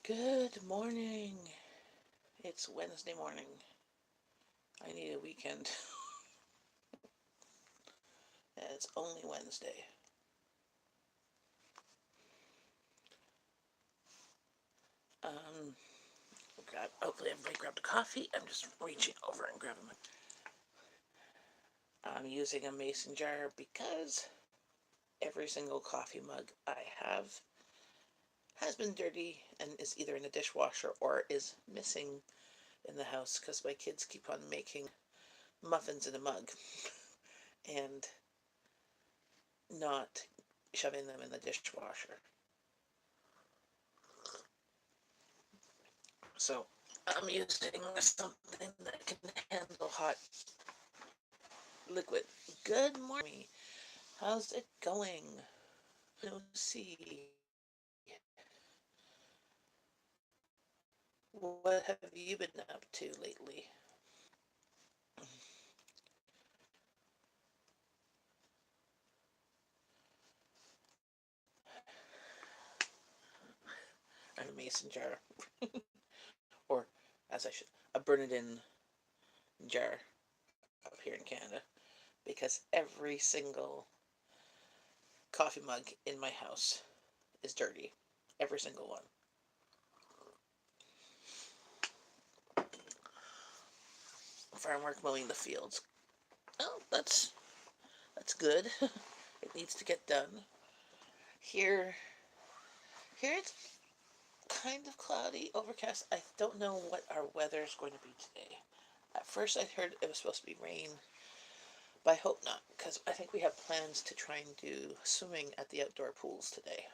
Good morning. It's Wednesday morning. I need a weekend. It's only Wednesday. Um, hopefully everybody grabbed a coffee. I'm just reaching over and grabbing my. I'm using a mason jar because every single coffee mug I have has been dirty and is either in the dishwasher or is missing in the house because my kids keep on making muffins in a mug and not shoving them in the dishwasher. So I'm using something that can handle hot liquid. Good morning. How's it going? No see. What have you been up to lately? I'm a mason jar, or as I should, a Bernardin jar up here in Canada, because every single coffee mug in my house is dirty. Every single one. Farm work mowing the fields. Oh, that's good. It needs to get done. Here, here it's kind of cloudy, overcast. I don't know what our weather is going to be today. At first, I heard it was supposed to be rain, but I hope not, because I think we have plans to try and do swimming at the outdoor pools today.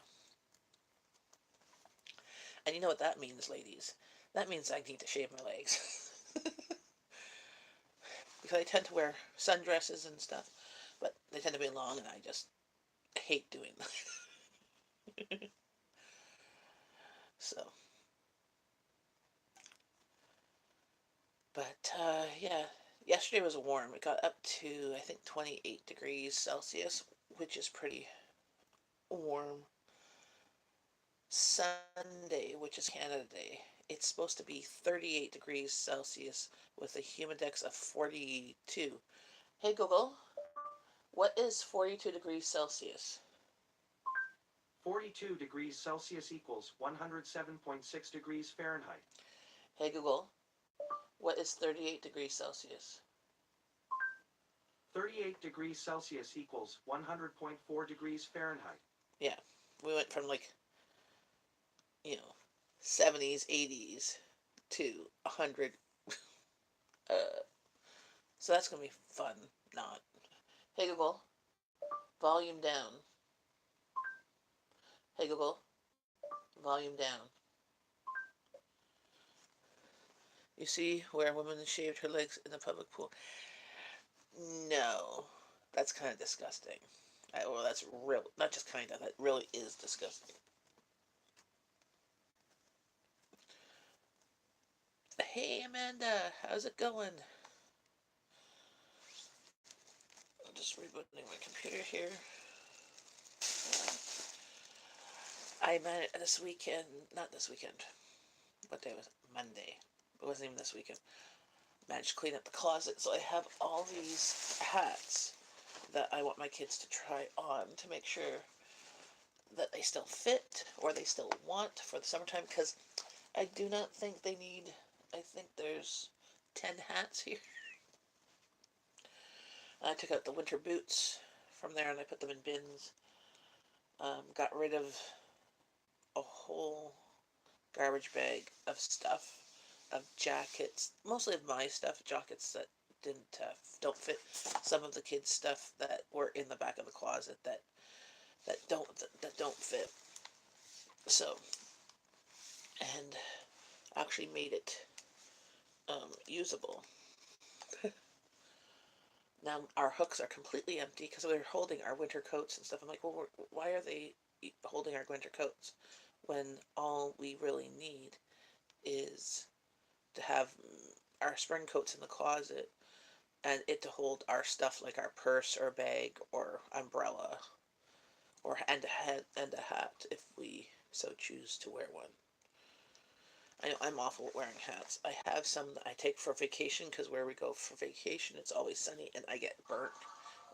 And you know what that means, ladies? That means I need to shave my legs. Because I tend to wear sundresses and stuff, but they tend to be long, and I just hate doing that. So, but yeah, yesterday was warm. It got up to, I think, 28 degrees Celsius, which is pretty warm. Sunday, which is Canada Day, it's supposed to be 38 degrees Celsius with a humidex of 42. Hey Google, what is 42 degrees Celsius? 42 degrees Celsius equals 107.6 degrees Fahrenheit. Hey Google, what is 38 degrees Celsius? 38 degrees Celsius equals 100.4 degrees Fahrenheit. Yeah, we went from like, you know, 70s, 80s to 100. So that's going to be fun. Not. Hey Google, volume down. Hey Google, volume down. You see where a woman shaved her legs in the public pool? No, that's kind of disgusting. Well, that's real. Not just kind of. That really is disgusting. Hey Amanda, how's it going? I'm just rebooting my computer here. I managed this weekend. Not this weekend. What day was it? Monday. It wasn't even this weekend. Managed to clean up the closet, so I have all these hats that I want my kids to try on to make sure that they still fit or they still want for the summertime, because I do not think they need. I think there's 10 hats here. I took out the winter boots from there and I put them in bins. Got rid of a whole garbage bag of stuff, of jackets, mostly of my stuff, jackets that didn't don't fit. Some of the kids' stuff that were in the back of the closet that don't fit. So, and actually made it usable. Now our hooks are completely empty because we're holding our winter coats and stuff. I'm like, well, why are they holding our winter coats when all we really need is to have our spring coats in the closet and it to hold our stuff like our purse or bag or umbrella or and a hat if we so choose to wear one. I'm awful at wearing hats. I have some that I take for vacation because where we go for vacation, it's always sunny and I get burnt.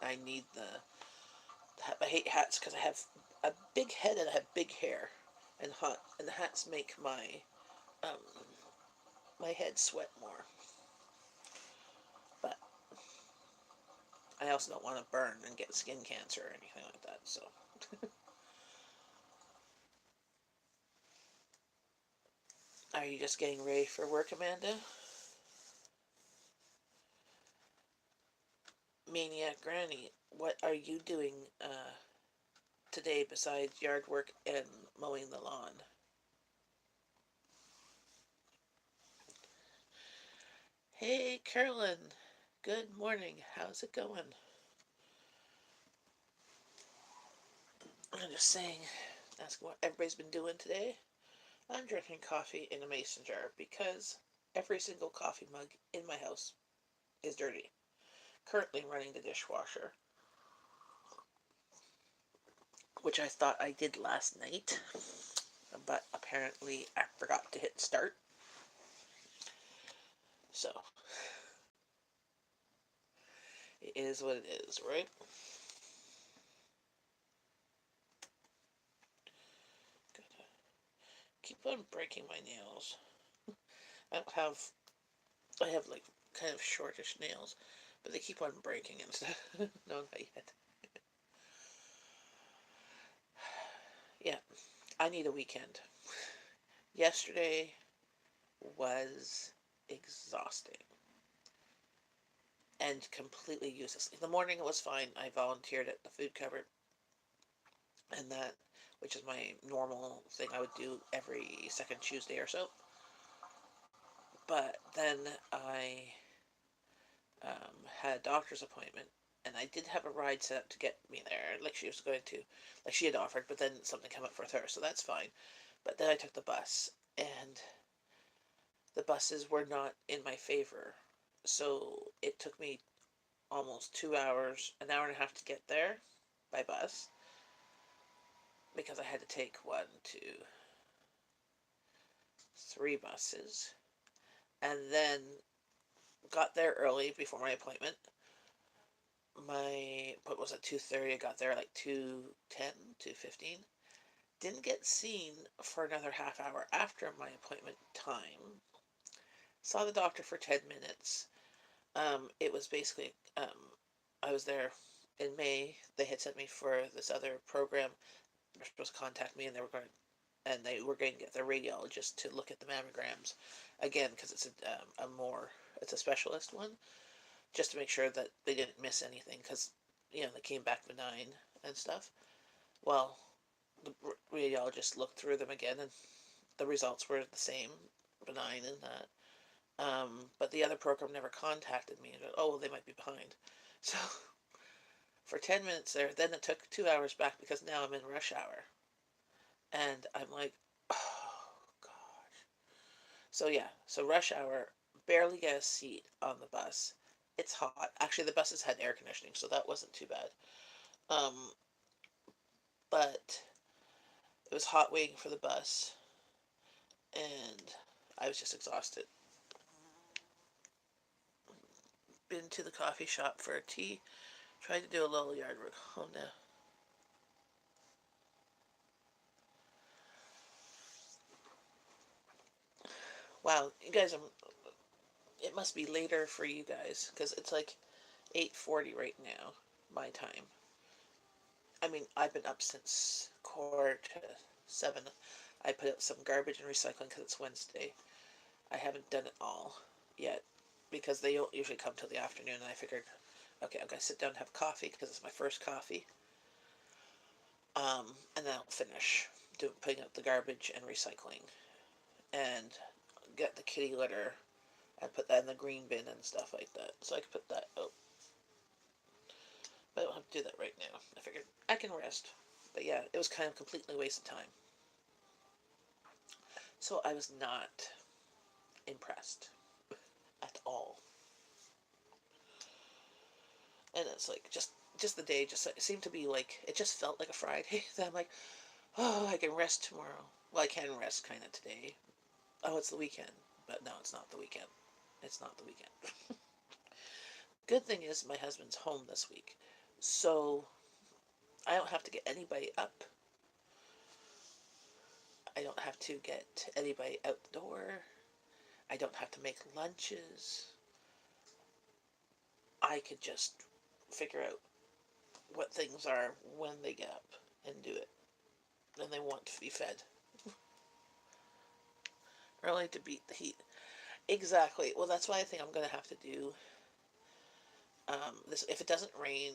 I need I hate hats because I have a big head and I have big hair and hot, and the hats make um, my head sweat more. But I also don't want to burn and get skin cancer or anything like that. So, are you just getting ready for work, Amanda? Maniac Granny, what are you doing today besides yard work and mowing the lawn? Hey, Carolyn. Good morning. How's it going? I'm just saying, ask what everybody's been doing today. I'm drinking coffee in a mason jar because every single coffee mug in my house is dirty. Currently running the dishwasher, which I thought I did last night, but apparently I forgot to hit start. So, it is what it is, right? Keep on breaking my nails. I don't have, I have like kind of shortish nails, but they keep on breaking and stuff. No, not yet. Yeah, I need a weekend. Yesterday was exhausting and completely useless. In the morning it was fine. I volunteered at the food cupboard, and that, which is my normal thing I would do every second Tuesday or so. But then I had a doctor's appointment, and I did have a ride set up to get me there, like she was going to, like she had offered, but then something came up with her, so that's fine. But then I took the bus, and the buses were not in my favor. So it took me almost 2 hours, an hour and a half to get there by bus because I had to take one, two, three buses, and then got there early before my appointment. My what was it, 2:30? I got there like 2:10, 2:15. Didn't get seen for another half hour after my appointment time. Saw the doctor for 10 minutes. It was basically, I was there in May. They had sent me for this other program. They were supposed to contact me, and they were going to get their radiologist to look at the mammograms again because it's a specialist one, just to make sure that they didn't miss anything because they came back benign and stuff. Well, the radiologist looked through them again, and the results were the same, benign and that. But the other program never contacted me. Oh, well, they might be behind. So for 10 minutes there, then it took 2 hours back because now I'm in rush hour. And I'm like, oh, gosh. So yeah, so rush hour, barely get a seat on the bus. It's hot. Actually, the buses had air conditioning, so that wasn't too bad. Um, but it was hot waiting for the bus, and I was just exhausted. Been to the coffee shop for a tea. Tried to do a little yard work. Oh no. Wow, you guys, it must be later for you guys because it's like 8:40 right now, my time. I mean, I've been up since 4 to 7. I put up some garbage and recycling because it's Wednesday. I haven't done it all yet because they don't usually come till the afternoon. And I figured, okay, I'm gonna sit down and have coffee because it's my first coffee. And then I'll finish putting up the garbage and recycling and get the kitty litter and put that in the green bin and stuff like that. So I can put that out. But I don't have to do that right now. I figured I can rest. But yeah, it was kind of completely a waste of time. So I was not impressed at all. And it's like just the day just it seemed to be like it just felt like a Friday. Then I'm like, oh, I can rest tomorrow. Well, I can rest kind of today. Oh, it's the weekend. But no, it's not the weekend. It's not the weekend. Good thing is my husband's home this week. So I don't have to get anybody up. I don't have to get anybody out the door. I don't have to make lunches. I could just figure out what things are when they get up and do it. And they want to be fed. Early to beat the heat. Exactly. Well, that's why I think I'm going to have to do this. If it doesn't rain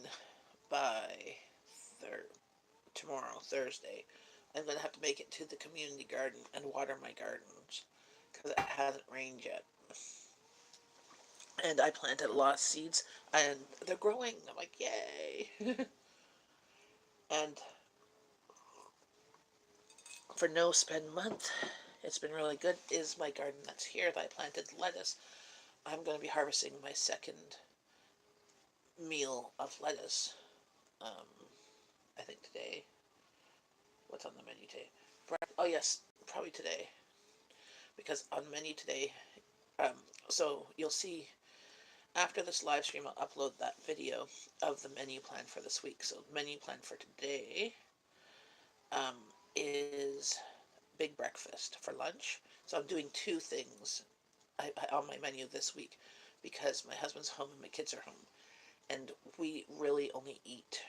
by tomorrow, Thursday, I'm going to have to make it to the community garden and water my gardens because it hasn't rained yet. And I planted a lot of seeds and they're growing. I'm like, yay. And for no spend month, it's been really good. Is my garden that's here that I planted lettuce. I'm going to be harvesting my second meal of lettuce. Um, I think today. What's on the menu today? Oh yes, probably today. Because on menu today, um, so you'll see after this live stream, I'll upload that video of the menu plan for this week. So menu plan for today um, is big breakfast for lunch. So I'm doing two things on my menu this week because my husband's home and my kids are home. And we really only eat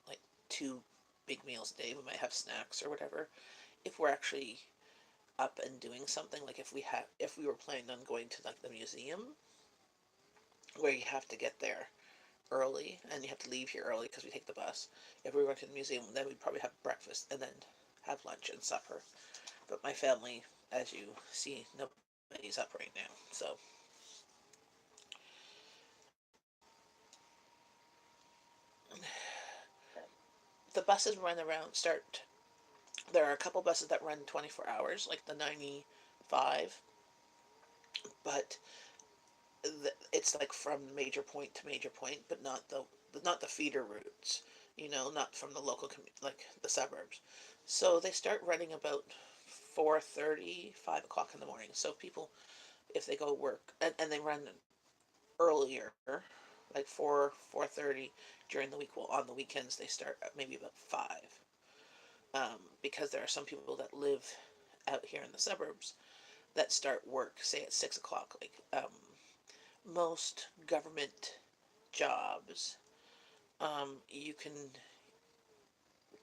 like two big meals a day. We might have snacks or whatever. If we're actually up and doing something, like if we were planning on going to like the museum, where you have to get there early and you have to leave here early because we take the bus. If we were going to the museum, then we'd probably have breakfast and then have lunch and supper. But my family, as you see, nobody's up right now. So the buses run around, there are a couple buses that run 24 hours, like the 95, but it's like from major point to major point, but not the feeder routes, not from the local like the suburbs. So they start running about 4:30, 5 o'clock in the morning. So people, if they go work, and they run earlier, like 4:30 during the week. Well, on the weekends they start at maybe about 5, because there are some people that live out here in the suburbs that start work say at 6 o'clock. Like most government jobs, you can,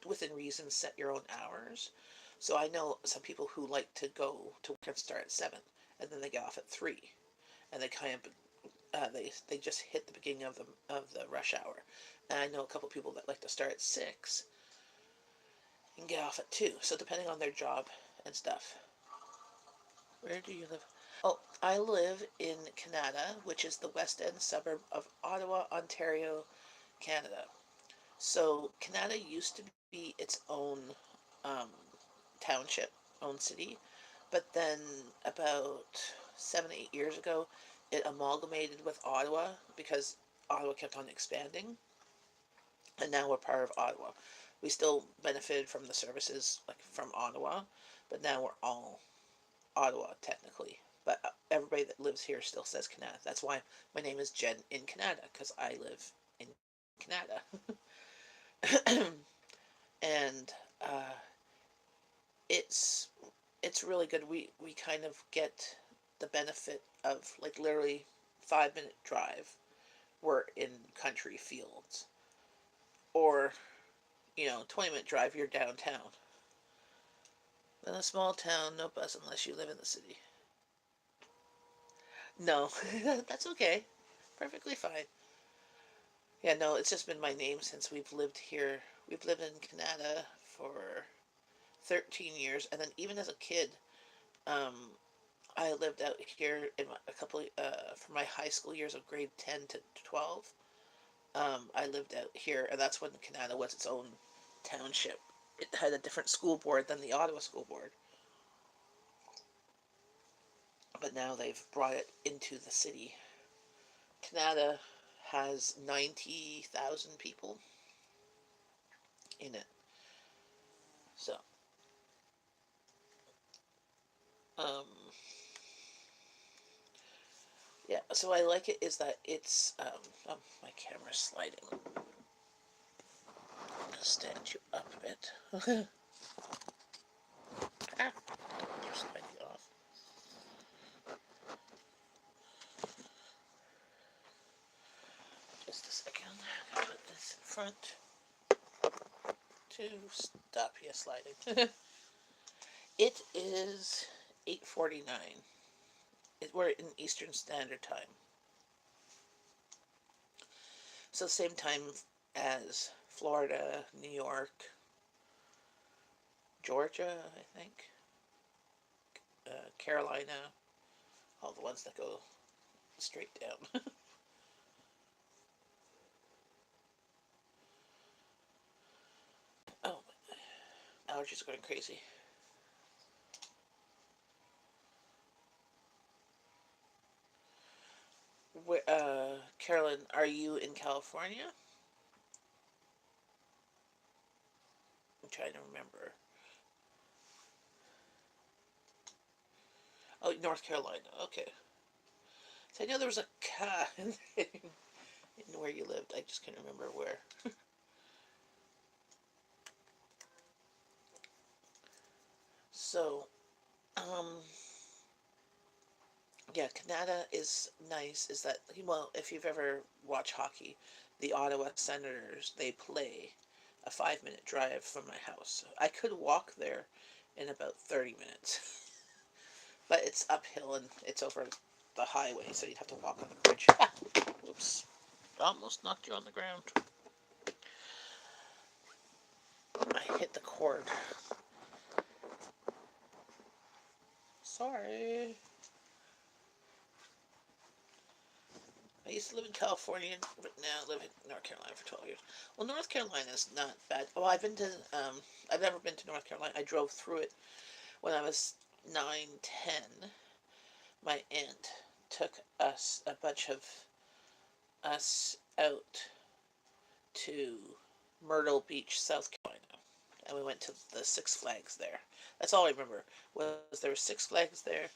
within reason, set your own hours. So I know some people who like to go to work and start at 7, and then they get off at 3, and they kind of they just hit the beginning of the rush hour. And I know a couple people that like to start at 6 and get off at 2. So depending on their job and stuff. Where do you live? Oh, I live in Canada, which is the west end suburb of Ottawa, Ontario, Canada. So Canada used to be its own um, township, own city, but then about 7, 8 years ago, it amalgamated with Ottawa because Ottawa kept on expanding, and now we're part of Ottawa. We still benefited from the services like from Ottawa, but now we're all Ottawa technically. But everybody that lives here still says Canada. That's why my name is Jen in Canada, because I live in Canada. And uh, it's it's really good. We kind of get the benefit of like literally 5 minute drive. We're in country fields, or 20-minute drive. You're downtown. In a small town, no bus unless you live in the city. No, that's okay. Perfectly fine. Yeah, no, it's just been my name since we've lived here. We've lived in Canada for 13 years, and then even as a kid, um, I lived out here in a couple for my high school years of grade 10 to 12. I lived out here, and that's when Canada was its own township. It had a different school board than the Ottawa School Board, but now they've brought it into the city. Canada has 90,000 people in it. So Um, yeah, so I like it is that it's, oh, my camera's sliding. I'm gonna stand you up a bit. Ah, you're sliding off. Just a second. I'm gonna put this in front to stop you sliding. It is 8:49. We're in Eastern Standard Time. So same time as Florida, New York, Georgia, I think, Carolina, all the ones that go straight down. Oh, allergies are going crazy. Carolyn, are you in California? I'm trying to remember. Oh, North Carolina. Okay. So I know there was a car in where you lived. I just can't remember where. So, um, yeah, Canada is nice. Is that, well, if you've ever watched hockey, the Ottawa Senators, they play a 5 minute drive from my house. I could walk there in about 30 minutes, but it's uphill and it's over the highway, so you'd have to walk on the bridge. Ah, oops, almost knocked you on the ground. I hit the cord. Sorry. I used to live in California, but now I live in North Carolina for 12 years. Well, North Carolina is not bad. Well, I've never been to North Carolina. I drove through it when I was 9, 10. My aunt took a bunch of us out to Myrtle Beach, South Carolina. And we went to the Six Flags there. That's all I remember, was there was Six Flags there.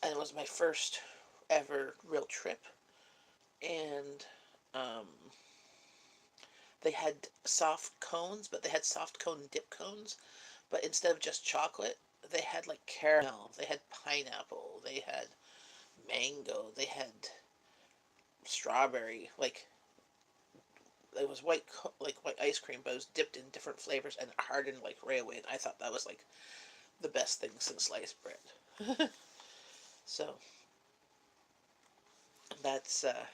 And it was my first ever real trip. And, um, they had soft cones, but they had soft cone dip cones. But instead of just chocolate, they had like caramel, they had pineapple, they had mango, they had strawberry. Like it was like white ice cream, but it was dipped in different flavors and hardened like railway. And I thought that was like the best thing since sliced bread. So that's uh,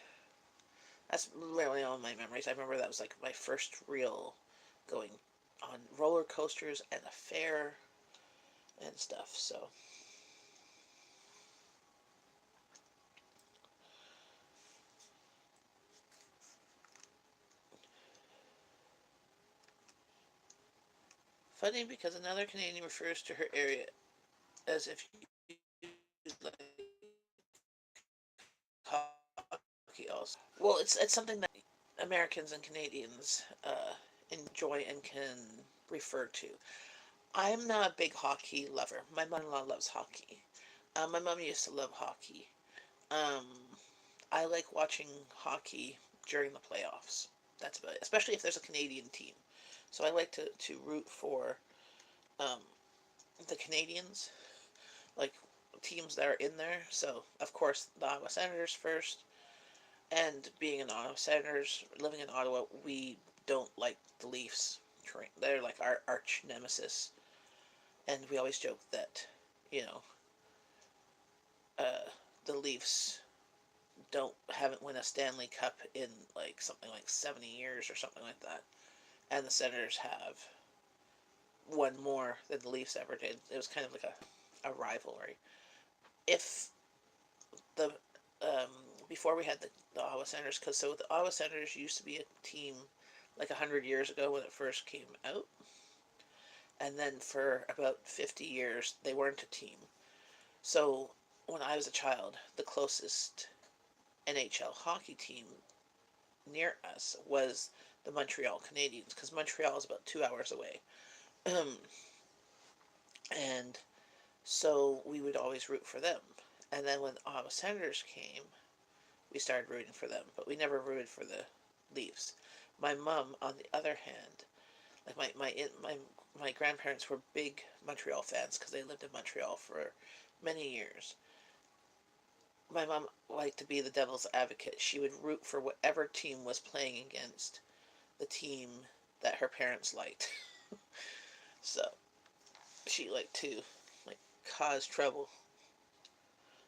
that's really all my memories. I remember that was like my first real going on roller coasters and a fair and stuff. So funny because another Canadian refers to her area as if you like hockey also. Well, it's something that Americans and Canadians enjoy and can refer to. I'm not a big hockey lover. My mother-in-law loves hockey. My mom used to love hockey. Um, I like watching hockey during the playoffs. That's about it. Especially if there's a Canadian team. So I like to root for um, the Canadians, like teams that are in there. So of course the Ottawa Senators first, and being an Ottawa Senators, living in Ottawa, we don't like the Leafs. They're like our arch nemesis, and we always joke that, you know, uh, the Leafs haven't won a Stanley Cup in like something like 70 years or something like that, and the Senators have won more than the Leafs ever did. It was kind of like a rivalry. If the um, Before we had the Ottawa Senators, because so the Ottawa Senators used to be a team like 100 years ago when it first came out, and then for about 50 years they weren't a team. So when I was a child, the closest NHL hockey team near us was the Montreal Canadiens, because Montreal is about 2 hours away. And So we would always root for them. And then when the Ottawa Senators came, we started rooting for them, but we never rooted for the Leafs. My mom, on the other hand, like my grandparents were big Montreal fans because they lived in Montreal for many years. My mom liked to be the devil's advocate. She would root for whatever team was playing against the team that her parents liked. So she liked to like cause trouble.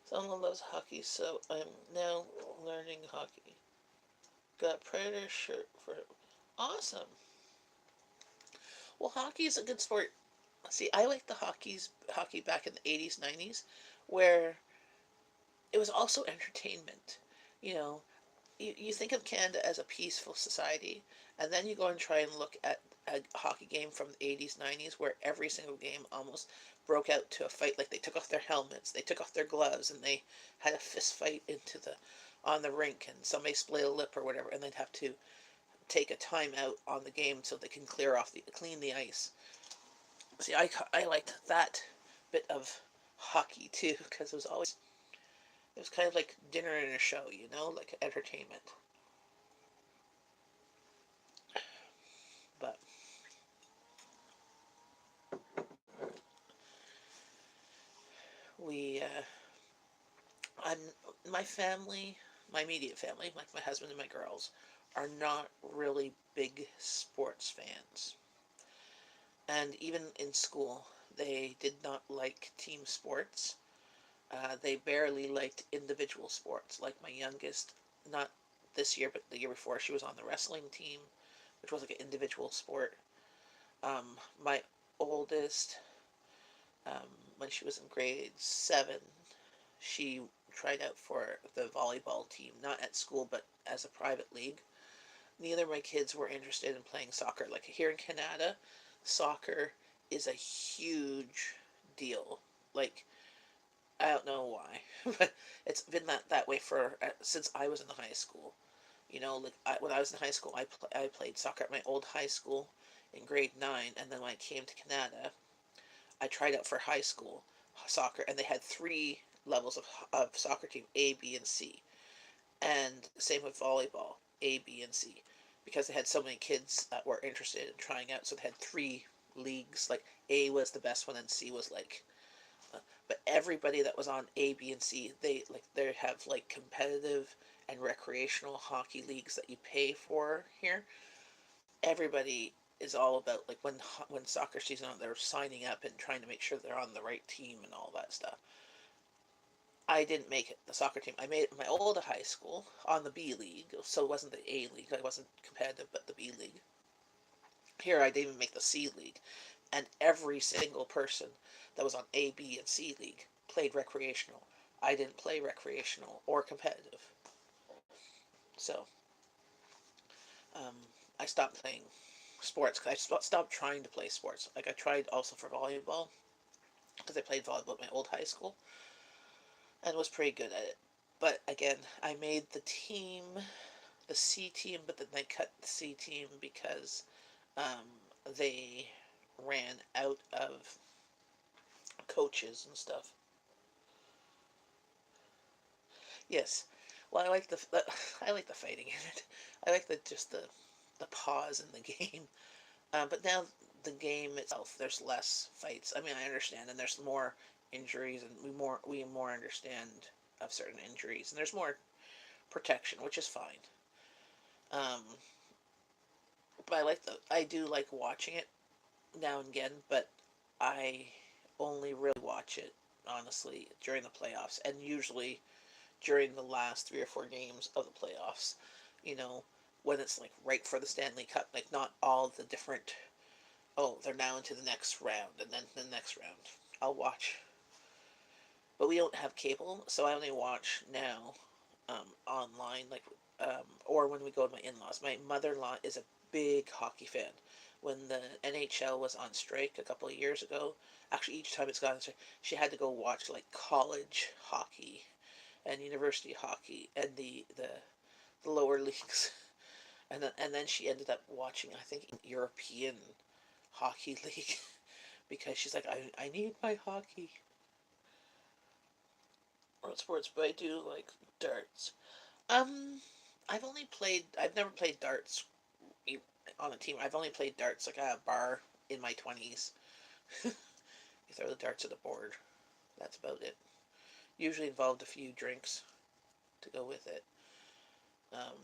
Someone loves hockey, so I'm now learning hockey. Got Predator shirt for awesome. Well, hockey is a good sport. See, I like the hockey back in the 80s, 90s, where it was also entertainment. You know, you think of Canada as a peaceful society, and then you go and try and look at a hockey game from the 80s, 90s, where every single game almost broke out to a fight. Like they took off their helmets, they took off their gloves, and they had a fist fight into the on the rink, and somebody split a lip or whatever, and they'd have to take a timeout on the game so they can clean the ice. See, I liked that bit of hockey too because it was kind of like dinner and a show, you know, like entertainment. But we, I'm my family, my immediate family, like my husband and my girls, are not really big sports fans. And even in school, they did not like team sports. They barely liked individual sports. Like my youngest, not this year, but the year before, she was on the wrestling team, which was like an individual sport. My oldest, um, when she was in grade 7, she tried out for the volleyball team, not at school, but as a private league. Neither of my kids were interested in playing soccer. Like here in Canada, soccer is a huge deal. Like, I don't know why, but it's been that way for since I was in high school. You know, like when I was in high school, I played soccer at my old high school in grade 9, and then when I came to Canada, I tried out for high school soccer, and they had 3 levels of soccer team: A, B, and C. And same with volleyball: A, B, and C, because they had so many kids that were interested in trying out. So they had 3 leagues. Like A was the best one, and C was like. But everybody that was on A, B, and C, they have like competitive and recreational hockey leagues that you pay for here. Everybody is all about like when soccer season on, they're signing up and trying to make sure they're on the right team and all that stuff. I didn't make it the soccer team. I made it my old high school on the B league, so it wasn't the A league. I wasn't competitive, but the B league. Here, I didn't even make the C league, and every single person that was on A, B, and C league played recreational. I didn't play recreational or competitive, so um, I stopped playing sports. I stopped trying to play sports. Like I tried also for volleyball because I played volleyball at my old high school and was pretty good at it. But again, I made the team, the C team, but then they cut the C team because um, they ran out of coaches and stuff. Yes, well, I like I like the fighting in it. I like the pause in the game. But now the game itself, there's less fights. I mean, I understand, and there's more injuries, and we more understand of certain injuries, and there's more protection, which is fine. Um, but I do like watching it now and again, but I only really watch it honestly during the playoffs, and usually during the last 3 or 4 games of the playoffs. You know, when it's like right for the Stanley Cup, like not all the different. Oh, they're now into the next round, and then the next round. I'll watch, but we don't have cable, so I only watch now online, like or when we go to my in-laws. My mother-in-law is a big hockey fan. When the NHL was on strike a couple of years ago, actually each time it's gone on strike, she had to go watch like college hockey and university hockey and the lower leagues, and then she ended up watching I think European hockey league because she's like I need my hockey. what sports, but I do like darts. Um, I've never played darts on a team. I've only played darts like at a bar in my 20s. You throw the darts at the board. That's about it. Usually involved a few drinks to go with it. Um,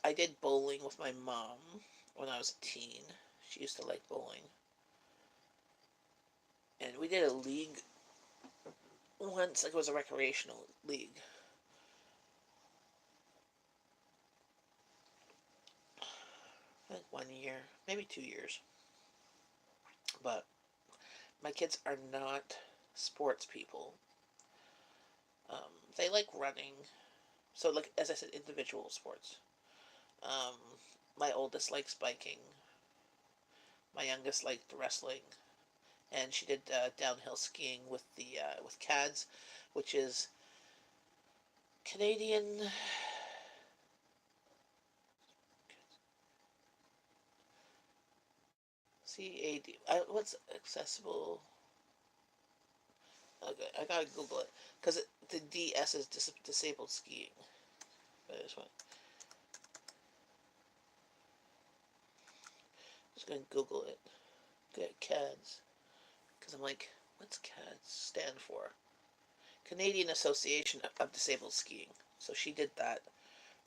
I did bowling with my mom when I was a teen. She used to like bowling. And we did a league once, like it was a recreational league. Like 1 year, maybe 2 years. But my kids are not sports people. They like running. So, like as I said, individual sports. Um, my oldest likes biking. My youngest liked wrestling, and she did downhill skiing with CADS, which is Canadian. CAD. What's accessible? Okay, I gotta Google it because the DS is disabled skiing. But I just gonna Google it. Get CADS because I'm like, what's CADS stand for? Canadian Association of Disabled Skiing. So she did that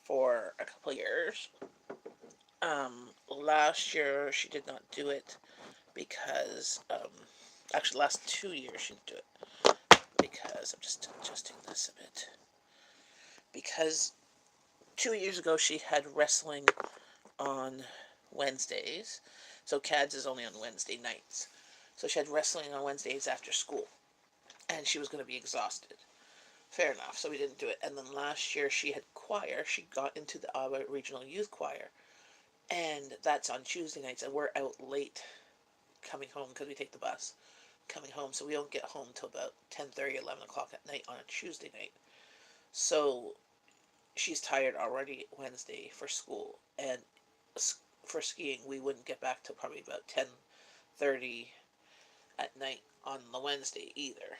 for a couple of years. Last year she did not do it because actually last 2 years she didn't do it because I'm just adjusting this a bit because 2 years ago she had wrestling on Wednesdays, so CADS is only on Wednesday nights. So she had wrestling on Wednesdays after school, and she was going to be exhausted. Fair enough, so we didn't do it. And then last year she had choir. She got into the Ottawa Regional Youth Choir, and that's on Tuesday nights, and we're out late coming home because we take the bus coming home, so we don't get home till about 10:30, 11 o'clock at night on a Tuesday night. So she's tired already Wednesday for school, and for skiing we wouldn't get back till probably about 10:30 at night on the Wednesday either.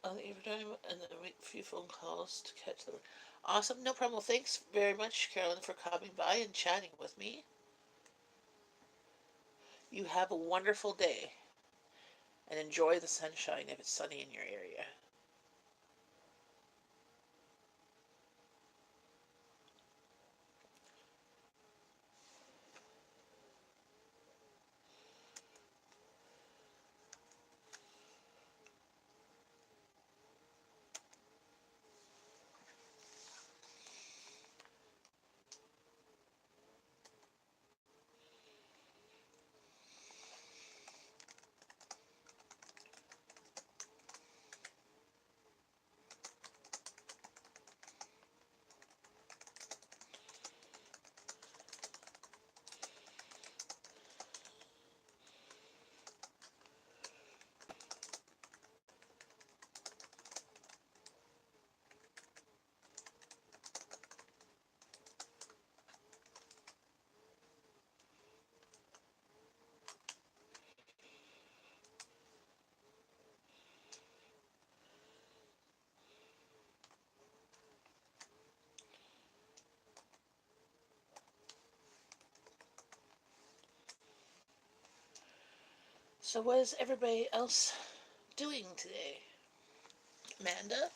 On the time, and then make a few phone calls to catch them. Awesome, no problem. Well, thanks very much, Carolyn, for coming by and chatting with me. You have a wonderful day and enjoy the sunshine if it's sunny in your area. So, what is everybody else doing today? Amanda?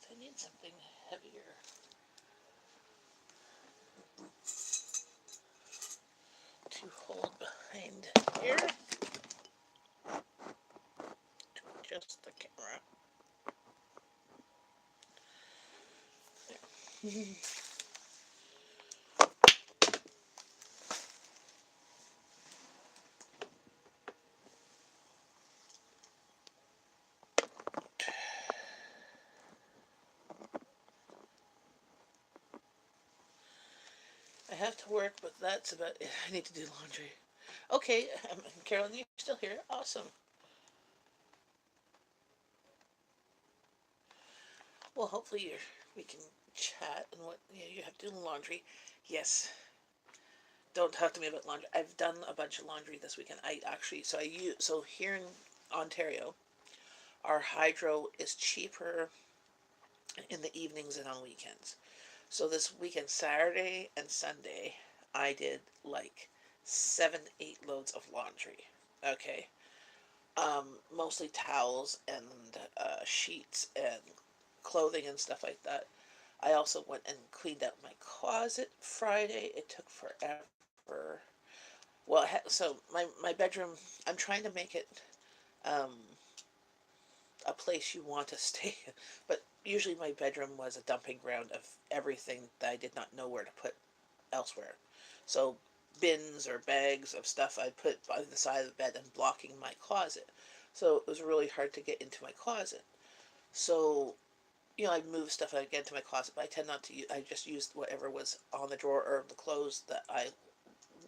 I need something heavier to hold behind here. Just the camera. I have to work, but that's about it. I need to do laundry. Okay, Carolyn, you're still here. Awesome. Well, hopefully we can chat and what you have to do laundry. Yes. Don't talk to me about laundry. I've done a bunch of laundry this weekend. I actually so here in Ontario, our hydro is cheaper in the evenings and on weekends. So this weekend, Saturday and Sunday, I did like 7, 8 loads of laundry. Okay. Mostly towels and sheets and clothing and stuff like that. I also went and cleaned out my closet Friday. It took forever. Well, so my bedroom, I'm trying to make it um, a place you want to stay. But usually my bedroom was a dumping ground of everything that I did not know where to put elsewhere. So bins or bags of stuff I put by the side of the bed and blocking my closet. So it was really hard to get into my closet. So, I move stuff I get into my closet, but I tend not to use, I just used whatever was on the drawer or the clothes that I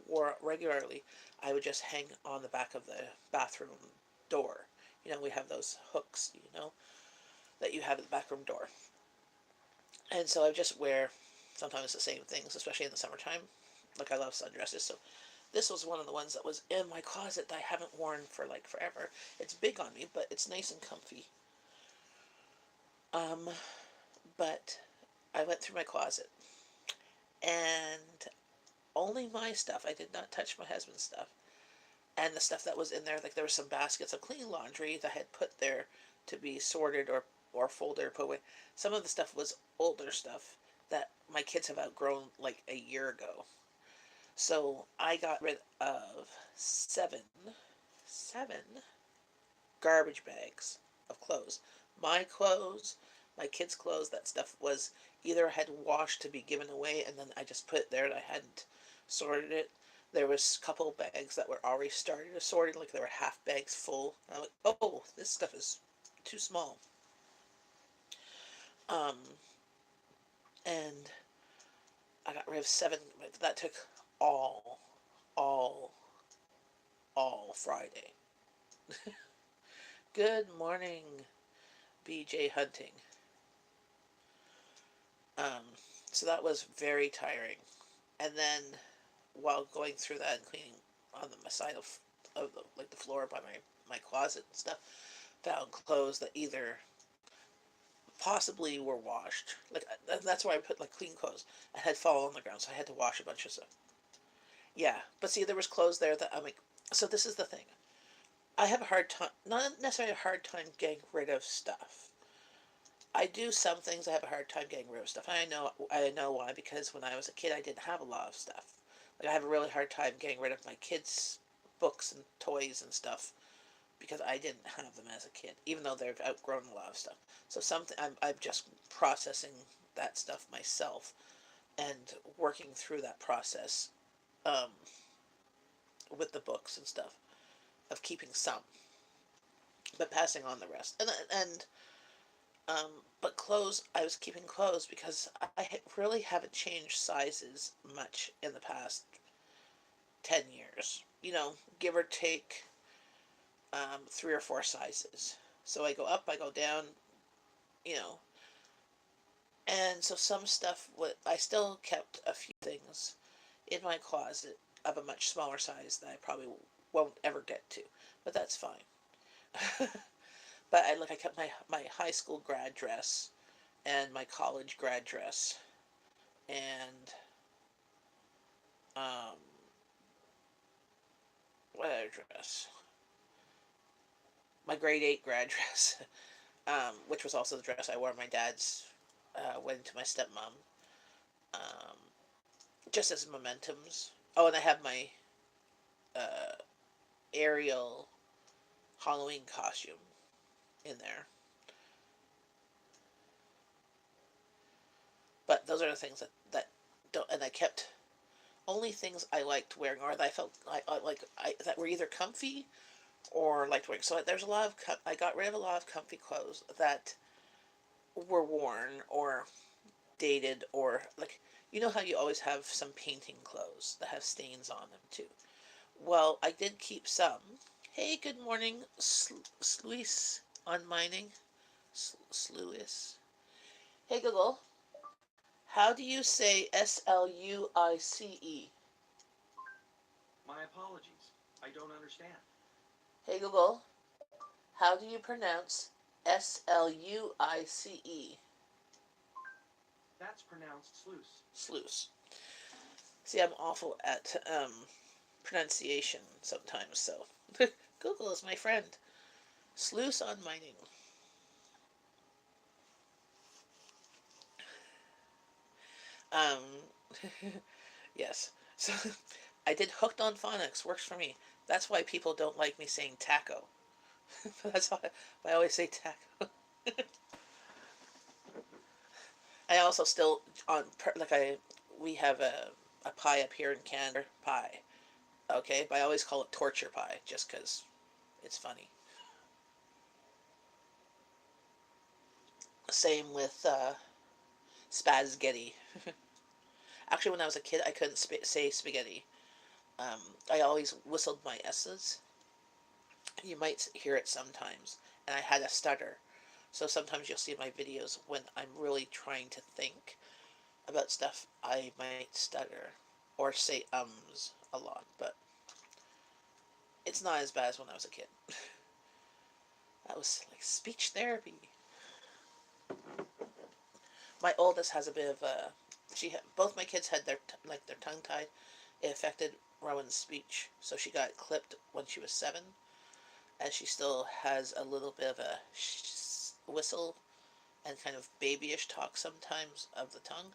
wore regularly. I would just hang on the back of the bathroom door. We have those hooks, that you have at the back room door. And so I just wear sometimes the same things, especially in the summertime. Like I love sundresses, so this was one of the ones that was in my closet that I haven't worn for like forever. It's big on me, but it's nice and comfy. Um, but I went through my closet and only my stuff. I did not touch my husband's stuff. And the stuff that was in there, like there were some baskets of clean laundry that I had put there to be sorted or folded or put away. Some of the stuff was older stuff that my kids have outgrown like a year ago. So I got rid of seven garbage bags of clothes. My clothes, my kids' clothes, that stuff was either I had washed to be given away and then I just put it there and I hadn't sorted it. There was a couple bags that were already started to sorted, like there were half bags full. And I'm like, oh, this stuff is too small. Um, and I got rid of seven. That took all, all, all Friday. Good morning, BJ Hunting. Um, so that was very tiring. And then while going through that and cleaning on the side of the, like the floor by my closet and stuff, found clothes that either possibly were washed. Like that's why I put like clean clothes. I had fallen on the ground, so I had to wash a bunch of stuff. Yeah, but see, there was clothes there that I'm like. So this is the thing. I have a hard time, not necessarily a hard time getting rid of stuff. I do some things. I have a hard time getting rid of stuff. I know why, because when I was a kid, I didn't have a lot of stuff. Like I have a really hard time getting rid of my kids' books and toys and stuff because I didn't have them as a kid, even though they've outgrown a lot of stuff. So something I'm just processing that stuff myself and working through that process um, with the books and stuff of keeping some, but passing on the rest. And but clothes, I was keeping clothes because I really haven't changed sizes much in the past 10 years. Give or take 3 or 4 sizes. So I go up, I go down, you know. And so some stuff, I still kept a few things in my closet of a much smaller size that I probably won't ever get to, but that's fine. But I kept my high school grad dress and my college grad dress and um what other dress? My grade 8 grad dress, which was also the dress I wore at my dad's wedding to my stepmom, um, just as mementos. Oh, and I have my uh, Ariel Halloween costume in there. But those are the things that don't, and I kept only things I liked wearing or that I felt that were either comfy or liked wearing. So there's a lot of I got rid of a lot of comfy clothes that were worn or dated or like how you always have some painting clothes that have stains on them too. Well, I did keep some. Hey, good morning, Sluice on mining. Sluice. Hey Google, how do you say Sluice? My apologies. I don't understand. Hey Google, how do you pronounce Sluice? That's pronounced sluice. Sluice. See, I'm awful at pronunciation sometimes, so Google is my friend. Sluice on mining. Um, yes. So I did Hooked on Phonics. Works for me. That's why people don't like me saying taco. That's why I always say taco. I also still on like we have a pie up here in Canada pie. Okay, but I always call it torture pie just because it's funny. Same with spaghetti. Actually, when I was a kid, I couldn't say spaghetti. I always whistled my s's. You might hear it sometimes, and I had a stutter. So sometimes you'll see my videos when I'm really trying to think about stuff, I might stutter or say a lot, but it's not as bad as when I was a kid. That was like speech therapy. My oldest has a bit of a. Both my kids had their tongue tied. It affected Rowan's speech, so she got clipped when she was 7, and she still has a little bit of a whistle and kind of babyish talk sometimes of the tongue.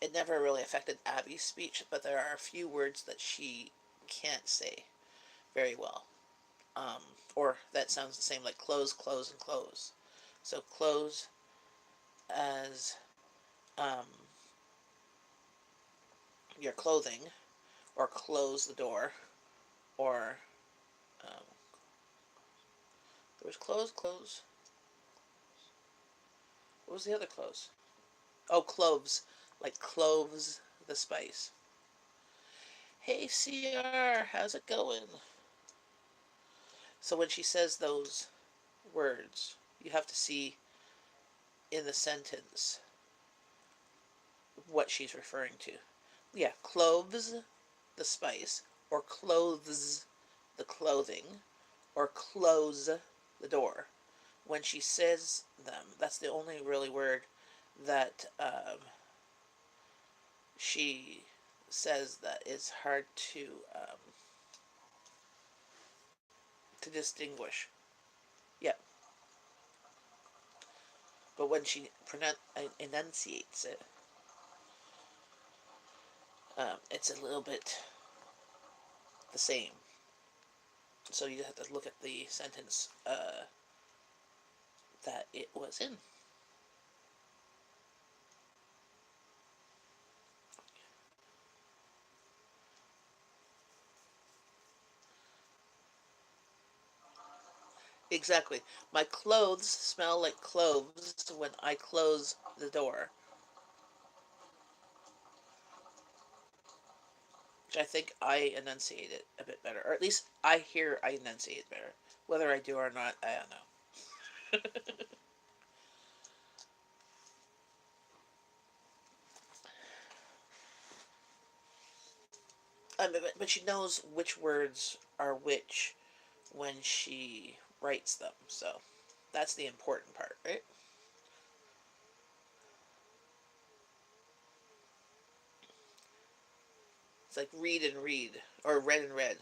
It never really affected Abby's speech, but there are a few words that she can't say very well. Um, or that sounds the same, like close, close, and close. So close as um, your clothing, or close the door, or um, there was close, close. What was the other close? Oh, cloves, like cloves, the spice. Hey CR, how's it going? So when she says those words, you have to see in the sentence what she's referring to. Yeah, cloves, the spice, or clothes, the clothing, or close the door. When she says them, that's the only really word that she says that is hard to distinguish. Yeah, but when she enunciates it, it's a little bit the same. So you have to look at the sentence that it was in. Exactly. My clothes smell like cloves when I close the door, which I think I enunciate it a bit better, or at least I hear I enunciate it better. Whether I do or not, I don't know. But she knows which words are which when she writes them, so that's the important part, right? It's like read and read, or read and read.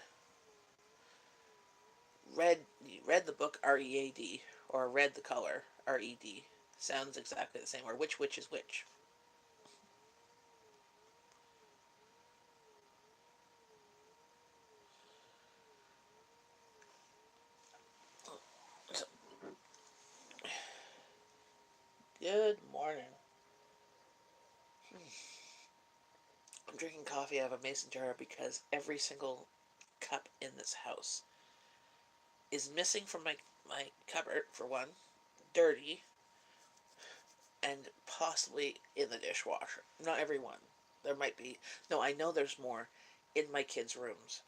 Read the book READ, or read the color RED. Sounds exactly the same. Or which is which. So, good morning. I'm drinking coffee out of a mason jar because every single cup in this house is missing from my cupboard, for one, dirty, and possibly in the dishwasher. Not every one. There might be. No, I know there's more in my kids' rooms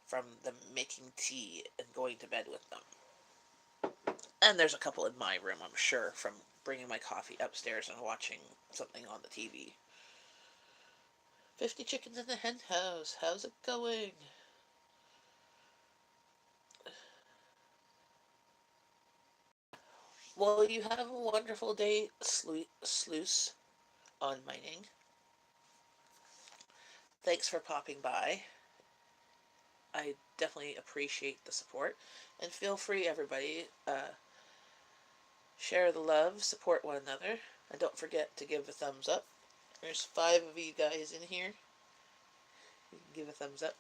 from them making tea and going to bed with them. And there's a couple in my room, I'm sure, from bringing my coffee upstairs and watching something on the TV. 50 chickens in the hen house. How's it going? Well, you have a wonderful day, Sluice, on mining. Thanks for popping by. I definitely appreciate the support. And feel free, everybody, share the love, support one another, and don't forget to give a thumbs up. There's 5 of you guys in here. You can give a thumbs up.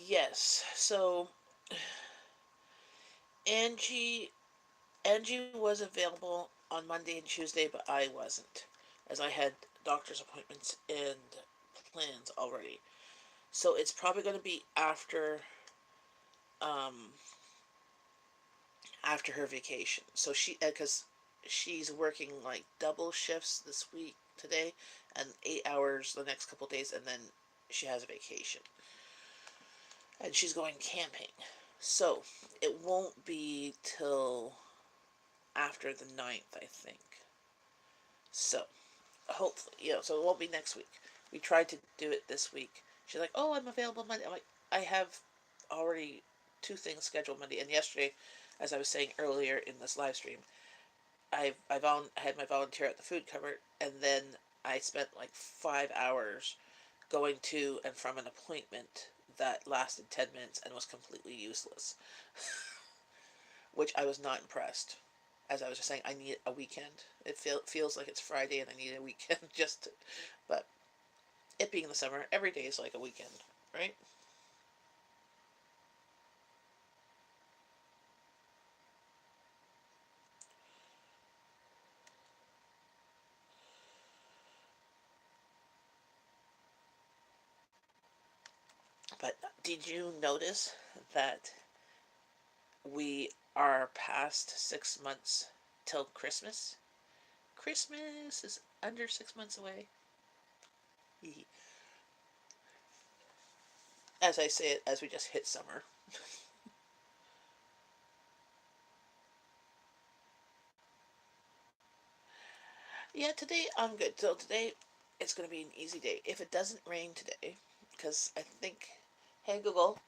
Yes, so Angie Angie was available on Monday and Tuesday, but I wasn't, as I had doctor's appointments and plans already. So it's probably going to be um after her vacation. So because she's working like double shifts this week today, and 8 hours the next couple days, and then she has a vacation, and she's going camping. So it won't be till after the 9th, I think. So hopefully, so it won't be next week. We tried to do it this week. She's like, "Oh, I'm available Monday." I'm like, "I have already 2 things scheduled Monday." And yesterday, as I was saying earlier in this live stream, I had my volunteer at the food cupboard, and then I spent like 5 hours going to and from an appointment that lasted 10 minutes and was completely useless, which I was not impressed. As I was just saying, I need a weekend. It feels like it's Friday and I need a weekend just to, but it being the summer, every day is like a weekend, right? But did you notice that we are past 6 months till Christmas? Christmas is under 6 months away. As I say it, as we just hit summer. Yeah, today I'm good. So today it's going to be an easy day. If it doesn't rain today, because I think, hey Google,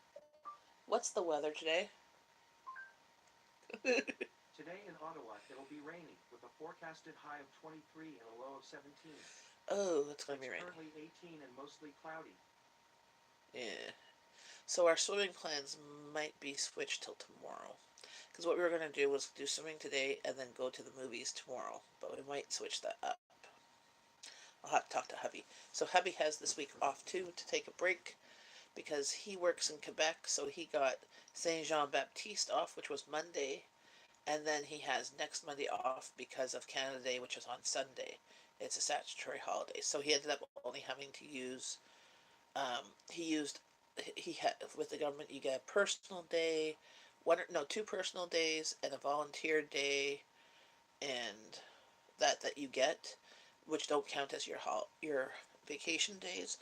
what's the weather today? Today in Ottawa, it'll be rainy with a forecasted high of 23 and a low of 17. Oh, it's going to be It's raining. currently 18 and mostly cloudy. Yeah. So our swimming plans might be switched till tomorrow. Because what we were going to do was do swimming today and then go to the movies tomorrow. But we might switch that up. I'll have to talk to hubby. So hubby has this week off too to take a break because he works in Quebec. So he got Saint Jean Baptiste off, which was Monday. And then he has next Monday off because of Canada Day, which is on Sunday. It's a statutory holiday. So he ended up only having to use, he used, he had, with the government, you get a personal day, no, 2 personal days and a volunteer day, and that you get, which don't count as your vacation days.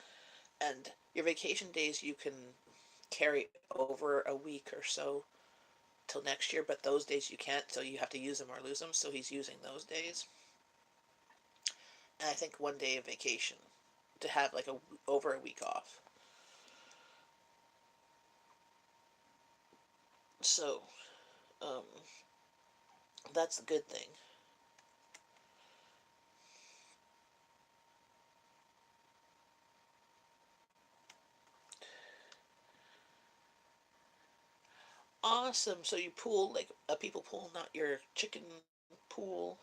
And your vacation days you can carry over a week or so till next year, but those days you can't, so you have to use them or lose them. So he's using those days, and I think 1 day of vacation to have like over a week off. So um, that's a good thing. Awesome. So you pool like a people pool, not your chicken pool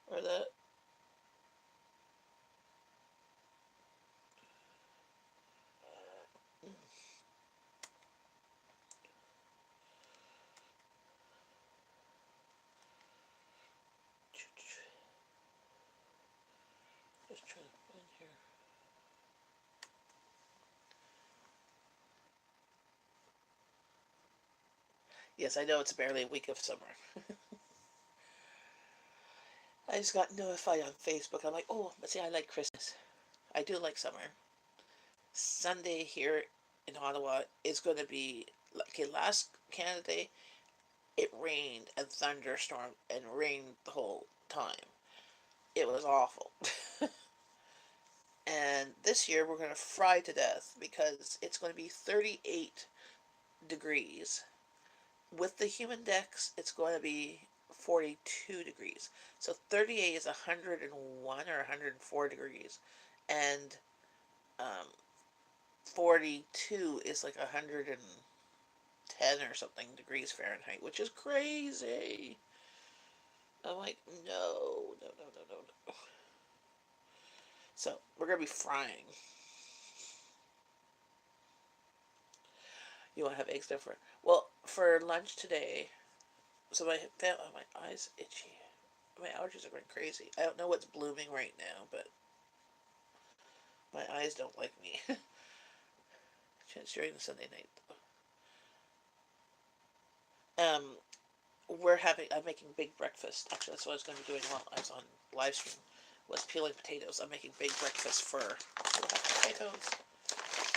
or that. Just trying to find here. Yes, I know it's barely a week of summer. I just got notified on Facebook. I'm like, oh, but see, I like Christmas. I do like summer. Sunday here in Ottawa is going to be okay. Last Canada Day, it rained and thunderstormed and rained the whole time. It was awful. And this year we're going to fry to death because it's going to be 38 degrees. With the humidex, it's going to be 42 degrees. So 38 is 101 or 104 degrees. And um, 42 is like 110 or something degrees Fahrenheit, which is crazy. I'm like, no, no, no, no, no, no. So we're gonna be frying. You want to have eggs different? Well, for lunch today, so my eyes itchy. My allergies are going crazy. I don't know what's blooming right now, but my eyes don't like me. Chance during the Sunday night. Um, I'm making big breakfast. Actually, that's what I was going to be doing while I was on live stream. Was peeling potatoes. I'm making big breakfast for potatoes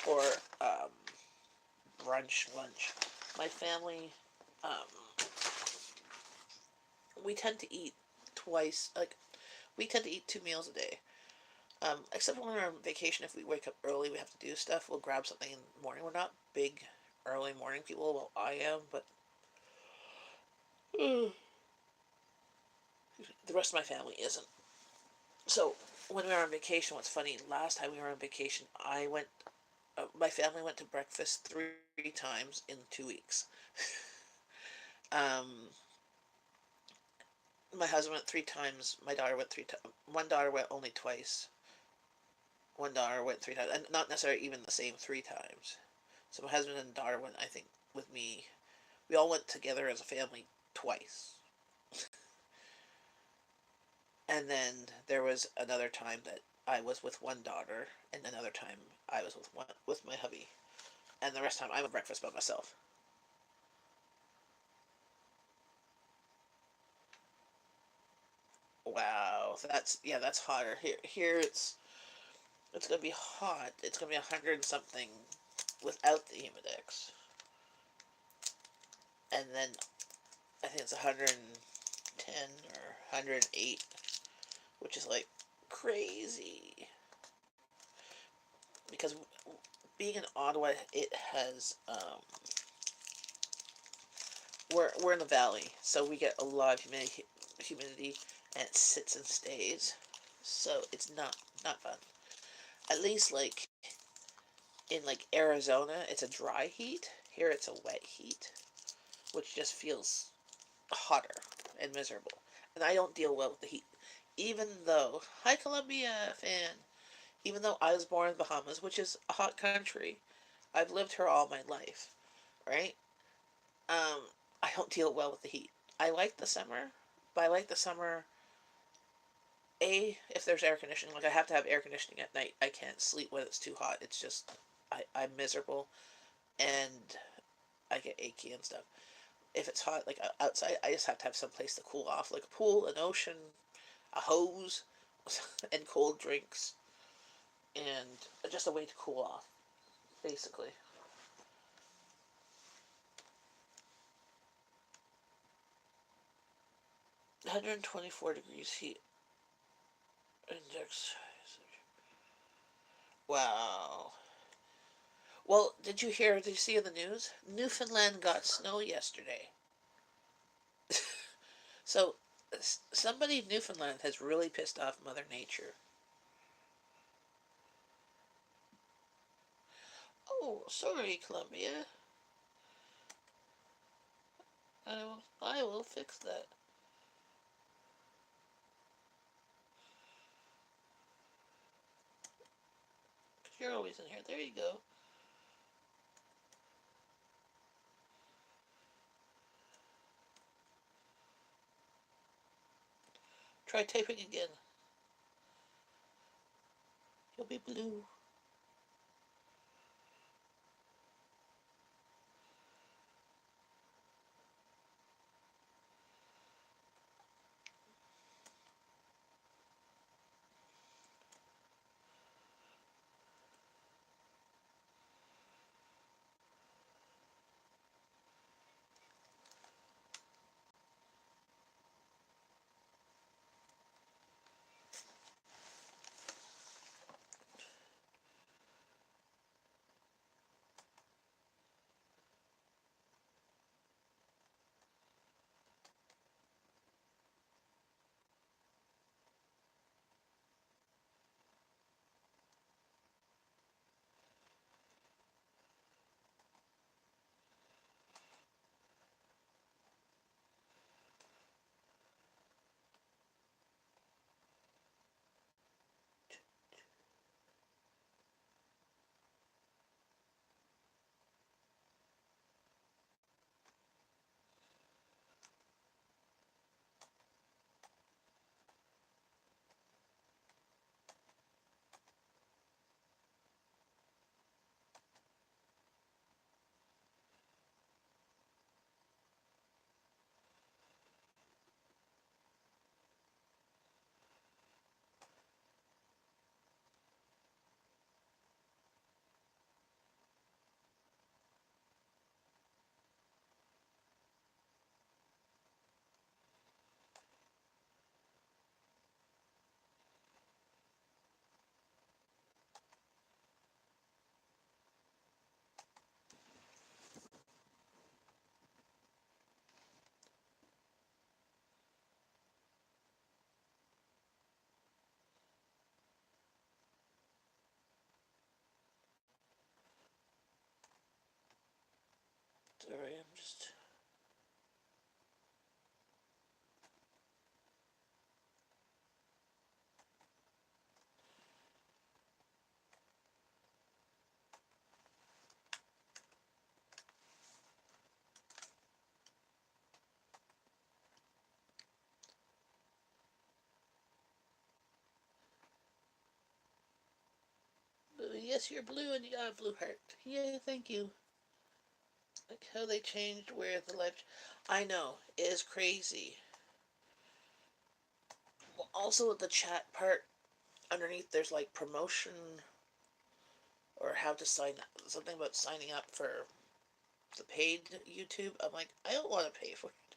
for um, brunch, lunch. My family, um, we tend to eat twice. Like we tend to eat 2 meals a day. Except when we're on vacation, if we wake up early, we have to do stuff. We'll grab something in the morning. We're not big early morning people. Well, I am, but the rest of my family isn't. So when we were on vacation, what's funny? Last time we were on vacation, I went. My family went to breakfast three times in 2 weeks. Um, my husband went 3 times. My daughter went 3 times. One daughter went only twice. One daughter went 3 times, and not necessarily even the same 3 times. So my husband and daughter went, I think, with me. We all went together as a family twice. And then there was another time that I was with one daughter, and another time I was with my hubby, and the rest of the time I'm at breakfast by myself. Wow, that's hotter. Here it's gonna be hot. It's gonna be 100 and something without the humidex, and then I think it's 110 or 108, which is like crazy because being in Ottawa, it has we're in the valley, so we get a lot of humidity, and it sits and stays, so it's not fun. At least like in like Arizona, it's a dry heat. Here it's a wet heat, which just feels hotter and miserable. And I don't deal well with the heat, even though hi Columbia fan. Even though I was born in Bahamas, which is a hot country, I've lived here all my life, right? Um, I don't deal well with the heat. I like the summer, but I like the summer. If there's air conditioning, like I have to have air conditioning at night. I can't sleep when it's too hot. It's just I'm miserable and I get achy and stuff. If it's hot, like outside, I just have to have some place to cool off, like a pool, an ocean, a hose, and cold drinks, and just a way to cool off, basically. 124 degrees heat index. Wow. Well, did you see in the news? Newfoundland got snow yesterday. So, somebody in Newfoundland has really pissed off Mother Nature. Oh, sorry, Columbia. I will fix that. You're always in here. There you go. Try typing again. You'll be blue. Sorry, I'm just... Yes, you're blue and you got a blue heart. Yay, thank you. Like how they changed where the live... I know, it is crazy. Well, also with the chat part, underneath there's like promotion or how to sign up, something about signing up for the paid YouTube. I'm like, I don't want to pay for it.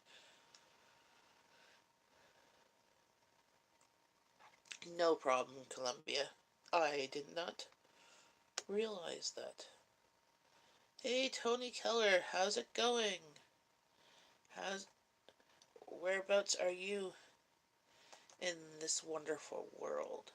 No problem, Columbia. I did not realize that. Hey, Tony Keller, how's it going? How's... Whereabouts are you in this wonderful world?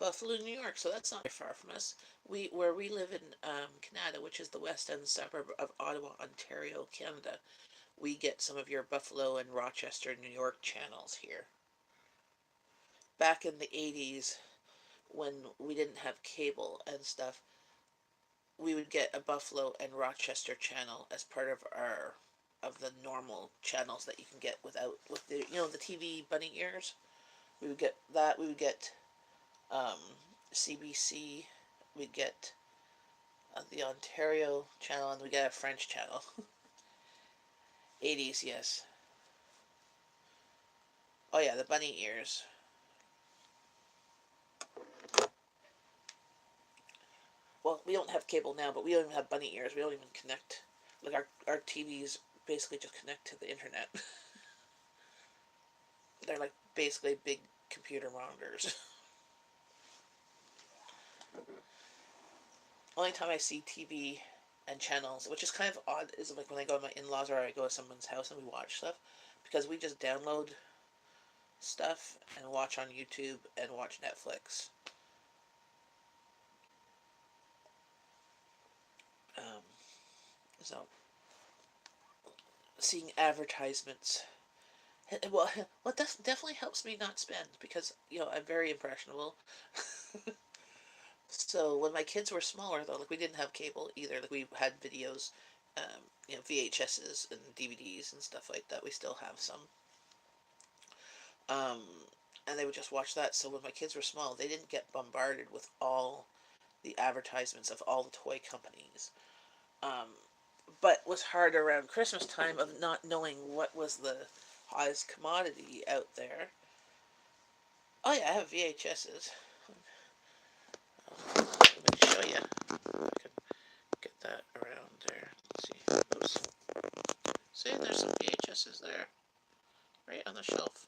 Buffalo, New York, so that's not very far from us. Where we live in Canada, which is the west end suburb of Ottawa, Ontario, Canada, we get some of your Buffalo and Rochester, New York channels here. Back in the 80s, when we didn't have cable and stuff, we would get a Buffalo and Rochester channel as part of our of the normal channels that you can get without with the the TV bunny ears. We would get that. We would get um, CBC. We'd get the Ontario channel, and we get a French channel. 80s, yes. Oh yeah, the bunny ears. Well, we don't have cable now, but we don't even have bunny ears. We don't even connect. Like our TVs basically just connect to the internet. They're like basically big computer monitors. Only time I see TV and channels, which is kind of odd, is like when I go to my in-laws or I go to someone's house and we watch stuff, because we just download stuff and watch on YouTube and watch Netflix. Um, so seeing advertisements, well, what definitely helps me not spend because I'm very impressionable. So when my kids were smaller, though, like we didn't have cable either. Like we had videos, VHSs and DVDs and stuff like that. We still have some. Um, and they would just watch that. So when my kids were small, they didn't get bombarded with all the advertisements of all the toy companies. Um, but it was hard around Christmas time of not knowing what was the hottest commodity out there. Oh yeah, I have VHSs. Let me show you. If I can get that around there. Let's see. Oops. See, there's some VHSs there, right on the shelf.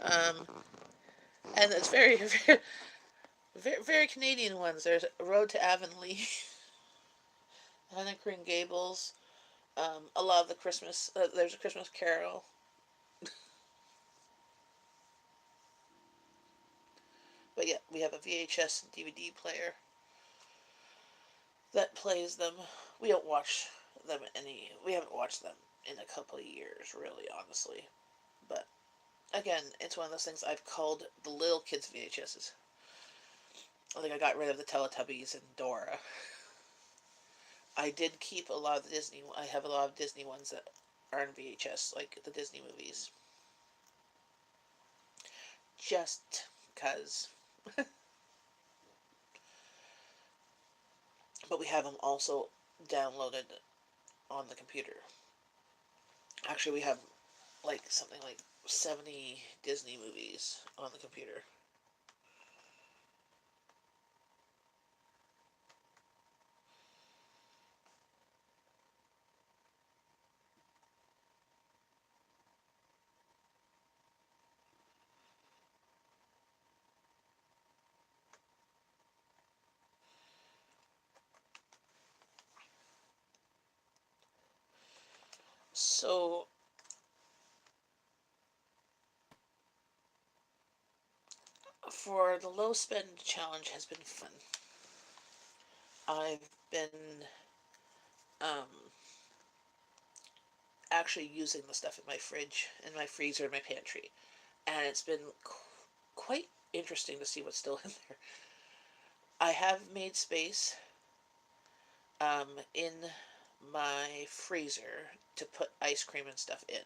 Um, and it's very, very, very Canadian ones. There's Road to Avonlea, Hannah Green Gables. A lot of the Christmas. There's a Christmas Carol. But yeah, we have a VHS and DVD player that plays them. We don't watch them any. We haven't watched them in a couple of years, really, honestly. But again, it's one of those things I've called the little kids VHSs. I think I got rid of the Teletubbies and Dora. I did keep a lot of the Disney. I have a lot of Disney ones that are in VHS, like the Disney movies, just cause. But we have them also downloaded on the computer. Actually, we have like something like 70 Disney movies on the computer. So for the low spend challenge has been fun. I've been um, actually using the stuff in my fridge, in my freezer, in my pantry, and it's been quite interesting to see what's still in there. I have made space in my freezer to put ice cream and stuff in.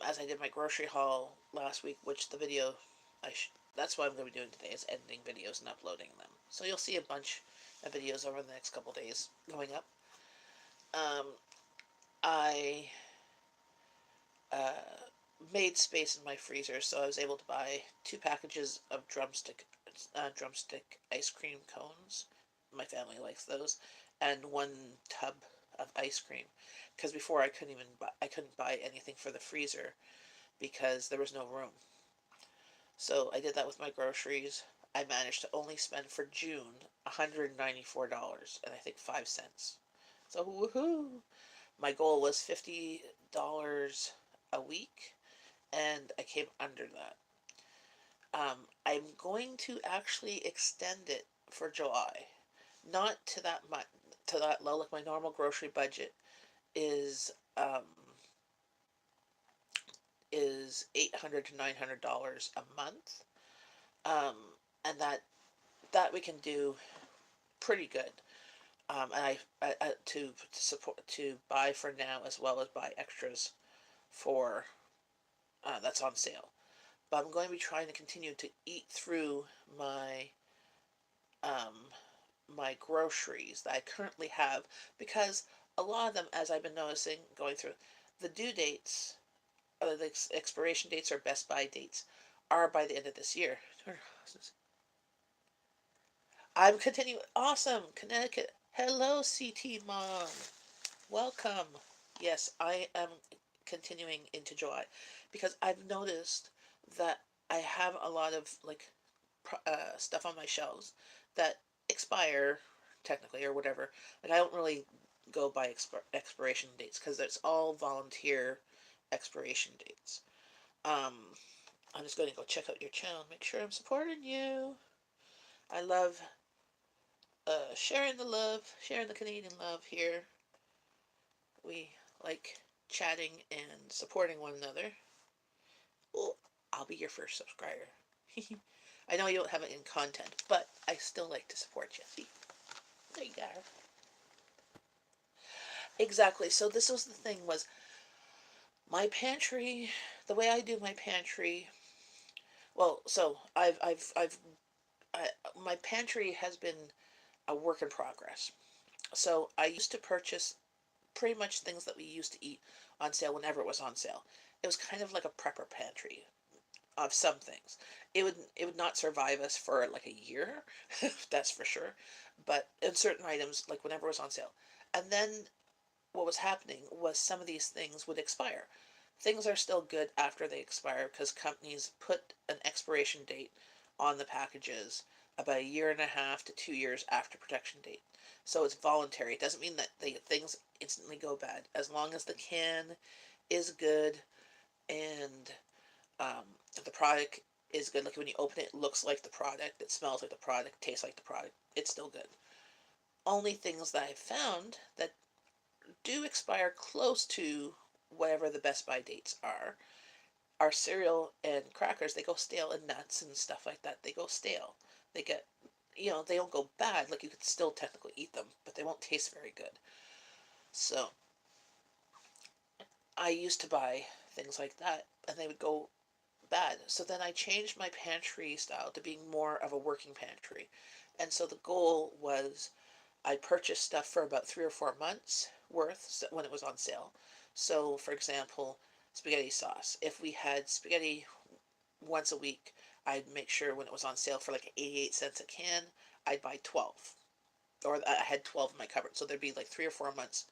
As I did my grocery haul last week, which the video that's what I'm going to be doing today is editing videos and uploading them. So you'll see a bunch of videos over the next couple days going up. Um, I uh, made space in my freezer, so I was able to buy 2 packages of drumstick ice cream cones. My family likes those, and 1 tub of ice cream. Because before I couldn't buy anything for the freezer because there was no room. So I did that with my groceries. I managed to only spend for June $194 and I think 5 cents. So woohoo! My goal was $50 a week, and I came under that. I'm going to actually extend it for July, not to that much, to that low. Like my normal grocery budget is is $800 to $900 a month, um, and that we can do pretty good. And to support to buy for now as well as buy extras for that's on sale. But I'm going to be trying to continue to eat through my um, my groceries that I currently have, because a lot of them, as I've been noticing going through, the due dates, the expiration dates or best by dates, are by the end of this year. I'm continuing. Awesome, Connecticut. Hello, CT Mom. Welcome. Yes, I am continuing into July because I've noticed that I have a lot of like stuff on my shelves that expire technically or whatever. Like I don't really go by expiration dates because it's all volunteer expiration dates. Um, I'm just going to go check out your channel, make sure I'm supporting you. I love sharing the love, sharing the Canadian love here. We like chatting and supporting one another. Well, I'll be your first subscriber. I know you don't have it in content, but I still like to support you. See? There you go. Exactly. So this was the thing was my pantry, the way I do my pantry. Well, so I, my pantry has been a work in progress. So I used to purchase pretty much things that we used to eat on sale whenever it was on sale. It was kind of like a prepper pantry of some things. It would not survive us for like a year, that's for sure. But in certain items, like whenever it was on sale. And then what was happening was some of these things would expire. Things are still good after they expire because companies put an expiration date on the packages about a year and a half to 2 years after protection date. So it's voluntary. It doesn't mean that the things instantly go bad. As long as the can is good and um, the product is good, like when you open it, it looks like the product, it smells like the product, tastes like the product, it's still good. Only things that I've found that do expire close to whatever the best by dates are cereal and crackers. They go stale, and nuts and stuff like that. They go stale. They get, they don't go bad. Like you could still technically eat them, but they won't taste very good. So I used to buy things like that, and they would go bad. So then I changed my pantry style to being more of a working pantry. And so the goal was I purchased stuff for about 3 or 4 months worth when it was on sale. So, for example, spaghetti sauce. If we had spaghetti once a week, I'd make sure when it was on sale for like 88 cents a can, I'd buy 12. Or I had 12 in my cupboard. So there'd be like 3 or 4 months,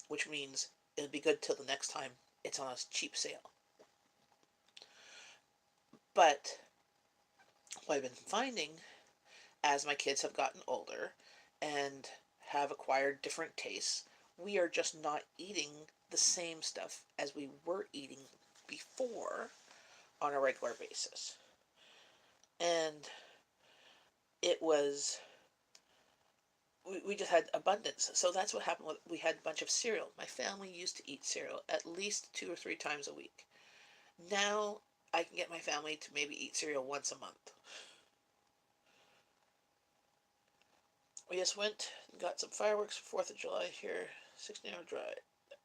which means it'd be good till the next time it's on a cheap sale. But what I've been finding as my kids have gotten older and have acquired different tastes, we are just not eating the same stuff as we were eating before on a regular basis. And it was, we just had abundance. So that's what happened. We had a bunch of cereal. My family used to eat cereal at least 2 or 3 times a week. Now I can get my family to maybe eat cereal once a month. We just went and got some fireworks for 4th of July here. 16-hour drive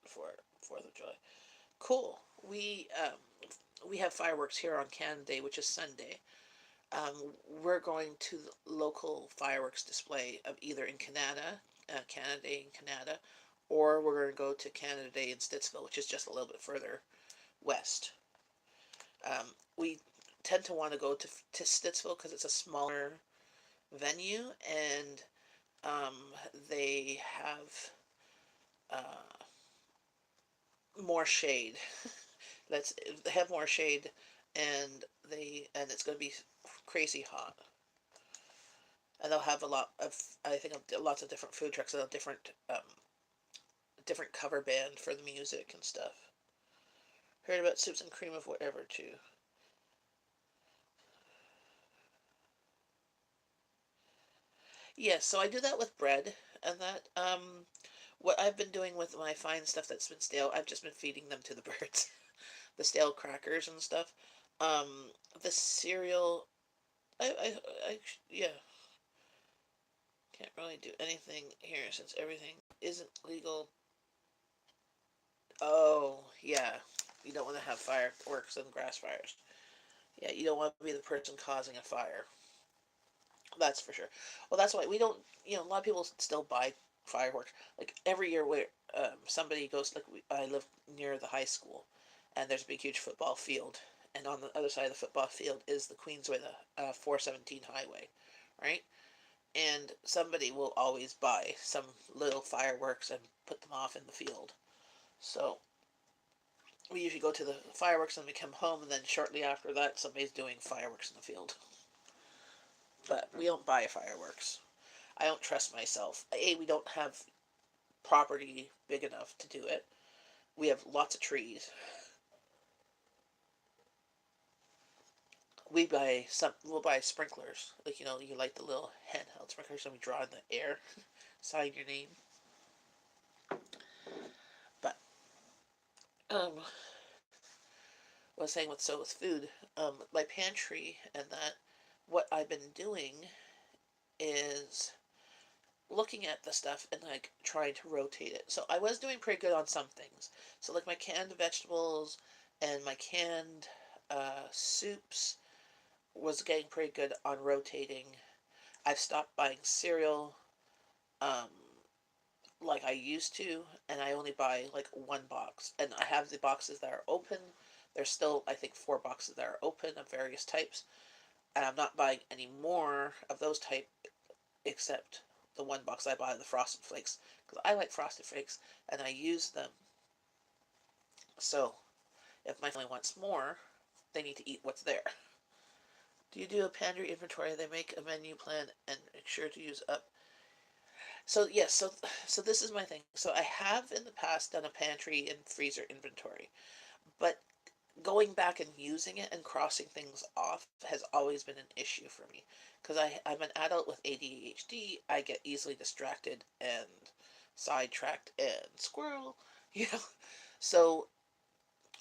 for 4th of July. Cool. We have fireworks here on Canada Day, which is Sunday. We're going to the local fireworks display of either in Canada, Canada Day in Canada, or we're going to go to Canada Day in Stittsville, which is just a little bit further west. We tend to want to go to Stittsville because it's a smaller venue and um, they have more shade. They have more shade, and it's going to be crazy hot. And they'll have a lot of, I think, lots of different food trucks and a different cover band for the music and stuff. Heard about soups and cream of whatever too. Yes, so I do that with bread, and that what I've been doing with when I find stuff that's been stale, I've just been feeding them to the birds, the stale crackers and stuff. Um, the cereal, yeah, can't really do anything here since everything isn't legal. Oh, yeah, you don't want to have fireworks and grass fires. Yeah, you don't want to be the person causing a fire. That's for sure. Well, that's why we don't. You know, a lot of people still buy fireworks. Like every year, where somebody goes, like I live near the high school, and there's a big, huge football field, and on the other side of the football field is the Queensway, the 417 highway, right? And somebody will always buy some little fireworks and put them off in the field. So we usually go to the fireworks and we come home, and then shortly after that, somebody's doing fireworks in the field. But we don't buy fireworks. I don't trust myself. A, we don't have property big enough to do it. We have lots of trees. We'll buy sprinklers. Like, you know, you light the little handheld sprinklers and we draw in the air, sign your name. But I was saying with food, my pantry and that, what I've been doing is looking at the stuff and like trying to rotate it. So I was doing pretty good on some things. So like my canned vegetables and my canned soups was getting pretty good on rotating. I've stopped buying cereal um, like I used to, and I only buy like one box. And I have the boxes that are open. There's still, I think, 4 boxes that are open of various types. And I'm not buying any more of those type except the one box I buy, the Frosted Flakes, because I like Frosted Flakes and I use them. So if my family wants more, they need to eat what's there. Do you do a pantry inventory? They make a menu plan and make sure to use up. So yes, so this is my thing. So I have in the past done a pantry and freezer inventory, but going back and using it and crossing things off has always been an issue for me because I'm an adult with ADHD. I get easily distracted and sidetracked and squirrel, you know. So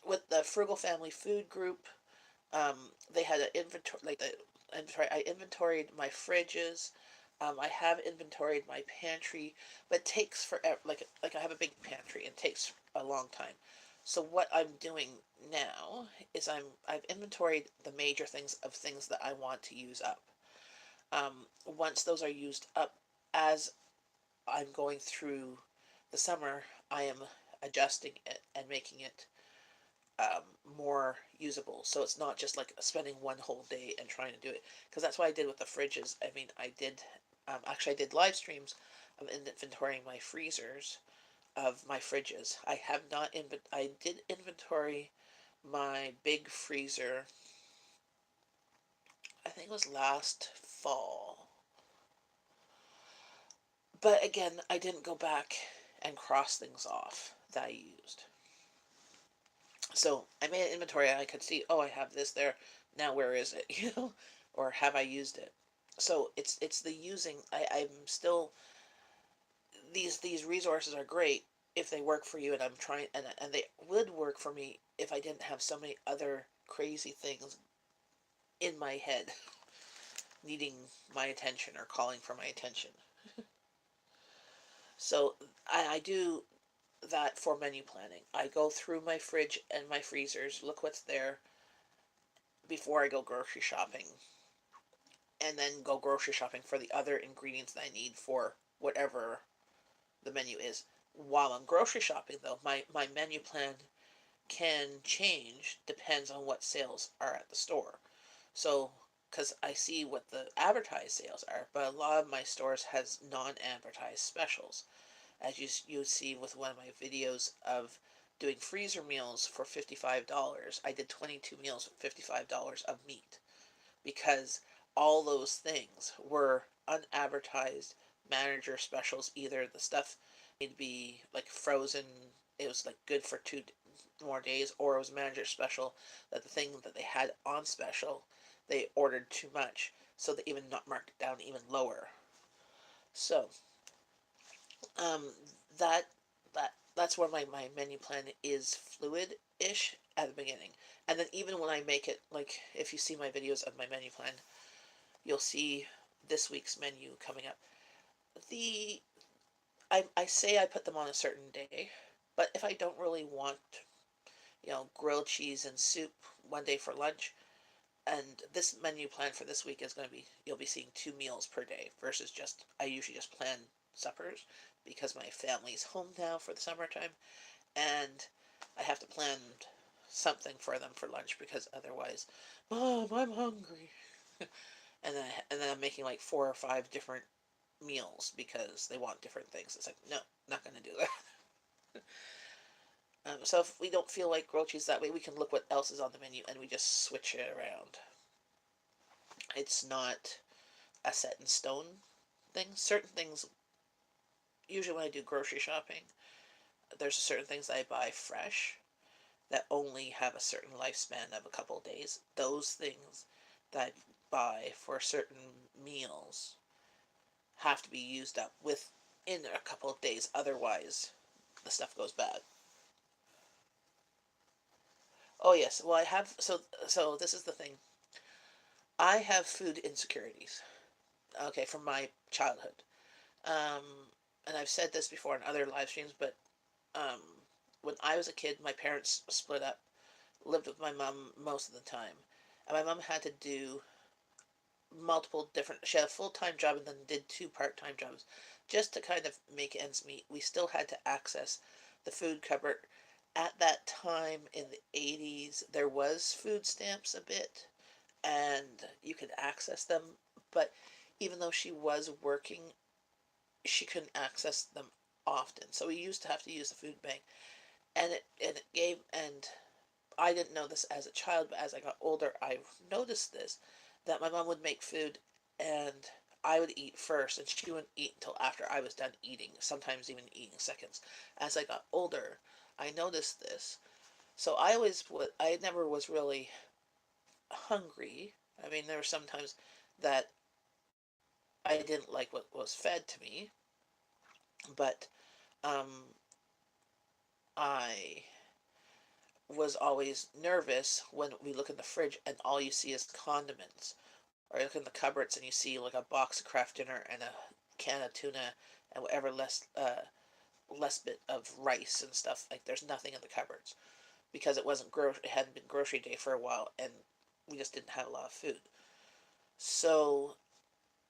with the Frugal Family Food Group, they had an inventory, like the inventory. I inventoried my fridges. I have inventoried my pantry, but it takes forever. Like I have a big pantry and it takes a long time. So what I'm doing now is I've inventoried the major things that I want to use up. Once those are used up, as I'm going through the summer, I am adjusting it and making it um, more usable. So it's not just like spending one whole day and trying to do it. Because that's what I did with the fridges. I mean, I did live streams of inventorying my freezers of my fridges. I did inventory my big freezer. I think it was last fall. But again, I didn't go back and cross things off that I used. So I made an inventory and I could see, oh, I have this there. Now where is it? You know, or have I used it? So it's the using. I'm still these resources are great if they work for you, and I'm trying, and they would work for me if I didn't have so many other crazy things in my head needing my attention or calling for my attention. So I do that for menu planning. I go through my fridge and my freezers, look what's there before I go grocery shopping, and then go grocery shopping for the other ingredients that I need for whatever the menu is. While I'm grocery shopping, though, my menu plan can change, depends on what sales are at the store. So, because I see what the advertised sales are, but a lot of my stores has non-advertised specials. As you see with one of my videos of doing freezer meals for $55, I did 22 meals for $55 of meat because all those things were unadvertised manager specials. Either the stuff needed to be like frozen, it was like good for 2 more days, or it was manager special that the thing that they had on special they ordered too much, so they even not marked it down even lower. So um, that that's where my menu plan is fluid ish at the beginning, and then even when I make it, like if you see my videos of my menu plan, you'll see this week's menu coming up. The I say I put them on a certain day, but if I don't really want, grilled cheese and soup one day for lunch, and this menu plan for this week is going to be, you'll be seeing 2 meals per day versus just, I usually just plan suppers because my family's home now for the summertime, and I have to plan something for them for lunch because otherwise, Mom, I'm hungry. And then I'm making like 4 or 5 different meals because they want different things. It's like, no, not going to do that. So if we don't feel like grilled cheese that way, we can look what else is on the menu and we just switch it around. It's not a set in stone thing. Certain things, usually when I do grocery shopping, there's certain things I buy fresh that only have a certain lifespan of a couple of days. Those things that I buy for certain meals have to be used up within a couple of days, otherwise the stuff goes bad. Oh yes, well I have, so this is the thing. I have food insecurities. Okay, from my childhood. Um, and I've said this before in other live streams, but um, when I was a kid, my parents split up, lived with my mom most of the time, and my mom had to do multiple different. She had a full time job and then did 2 part-time jobs, just to kind of make ends meet. We still had to access the food cupboard. At that time in the 80s, there was food stamps a bit, and you could access them. But even though she was working, she couldn't access them often. So we used to have to use the food bank, and it gave, and I didn't know this as a child, but as I got older, I noticed this, that my mom would make food and I would eat first and she wouldn't eat until after I was done eating, sometimes even eating seconds. As I got older, I noticed this. So I never was really hungry. I mean, there were some times that I didn't like what was fed to me, but um, I was always nervous when we look in the fridge and all you see is condiments. Or you look in the cupboards and you see like a box of Kraft Dinner and a can of tuna and whatever less bit of rice and stuff. Like there's nothing in the cupboards because it hadn't been grocery day for a while and we just didn't have a lot of food. So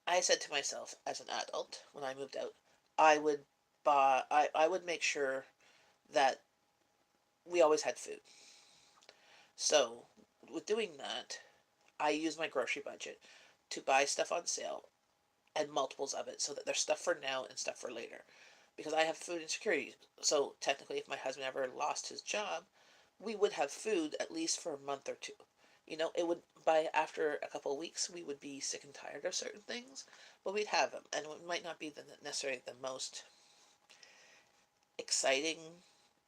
I said to myself as an adult when I moved out, I would make sure that we always had food. So with doing that, I use my grocery budget to buy stuff on sale and multiples of it so that there's stuff for now and stuff for later. Because I have food insecurity. So technically, if my husband ever lost his job, we would have food at least for a month or two. It would, by after a couple of weeks, we would be sick and tired of certain things, but we'd have them. And it might not be necessarily the most exciting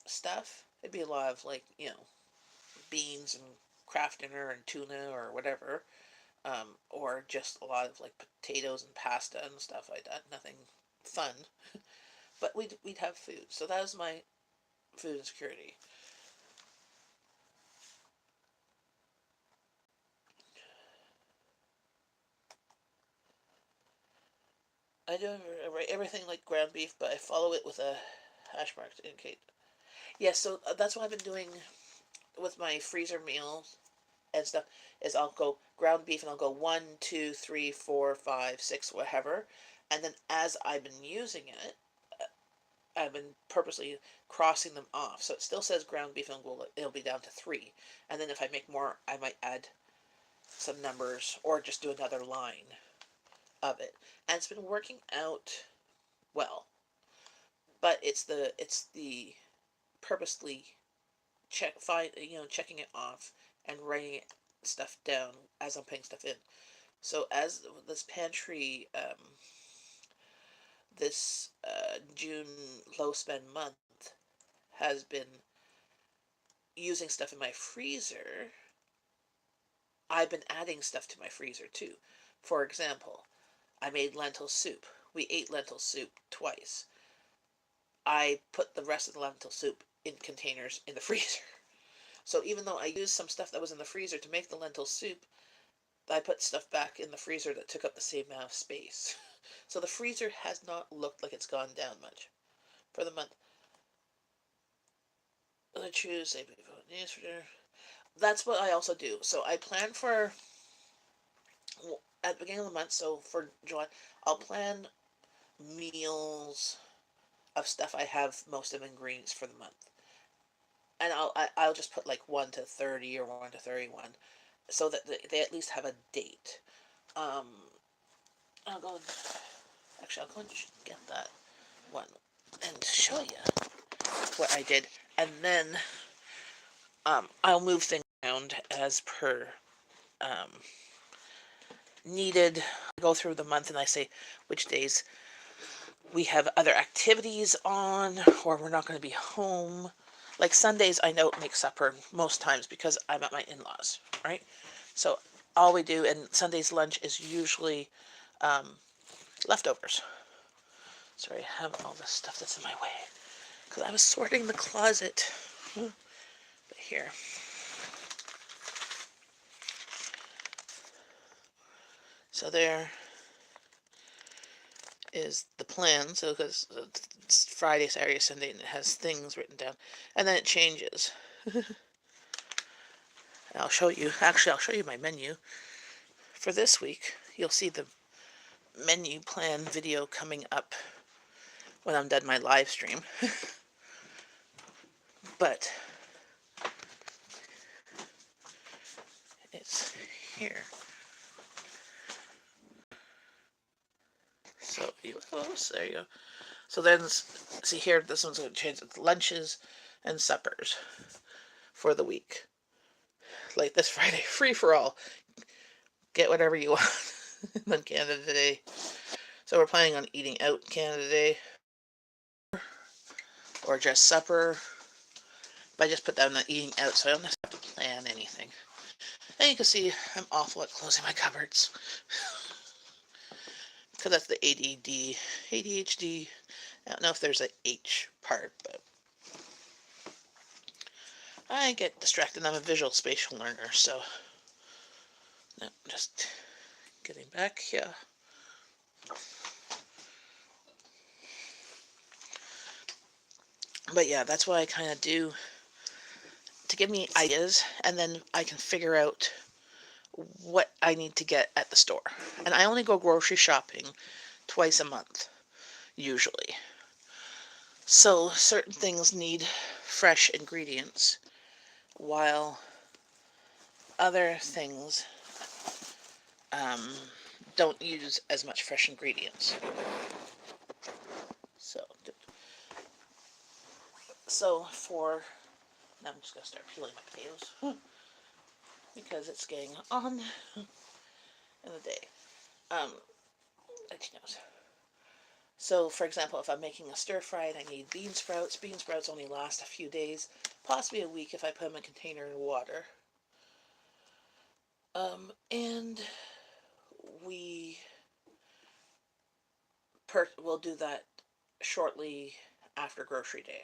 stuff. It'd be a lot of like, beans and Kraft Dinner and tuna or whatever, or just a lot of like potatoes and pasta and stuff like that. Nothing fun, but we'd have food. So that was my food insecurity. I do everything like ground beef, but I follow it with a hash mark to indicate. Yes, so that's what I've been doing with my freezer meals and stuff. Is I'll go ground beef and I'll go 1, 2, 3, 4, 5, 6, whatever, and then as I've been using it, I've been purposely crossing them off. So it still says ground beef and it'll be down to 3. And then if I make more, I might add some numbers or just do another line of it. And it's been working out well. But it's the purposely checking it off and writing stuff down as I'm putting stuff in. So as this pantry, this June low spend month has been using stuff in my freezer, I've been adding stuff to my freezer too. For example, I made lentil soup. We ate lentil soup twice. I put the rest of the lentil soup in containers in the freezer. So even though I used some stuff that was in the freezer to make the lentil soup, I put stuff back in the freezer that took up the same amount of space. So the freezer has not looked like it's gone down much for the month. I choose a that's what I also do. So I plan for at the beginning of the month. So for July, I'll plan meals of stuff I have most of the ingredients for the month, and I'll just put like 1 to 30 or 1 to 31, so that they at least have a date. Um, I'll go. Actually, I'll go and get that one and show you what I did, and then I'll move things around as per um, needed. I go through the month and I say which days we have other activities on, or we're not going to be home. Like Sundays, I don't make supper most times because I'm at my in-laws, right? So all we do, and Sunday's lunch is usually um, leftovers. Sorry, I have all this stuff that's in my way because I was sorting the closet. But here. So there is the plan. So because it's Friday, Saturday, Sunday, and it has things written down, and then it changes. I'll show you. Actually, I'll show you my menu for this week. You'll see the menu plan video coming up when I'm done my live stream. But it's here. So UFOs, there you go. So then, see here, this one's going to change. It's lunches and suppers for the week. Like this Friday, free for all. Get whatever you want. Then Canada Day. So we're planning on eating out Canada Day. Or just supper. But I just put down the eating out so I don't have to plan anything. And you can see I'm awful at closing my cupboards. Because that's the ADD, ADHD. I don't know if there's a H part, but I get distracted. I'm a visual spatial learner, so no, just getting back here. But yeah, that's what I kind of do to give me ideas, and then I can figure out what I need to get at the store. And I only go grocery shopping twice a month, usually. So certain things need fresh ingredients, while other things um, don't use as much fresh ingredients. So for now, I'm just gonna start peeling my potatoes because it's getting on in the day. So for example, if I'm making a stir fry and I need bean sprouts, bean sprouts only last a few days, possibly a week if I put them in a container in water. And we will do that shortly after grocery day.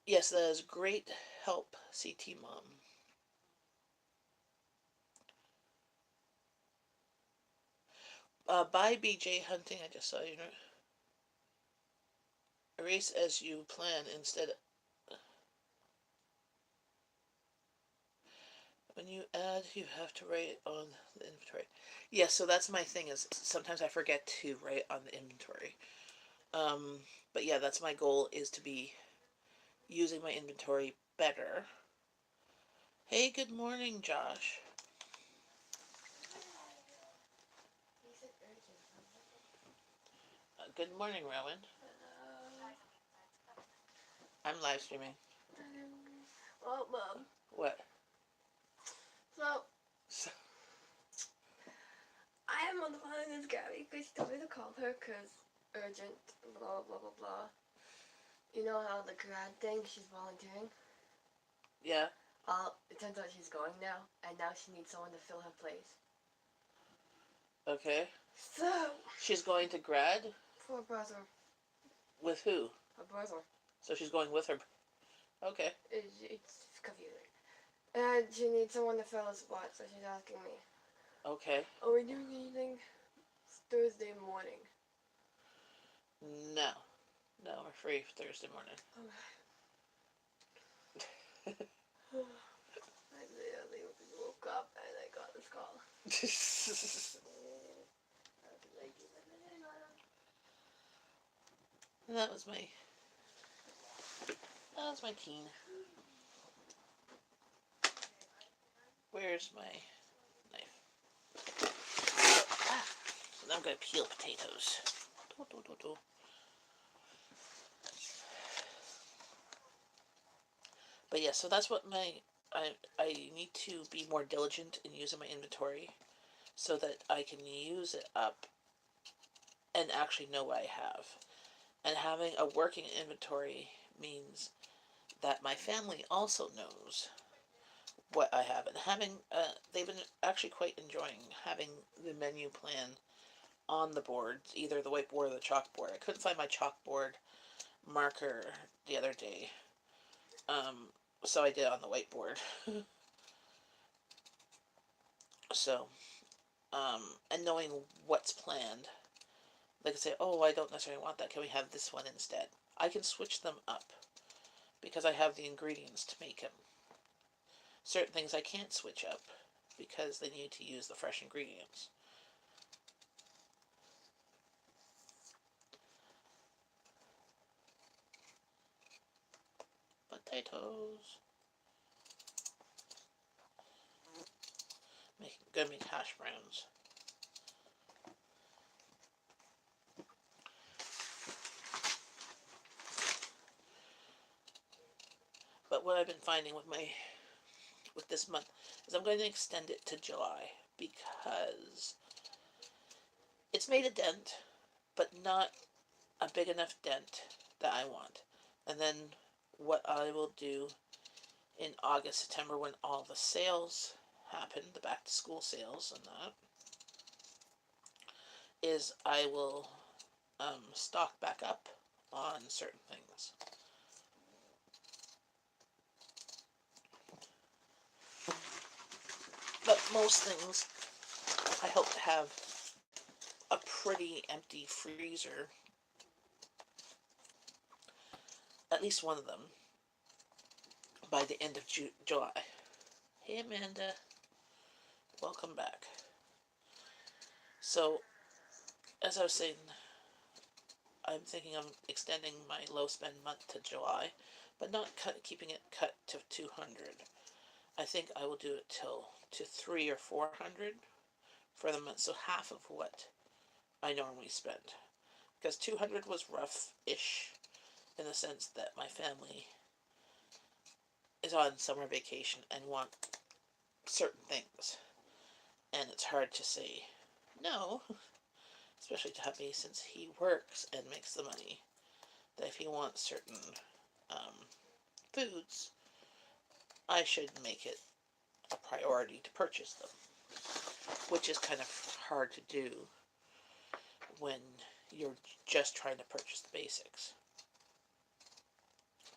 Yes, that is great help, CT Mom. By BJ Hunting, I just saw you know. Erase as you plan instead. When you add, you have to write on the inventory. Yes, so that's my thing is sometimes I forget to write on the inventory. But yeah, that's my goal is to be using my inventory better. Hey, good morning, Josh. Good morning, Rowan. I'm live streaming. Well, Mom. What? So, I am on the phone with Gabby because she told me to call her because urgent, blah, blah, blah, blah. You know how the grad thing, she's volunteering? Yeah. It turns out she's going now, and now she needs someone to fill her place. Okay. So, she's going to grad? For her brother. With who? Her brother. So she's going with her. Okay. It's confusing. And she needs someone to fill a spot, so she's asking me. Okay. Are we doing anything Thursday morning? No. No, we're free Thursday morning. I literally woke up and I got this call. I was like, And that was my teen. Where's my knife? Ah, so now I'm gonna peel potatoes. Do, do, do, do. But yeah, so that's what I need to be more diligent in using my inventory so that I can use it up and actually know what I have. And having a working inventory means that my family also knows what I have, and they've been actually quite enjoying having the menu plan on the board, either the whiteboard or the chalkboard. I couldn't find my chalkboard marker the other day, so I did it on the whiteboard. So, and knowing what's planned, they can say, "Oh, I don't necessarily want that. Can we have this one instead?" I can switch them up because I have the ingredients to make them. Certain things I can't switch up because they need to use the fresh ingredients. Potatoes. Gonna make hash browns. But what I've been finding with this month is I'm going to extend it to July because it's made a dent, but not a big enough dent that I want. And then what I will do in August, September, when all the sales happen, the back to school sales and that, is I will stock back up on certain things. But most things, I hope to have a pretty empty freezer, at least one of them, by the end of July. Hey Amanda, welcome back. So, as I was saying, I'm thinking of extending my low spend month to July, but not keeping it cut to 200. I think I will do it to 3 or 400 for the month, so half of what I normally spend. Because 200 was rough-ish in the sense that my family is on summer vacation and want certain things. And it's hard to say no, especially to hubby since he works and makes the money, that if he wants certain foods, I should make it a priority to purchase them, which is kind of hard to do when you're just trying to purchase the basics.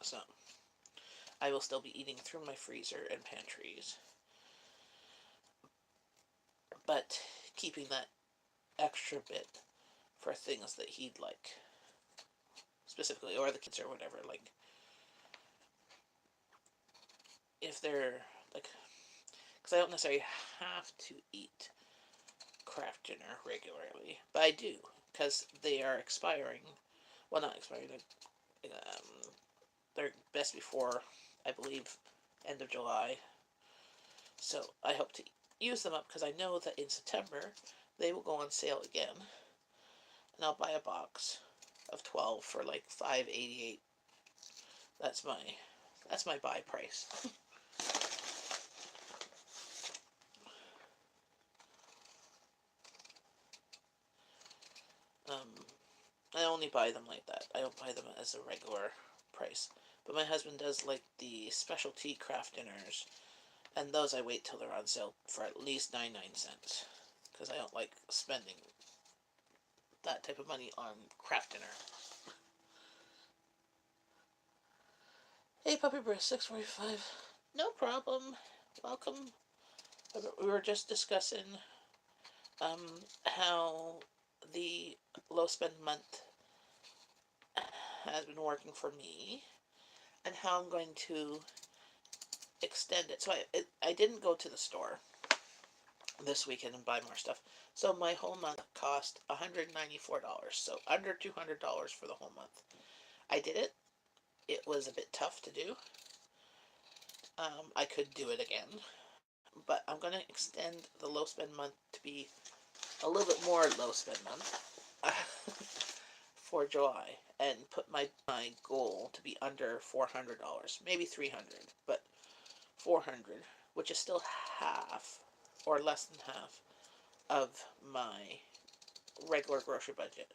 So, I will still be eating through my freezer and pantries, but keeping that extra bit for things that he'd like, specifically, or the kids or whatever. Like, if they're like, because I don't necessarily have to eat Kraft Dinner regularly, but I do because they are expiring. Well, not expiring. They're best before, I believe, end of July. So I hope to use them up because I know that in September they will go on sale again, and I'll buy a box of 12 for like $5.88. That's my buy price. I only buy them like that. I don't buy them as a regular price. But my husband does like the specialty Kraft Dinners, and those I wait till they're on sale for at least 99¢, because I don't like spending that type of money on Kraft Dinner. Hey, Puppy Breast 645. No problem. Welcome. We were just discussing how the low spend month has been working for me and how I'm going to extend it. So I didn't go to the store this weekend and buy more stuff. So my whole month cost $194. So under $200 for the whole month. I did it. It was a bit tough to do. I could do it again. But I'm going to extend the low spend month to be a little bit more low spend month for July and put my goal to be under $400, maybe 300, but 400, which is still half or less than half of my regular grocery budget,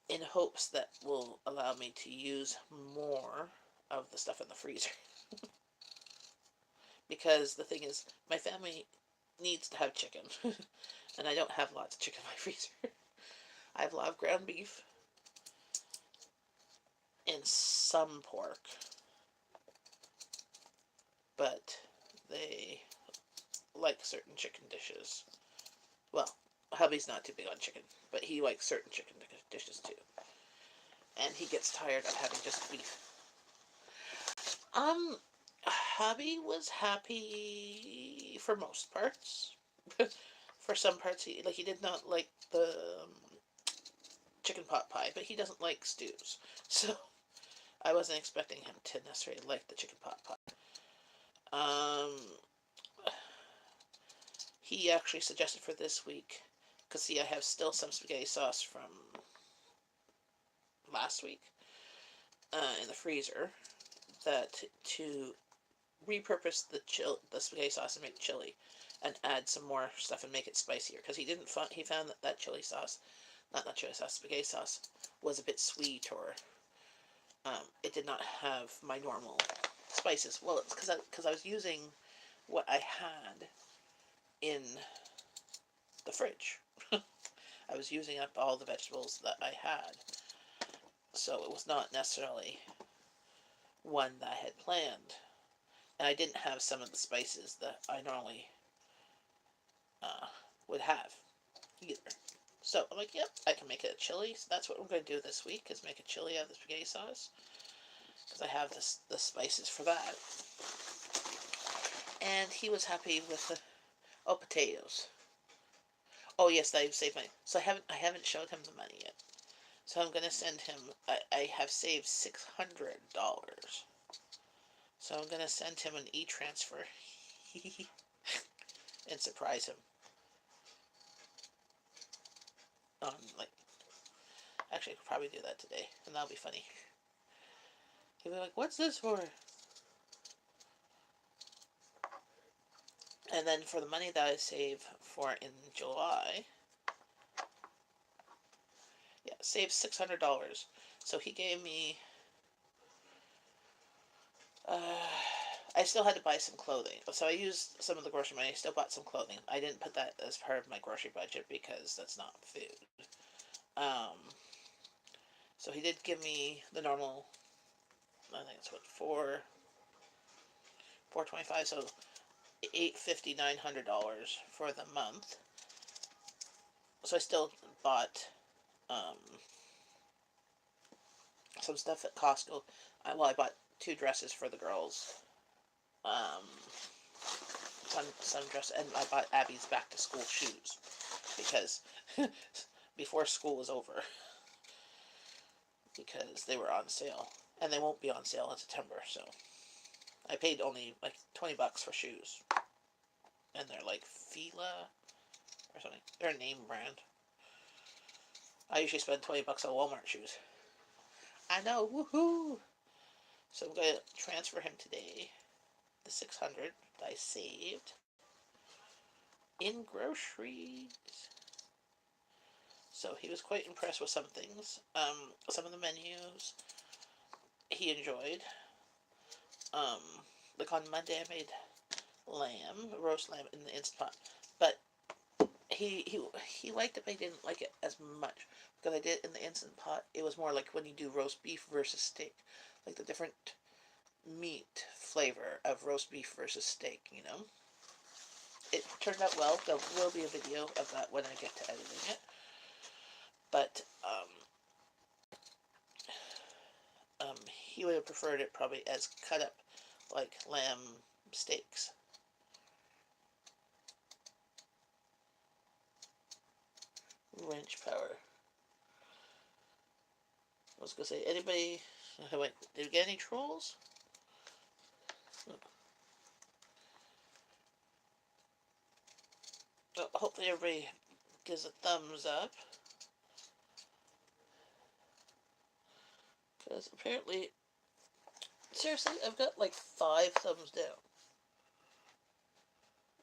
in hopes that will allow me to use more of the stuff in the freezer. Because the thing is, my family needs to have chicken, and I don't have lots of chicken in my freezer. I have a lot of ground beef and some pork, but they like certain chicken dishes. Well, hubby's not too big on chicken, but he likes certain chicken dishes too. And he gets tired of having just beef. Hubby was happy for most parts. For some parts, he did not like the chicken pot pie, but he doesn't like stews. So I wasn't expecting him to necessarily like the chicken pot pie. He actually suggested for this week, because see, I have still some spaghetti sauce from last week in the freezer, that to repurpose the spaghetti sauce and make chili, and add some more stuff and make it spicier, because he found that chili sauce, not chili sauce, spaghetti sauce was a bit sweet, or it did not have my normal spices. Well, it's because I was using what I had in the fridge. I was using up all the vegetables that I had, so it was not necessarily one that I had planned, and I didn't have some of the spices that I normally would have either. So I'm like, yep, I can make it a chili. So that's what I'm going to do this week, is make a chili out of the spaghetti sauce, because I have the spices for that. And he was happy with the potatoes. Oh yes, I saved money. So I haven't showed him the money yet. So I'm gonna send him. I have saved $600. So I'm gonna send him an e-transfer and surprise him. Actually, I could probably do that today, and that'll be funny. He'll be like, "What's this for?" And then for the money that I save for in July, yeah, save $600. So he gave me. I still had to buy some clothing, so I used some of the grocery money. I still bought some clothing. I didn't put that as part of my grocery budget because that's not food. So he did give me the normal. I think it's what, $425, so $850, $900 for the month. So I still bought some stuff at Costco. I bought 2 dresses for the girls. Some dress, and I bought Abby's back to school shoes, because before school was over, because they were on sale, and they won't be on sale in September. So I paid only like $20 for shoes, and they're like Fila or something. They're a name brand. I usually spend $20 on Walmart shoes. I know, woohoo! So I'm gonna transfer him today the $600 that I saved in groceries. So he was quite impressed with some things. Some of the menus he enjoyed. Like on Monday I made roast lamb in the Instant Pot, but he liked it, but he didn't like it as much, because I did it in the Instant Pot. It was more like when you do roast beef versus steak, like the different meat flavor of roast beef versus steak, It turned out well. There will be a video of that when I get to editing it. But he would have preferred it probably as cut up like lamb steaks. Wrench power. I was gonna say, anybody? Wait, did we get any trolls? Oh, hopefully everybody gives a thumbs up. Because apparently, seriously, I've got like 5 thumbs down.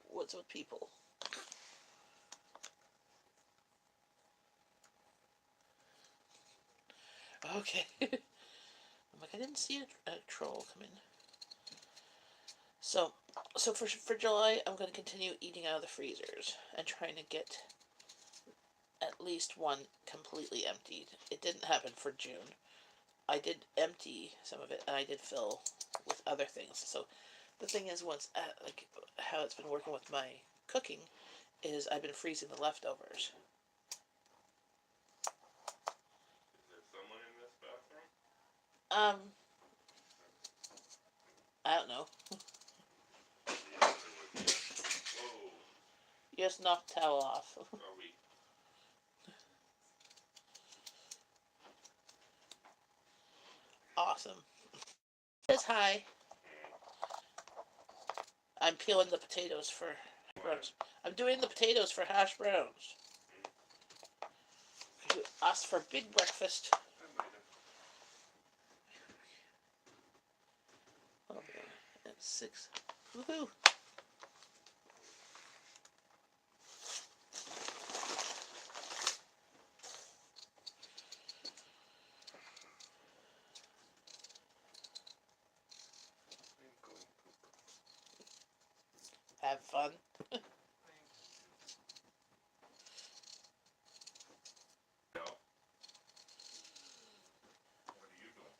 What's with people? Okay. I'm like, I didn't see a troll come in. So for July, I'm going to continue eating out of the freezers and trying to get at least one completely emptied. It didn't happen for June. I did empty some of it, and I did fill with other things. So the thing is, once like how it's been working with my cooking is I've been freezing the leftovers. Is there someone in this bathroom? I don't know. The answer was yes. Whoa. You just knocked towel off. Are we? Awesome. Says hi. I'm peeling the potatoes for hash browns. I'm doing the potatoes for hash browns. You asked for big breakfast. I might have. Oh, that's 6. Woohoo! I'm going poop. Have fun. No. What are you doing?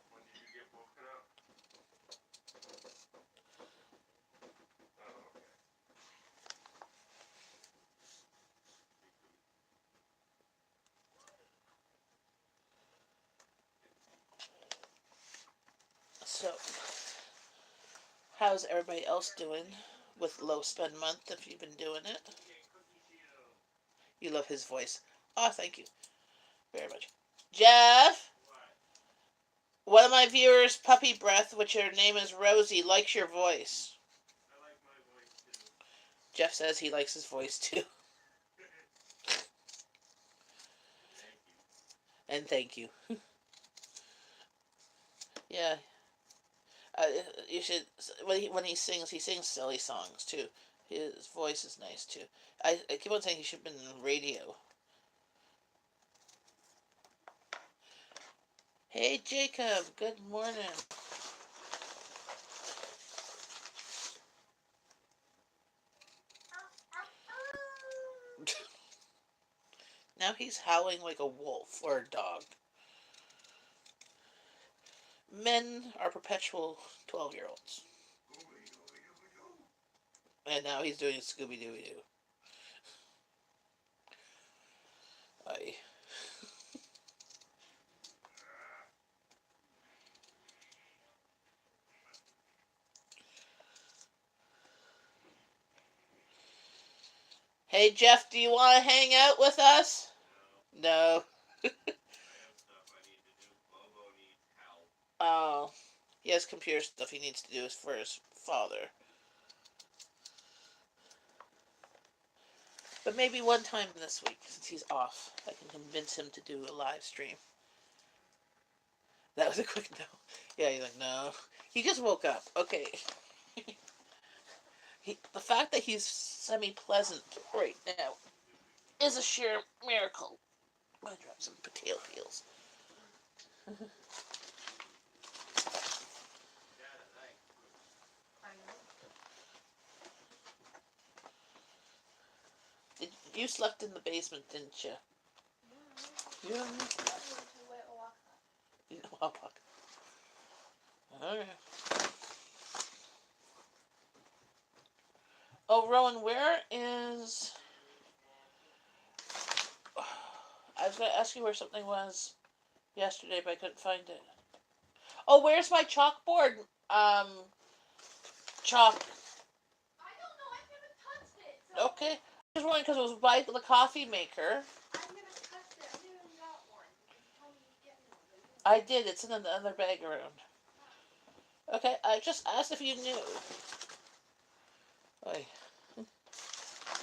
When did you get woken up? Oh, okay. So, how's everybody else doing with low spend month if you've been doing it? You love his voice. Oh, thank you very much. Jeff! One of my viewers, Puppy Breath, which her name is Rosie, likes your voice. I like my voice too. Jeff says he likes his voice too. Thank you. And thank you. Yeah. You should, when he sings silly songs too. His voice is nice too. I keep on saying he should have been on radio. Hey Jacob, good morning. Now he's howling like a wolf or a dog. Men are perpetual 12-year-olds. And now he's doing Scooby-Dooby-Doo. I... Hey Jeff, do you want to hang out with us? No. I have stuff I need to do. Bobo needs help. Oh. He has computer stuff he needs to do for his father. But maybe one time this week, since he's off, I can convince him to do a live stream. That was a quick no. Yeah, he's like, no. He just woke up. Okay. The fact that he's semi-pleasant right now is a sheer miracle. I'm gonna drop some potato peels. You slept in the basement, didn't you? Yeah. You know, I'll walk. Okay. Oh, Rowan, where is... was going to ask you where something was yesterday, but I couldn't find it. Oh, where's my chalkboard? Chalk. I don't know. I've never touched it. So Okay. I was wondering because it was by the coffee maker. I've never touched it. I've never got one. You told me you'd get me one. But you I did. It's in another bag around. Okay, I just asked if you knew. I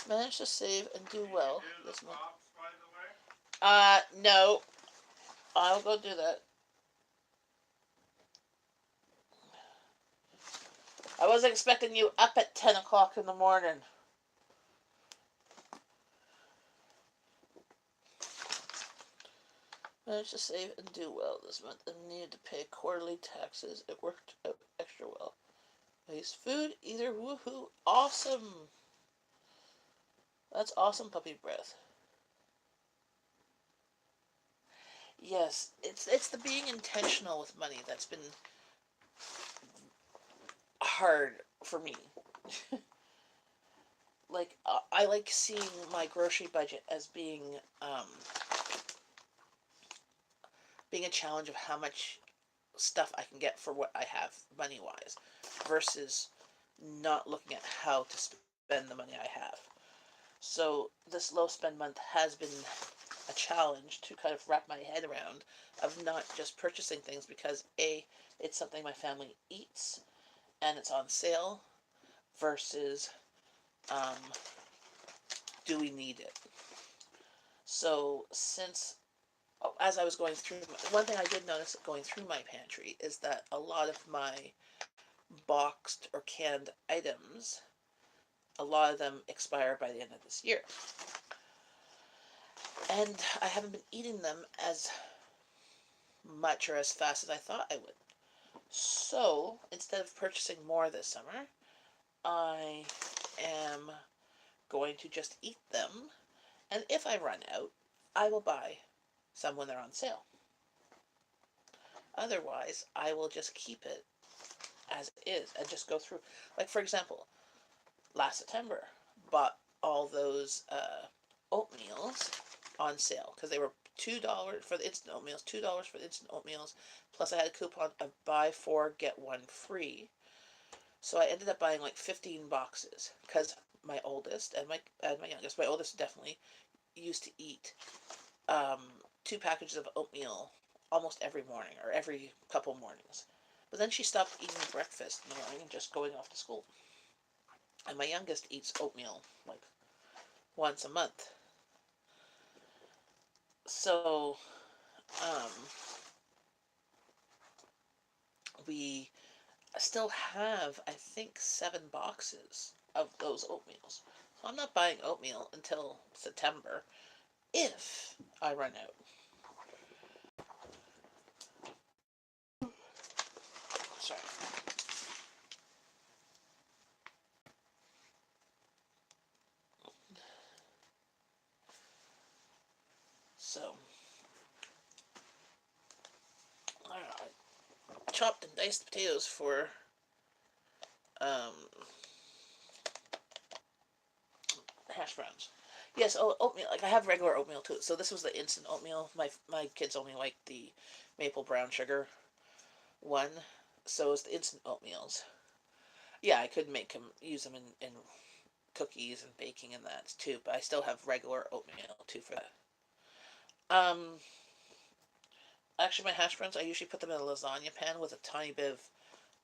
managed to save and do well Did you do this the month. pops, by the way? No. I'll go do that. I wasn't expecting you up at 10 o'clock in the morning. Managed to save and do well this month and needed to pay quarterly taxes. It worked out extra well. Waste food, either woohoo. Awesome. That's awesome, puppy breath. Yes, it's the being intentional with money that's been hard for me. Like I like seeing my grocery budget as being a challenge of how much stuff I can get for what I have money wise versus not looking at how to spend the money I have. So this low spend month has been a challenge to kind of wrap my head around of not just purchasing things because A, it's something my family eats and it's on sale versus um, do we need it? So since as I was going through, one thing I did notice going through my pantry is that a lot of my boxed or canned items, a lot of them expire by the end of this year. And I haven't been eating them as much or as fast as I thought I would. So instead of purchasing more this summer, I am going to just eat them. And if I run out, I will buy some when they're on sale. Otherwise, I will just keep it as it is and just go through. Like, for example, last September, bought all those oatmeals on sale because they were $2 for the instant oatmeals, $2 for the instant oatmeals, plus I had a coupon of buy four get one free. So I ended up buying like 15 boxes because my oldest and my youngest, my oldest definitely used to eat 2 packages of oatmeal almost every morning or every couple mornings. But then she stopped eating breakfast in the morning and just going off to school. And my youngest eats oatmeal like once a month. So um, we still have, I think, 7 boxes of those oatmeals. So I'm not buying oatmeal until September if I run out. Sorry. So I don't know. I chopped and diced potatoes for um, hash browns. Yes, oatmeal. Like I have regular oatmeal too. So this was the instant oatmeal. My kids only like the maple brown sugar one. So it's the instant oatmeals. Yeah, I could make them use them in cookies and baking and that too. But I still have regular oatmeal too for that. Actually, my hash browns I usually put them in a lasagna pan with a tiny bit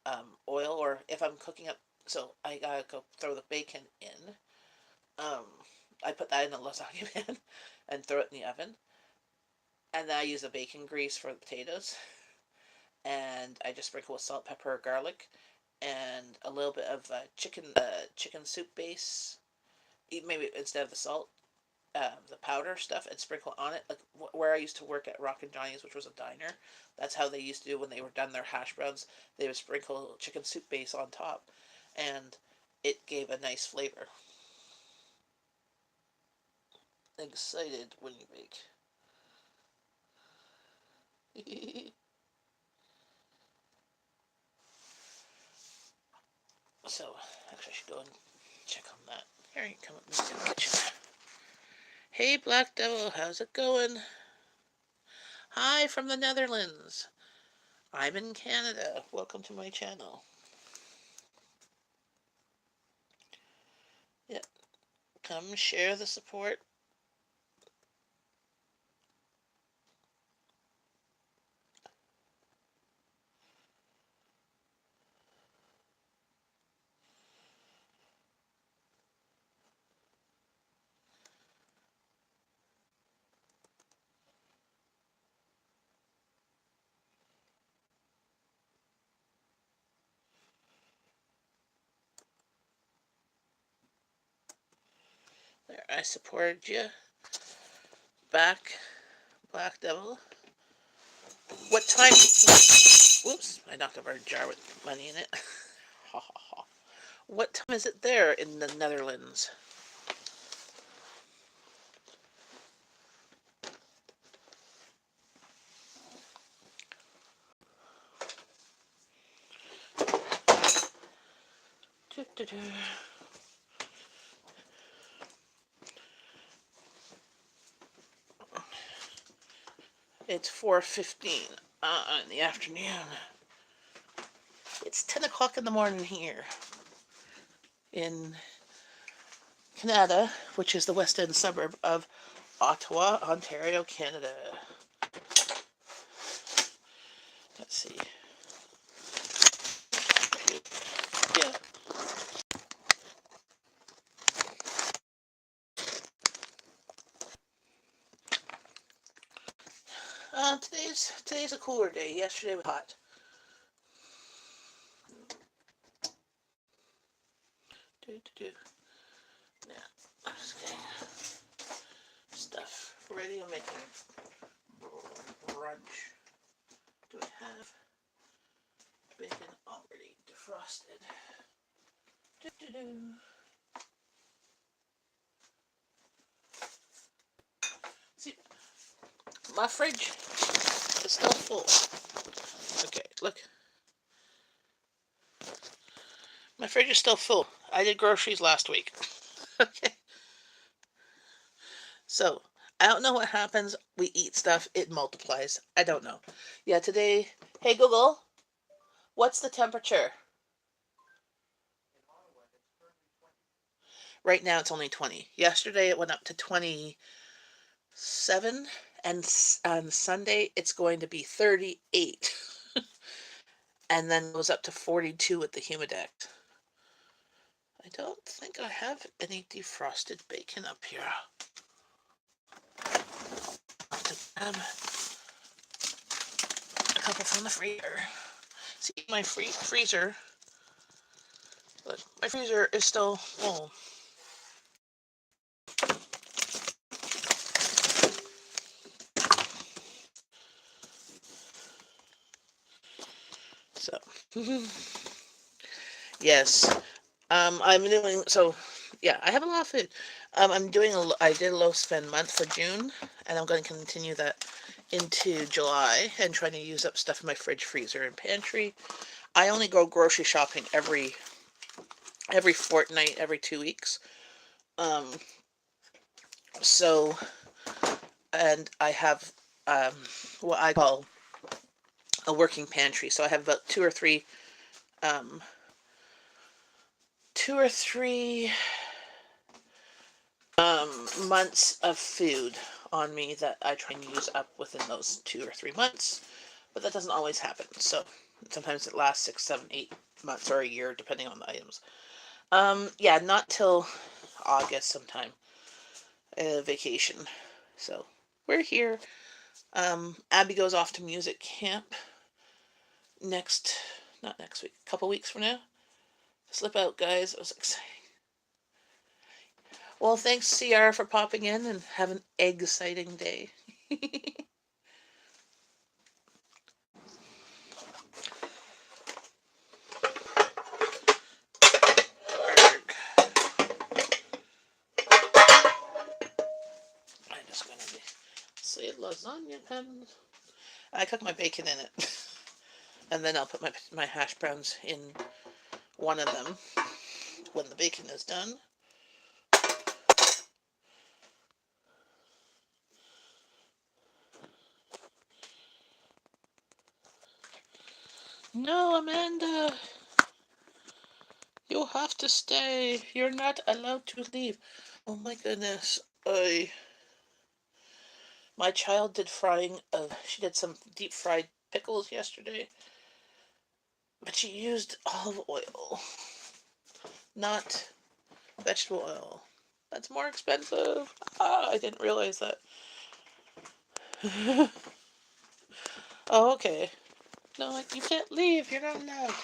of oil, or if I'm cooking up. So I gotta go throw the bacon in. Um, I put that in a lasagna pan and throw it in the oven. And then I use the bacon grease for the potatoes. And I just sprinkle with salt, pepper, garlic, and a little bit of chicken soup base. Maybe instead of the salt, the powder stuff, and sprinkle on it. Like where I used to work at Rockin' Johnny's, which was a diner, that's how they used to do when they were done their hash browns. They would sprinkle chicken soup base on top, and it gave a nice flavor. Excited when you bake. So, actually, I should go and check on that. Here, you come with me to the kitchen. Hey, Black Devil, how's it going? Hi from the Netherlands. I'm in Canada. Welcome to my channel. Yeah, come share the support. There, I supported you. Back, Black Devil. What time? Whoops, I knocked over a jar with money in it. What time is it there in the Netherlands? It's 4:15 in the afternoon. It's 10 o'clock in the morning here in Canada, which is the west end suburb of Ottawa, Ontario, Canada. Let's see. Yeah. Today's a cooler day. Yesterday was hot. Now, I'm just getting stuff ready. I'm making brunch. Do I have bacon already defrosted? See, my fridge is still full. Okay, look. My fridge is still full. I did groceries last week. Okay. So, I don't know what happens. We eat stuff, it multiplies. I don't know. Yeah, today. Hey, Google, what's the temperature? Right now it's only 20. Yesterday it went up to 27. And on Sunday it's going to be 38. And then goes up to 42 with the Humidex. I don't think I have any defrosted bacon up here. I'll have to grab a couple from the freezer. See, my freezer. Look, my freezer is still full. So, yes. I'm doing, so, yeah, I have a lot of food. I did a low spend month for June, and I'm going to continue that into July, and trying to use up stuff in my fridge, freezer, and pantry. I only go grocery shopping every fortnight, every 2 weeks. So, and I have, what I call a working pantry. So I have about two or three months of food on me that I try and use up within those 2 or 3 months, but that doesn't always happen. So sometimes it lasts 6, 7, 8 months or a year, depending on the items. Yeah, not till August sometime. Vacation. So we're here. Abby goes off to music camp not next week, a couple weeks from now. Slip out, guys. It was exciting. Well, thanks, CR, for popping in, and have an exciting day. I'm just gonna say lasagna. I cook my bacon in it, and then I'll put my hash browns in one of them when the bacon is done. No, Amanda. You'll have to stay. You're not allowed to leave. Oh my goodness. My child did frying. She did some deep fried pickles yesterday, but she used olive oil, not vegetable oil. That's more expensive. Ah, I didn't realize that. Oh, okay. No, you can't leave. You're not allowed.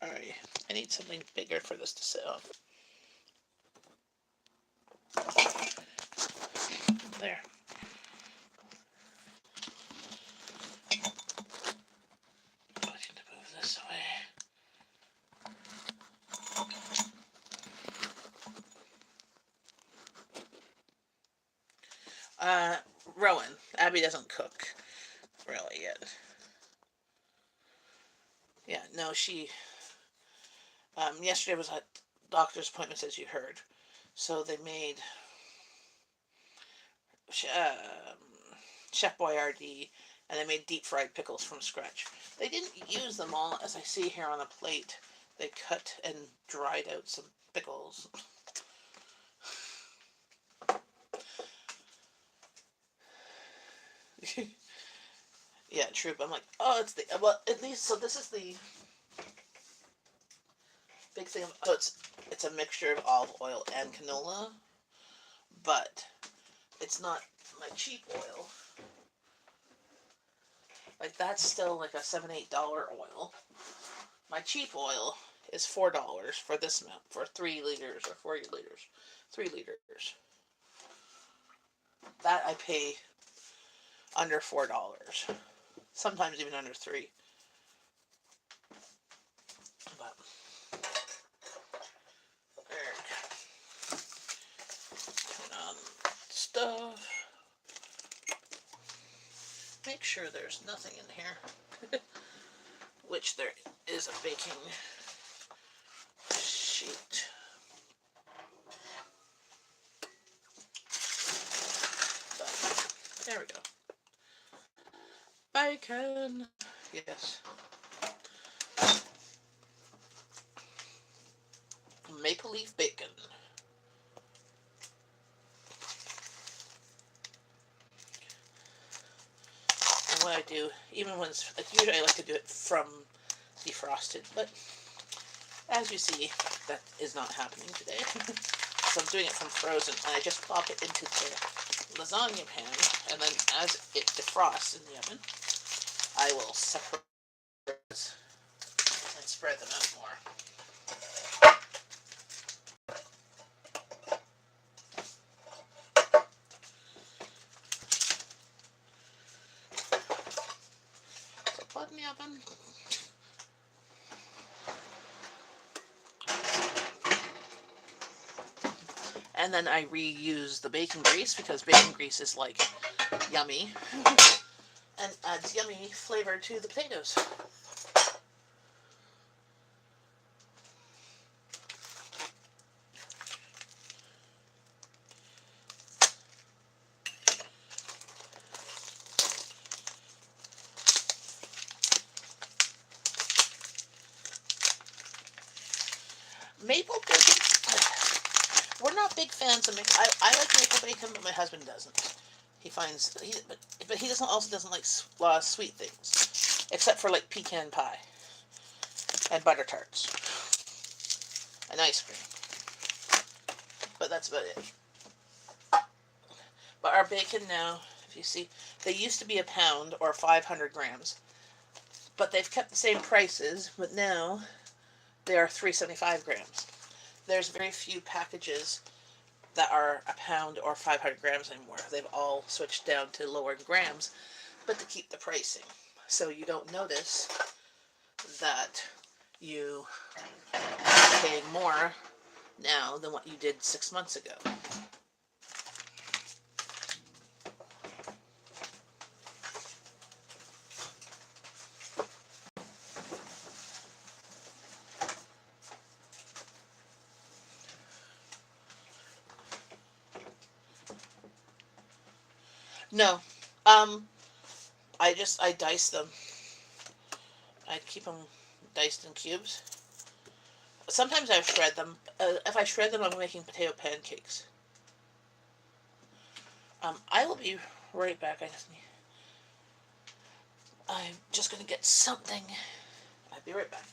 Alright. I need something bigger for this to sit on. There. I need to move this away. Rowan. Abby doesn't cook really yet. Yeah, no, yesterday was a doctor's appointment, as you heard. So they made Chef Boyardee, and they made deep fried pickles from scratch. They didn't use them all, as I see here on a plate. They cut and dried out some pickles. Yeah, true. But I'm like, oh, it's the well. At least, so this is the big thing. So it's a mixture of olive oil and canola, but it's not my cheap oil. Like that's still like a $7-8 oil. My cheap oil is $4 for this amount for 3 liters or 4 liters, 3 liters. That I pay under $4, sometimes even under 3. But turn on stuff. Make sure there's nothing in here. Which there is a baking sheet. But there we go. Bacon. Yes. Maple leaf bacon. And what I do, even when it's usually I like to do it from defrosted, but as you see, that is not happening today. So I'm doing it from frozen, and I just plop it into the lasagna pan, and then as it defrosts in the oven, I will separate and spread them out more. So put in the oven. And then I reuse the bacon grease because bacon grease is like yummy and adds yummy flavor to the potatoes. Maple bacon. We're not big fans of maple. I like maple bacon, but my husband doesn't. He finds but he doesn't like sweet things, except for like pecan pie and butter tarts and ice cream. But that's about it. But our bacon now, if you see, they used to be a pound or 500 grams, but they've kept the same prices. But now they are 375 grams. There's very few packages that are a pound or 500 grams anymore. They've all switched down to lower grams, but to keep the pricing. So you don't notice that you are paying more now than what you did 6 months ago. No. I dice them. I keep them diced in cubes. Sometimes I shred them. If I shred them, I'm making potato pancakes. I will be right back. I'm just gonna get something. I'll be right back.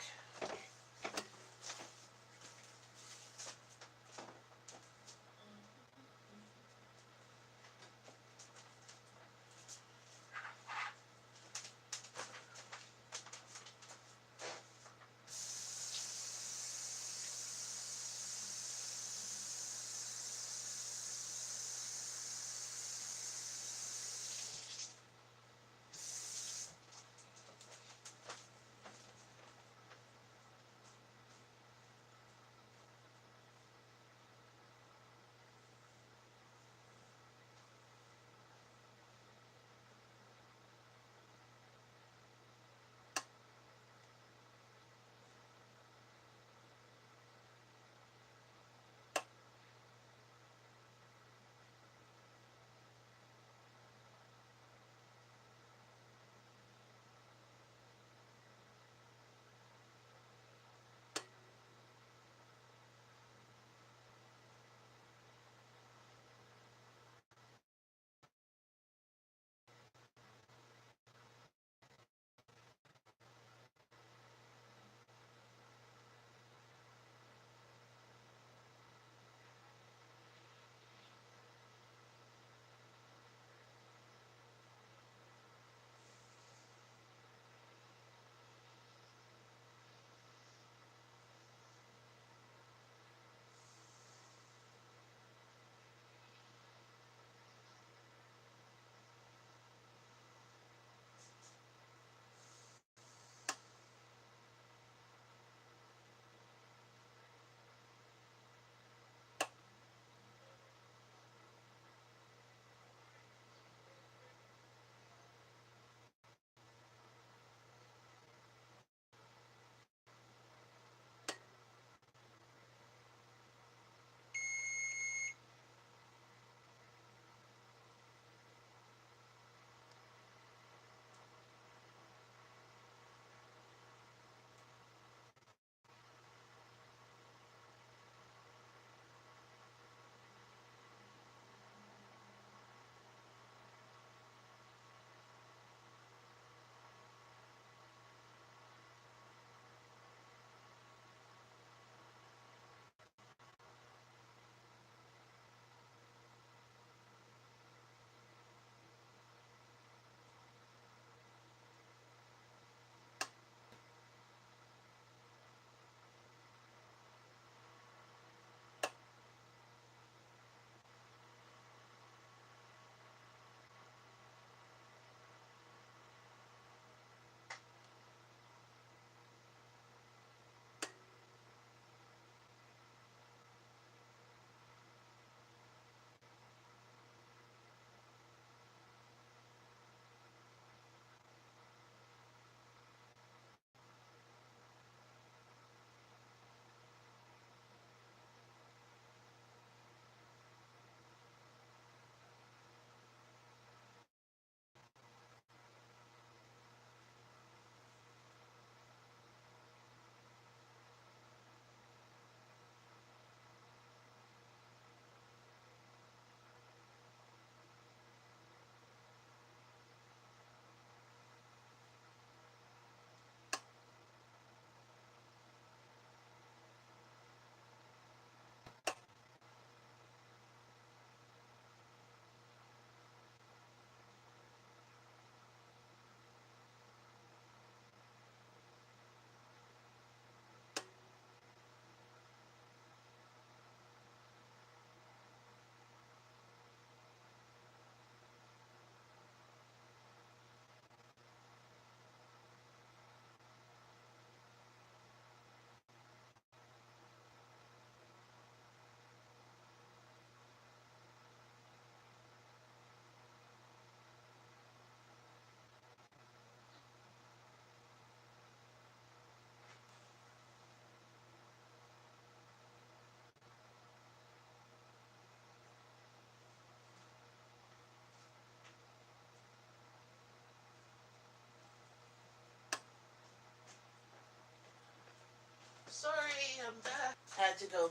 am back. Had to go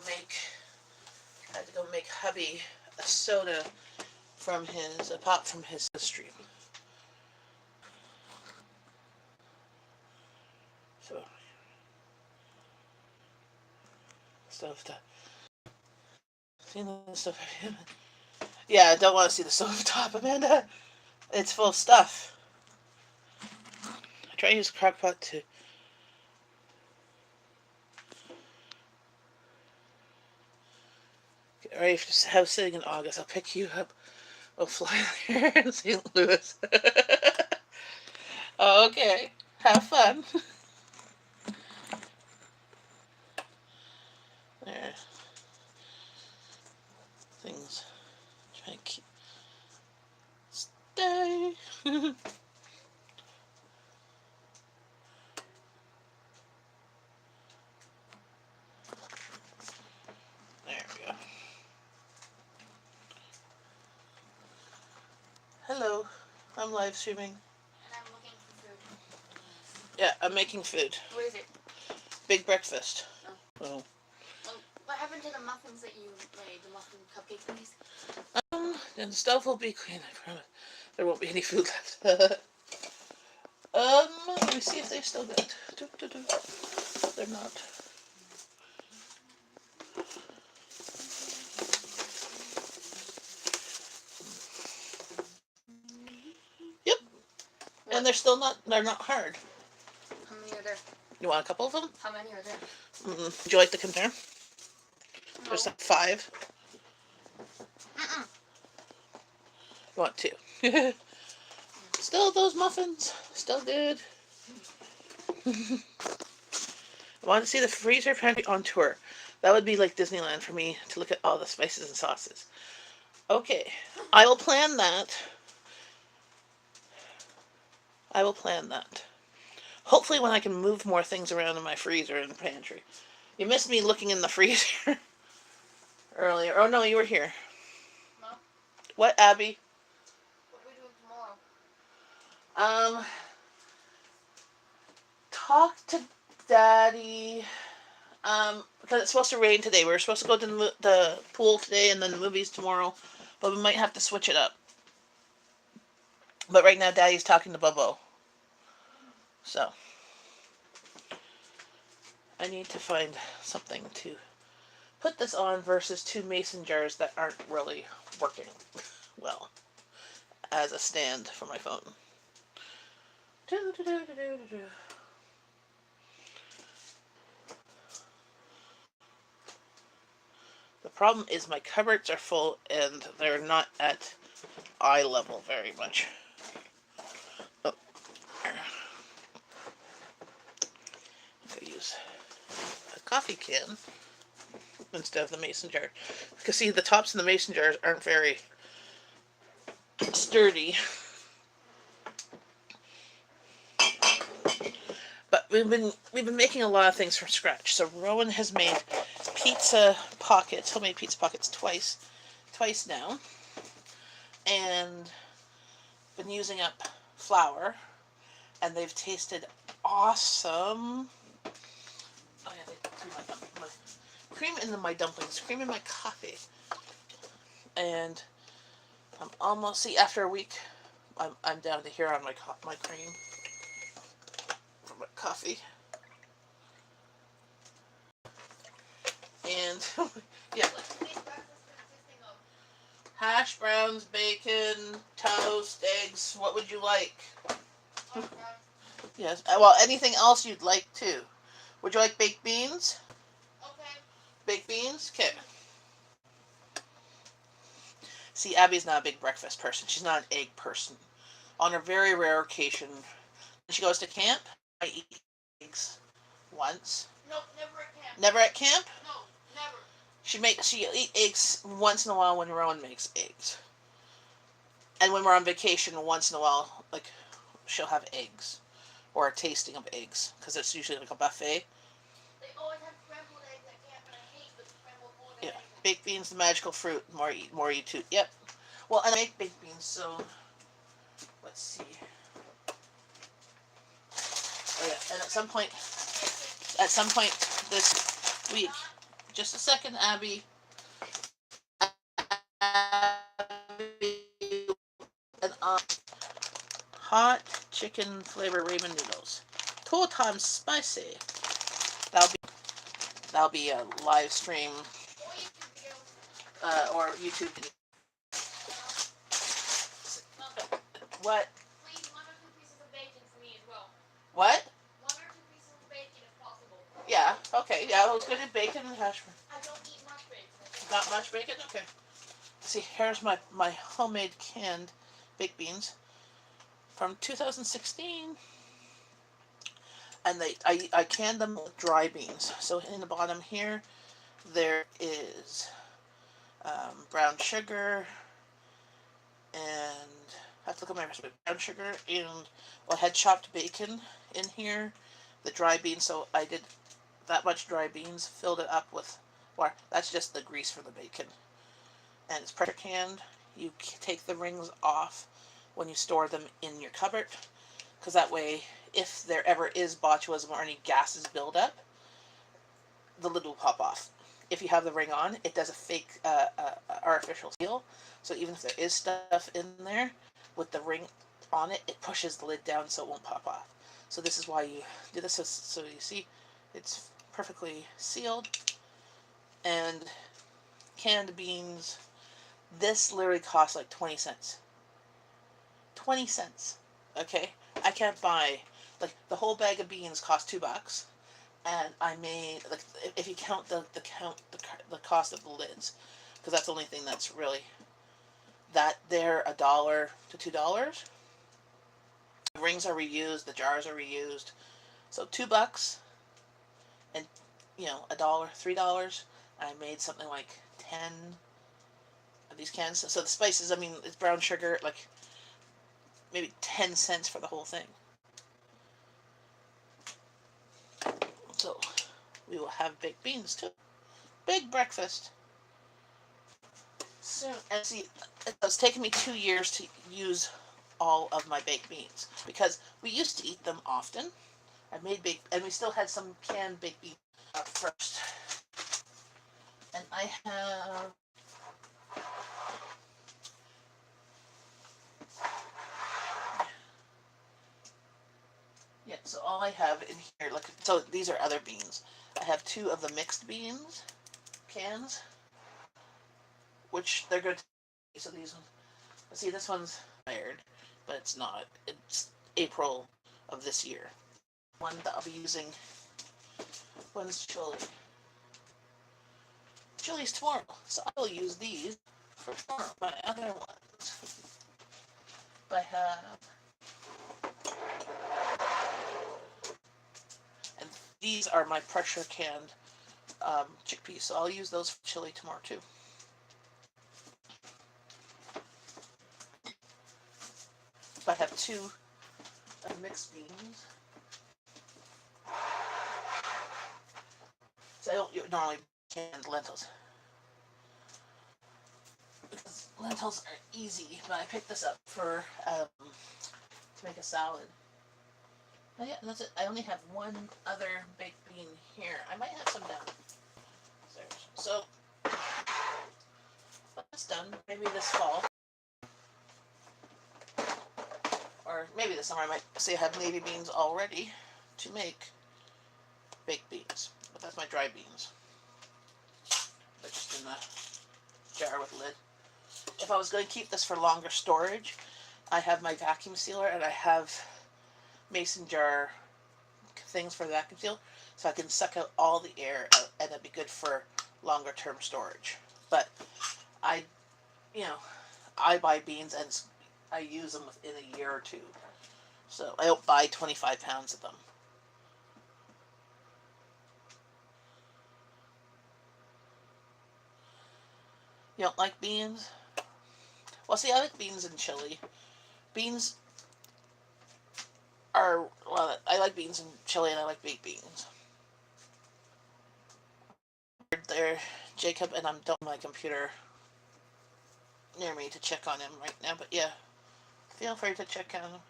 make hubby a soda from a pop from his stream. So, stove top. Seen the stuff. Yeah, I don't want to see the stove top, Amanda. It's full of stuff. I try to use a crock pot to. Get ready for house sitting in August. I'll pick you up. We'll fly there in St. Louis. Okay, have fun. There. Things. Try to keep. Stay. There we go. Hello, I'm live streaming. And I'm looking for food. Yeah, I'm making food. What is it? Big breakfast. Oh. What happened to the muffins that you made? The muffin cupcake things? And the stove will be clean, I promise. There won't be any food left. Let me see if they're still good. They're not. Yep. And they're not hard. How many are there? You want a couple of them? How many are there? Would you like to compare? No. There's like 5. Mm-mm. You want 2. Still those muffins. Still good. I want to see the freezer pantry on tour. That would be like Disneyland for me to look at all the spices and sauces. Okay. I will plan that. Hopefully when I can move more things around in my freezer and pantry. You missed me looking in the freezer earlier. Oh no, you were here. No. What, Abby? What are we doing tomorrow? Talk to Daddy. Because it's supposed to rain today. We were supposed to go to the pool today and then the movies tomorrow. But we might have to switch it up. But right now Daddy's talking to Bobo. So. I need to find something to put this on versus 2 mason jars that aren't really working well as a stand for my phone. The problem is my cupboards are full and they're not at eye level very much. Oh. I'm going to use a coffee can instead of the mason jar. Because see, the tops of the mason jars aren't very sturdy. But we've been making a lot of things from scratch. So Rowan has made pizza pockets, homemade pizza pockets twice now, and been using up flour, and they've tasted awesome. Oh yeah, they threw my cream in my dumplings, cream in my coffee, and I'm almost after a week. I'm down to here on my cream for my coffee. And yeah, hash browns, bacon, toast, eggs. What would you like? Yes. Well, anything else you'd like too. Would you like baked beans? Okay. Baked beans? Okay. See, Abby's not a big breakfast person. She's not an egg person. On a very rare occasion, when she goes to camp, I eat eggs once. Nope, never at camp. Never at camp? No, never. She'll eat eggs once in a while when Rowan makes eggs. And when we're on vacation, once in a while, like, she'll have eggs. Or a tasting of eggs. Because it's usually like a buffet. They always have scrambled eggs at camp, and I hate the scrambled eggs. Yeah. Baked beans, the magical fruit. More you too. Yep. Well, and I make baked beans, so let's see. Oh yeah, and at some point week. Just a second, Abby. Abby and hot chicken flavor ramen noodles. 2 times spicy. That'll be a live stream or YouTube. What? Please, 1 or 2 pieces of bacon for me as well. What? 1 or 2 pieces of bacon if possible. Yeah. Okay. Yeah. I was gonna do bacon and hash. I don't eat much bacon. Not much bacon. Okay. See, here's my homemade canned baked beans from 2016, and I canned them with dry beans. So in the bottom here, there is brown sugar, and I have to look at my recipe. Brown sugar and I had chopped bacon in here, the dry beans. So I did that much dry beans, filled it up with water. That's just the grease for the bacon, and it's pressure canned. You take the rings off when you store them in your cupboard, because that way, if there ever is botulism or any gases build up, the lid will pop off. If you have the ring on, it does a fake artificial seal. So even if there is stuff in there, with the ring on it, it pushes the lid down so it won't pop off. So this is why you do this. So you see, it's perfectly sealed. And canned beans, this literally costs like 20 cents. 20 cents. Okay? I can't buy, like, the whole bag of beans cost $2. And I made, like, if you count the cost of the lids, because that's the only thing that's really, that they're $1 to $2. The rings are reused, the jars are reused. So $2 and, $1, $3. I made something like 10 of these cans. So the spices, I mean, it's brown sugar, like maybe 10 cents for the whole thing. So we will have baked beans too. Big breakfast soon. And see, it's taken me 2 years to use all of my baked beans, because we used to eat them often. I made baked, and we still had some canned baked beans up first. And I have so all I have in here, like, so these are other beans. I have 2 of the mixed beans cans, which they're good. So these ones, see, this one's expired, but it's not. It's April of this year. One that I'll be using, one's chili. Chili's tomorrow, so I will use these for tomorrow. My other ones, I have, and these are my pressure canned chickpeas, so I'll use those for chili tomorrow too. I have 2 mixed beans. So I don't normally canned lentils, because lentils are easy, but I picked this up for to make a salad. Oh yeah, that's it. I only have 1 other baked bean here. I might have some downstairs. So that's done. Maybe this fall, or maybe this summer I might see I have navy beans all ready to make baked beans. But that's my dry beans. They're just in the jar with lid. If I was going to keep this for longer storage, I have my vacuum sealer, and I have mason jar things for the vacuum seal, so I can suck out all the air out, and it'd be good for longer term storage. But I buy beans and I use them within a year or 2. So I don't buy 25 pounds of them. You don't like beans? Well, see, I like beans and chili. Beans are, well, I like beans and chili, and I like baked beans. There, Jacob, and I'm done my computer near me to check on him right now, but yeah, feel free to check on him.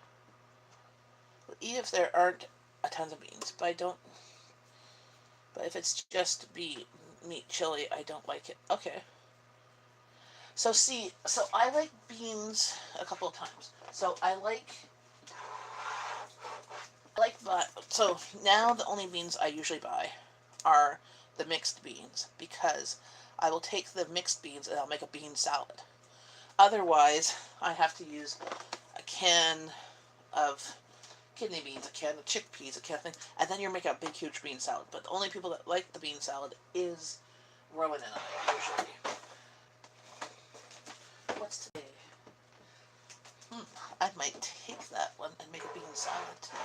We'll eat if there aren't a ton of beans, but I don't. But if it's just meat chili, I don't like it. Okay. So see, so I like beans a couple of times. So but so now the only beans I usually buy are the mixed beans because I will take the mixed beans and I'll make a bean salad. Otherwise, I have to use a can of kidney beans, a can of chickpeas, a can of thing, and then you're making a big, huge bean salad. But the only people that like the bean salad is Rowan and I, usually. What's today? I might take that one and make a bean salad today.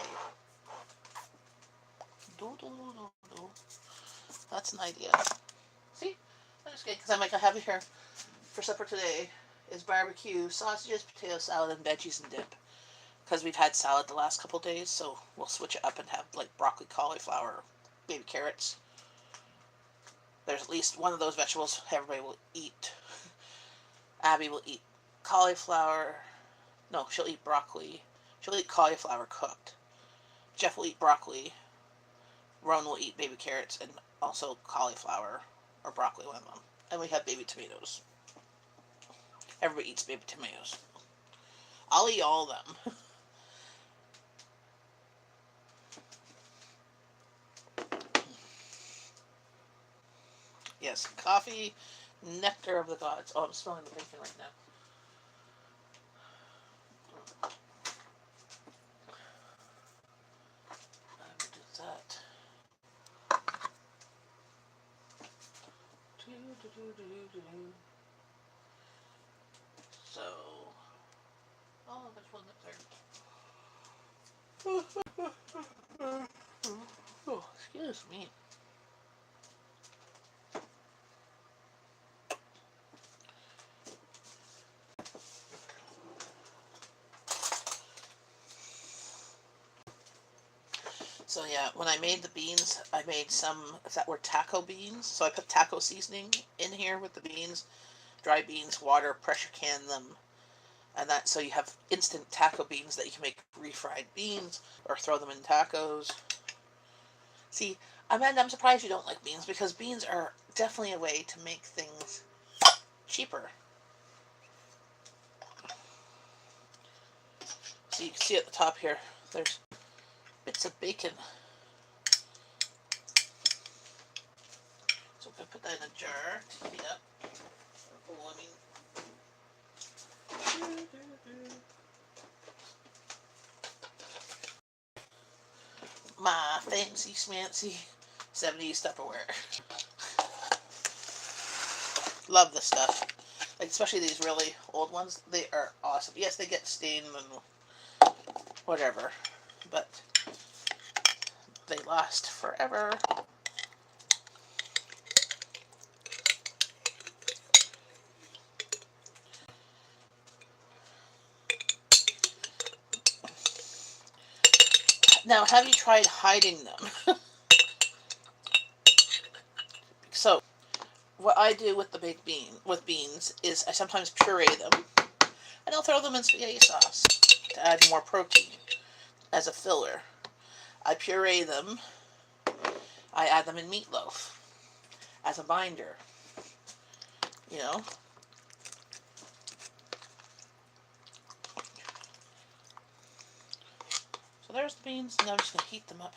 That's an idea. See? That's good, because I have it here for supper today is barbecue, sausages, potato salad, and veggies and dip. Because we've had salad the last couple days, so we'll switch it up and have like broccoli, cauliflower, baby carrots. There's at least one of those vegetables everybody will eat. Abby will eat cauliflower. No, she'll eat broccoli. She'll eat cauliflower cooked. Jeff will eat broccoli. Roan will eat baby carrots and also cauliflower or broccoli, one of them. And we have baby tomatoes. Everybody eats baby tomatoes. I'll eat all of them. Yes, coffee, nectar of the gods. Oh, I'm smelling the bacon right now. Do that. So, oh, there's one up there. Oh, excuse me. So yeah, when I made the beans, I made some that were taco beans. So I put taco seasoning in here with the beans, dry beans, water, pressure can them, and that so you have instant taco beans that you can make refried beans or throw them in tacos. See, I'm surprised you don't like beans because beans are definitely a way to make things cheaper. So you can see at the top here, there's bits of bacon. So I'm going to put that in a jar to heat up. Oh, I mean, my fancy schmancy 70s Tupperware. Love this stuff. Like, especially these really old ones. They are awesome. Yes, they get stained and whatever, but they last forever. Now, have you tried hiding them? So, what I do with the beans is I sometimes puree them, and I'll throw them in spaghetti sauce to add more protein as a filler. I puree them. I add them in meatloaf as a binder. You know. So there's the beans. Now I'm just gonna heat them up.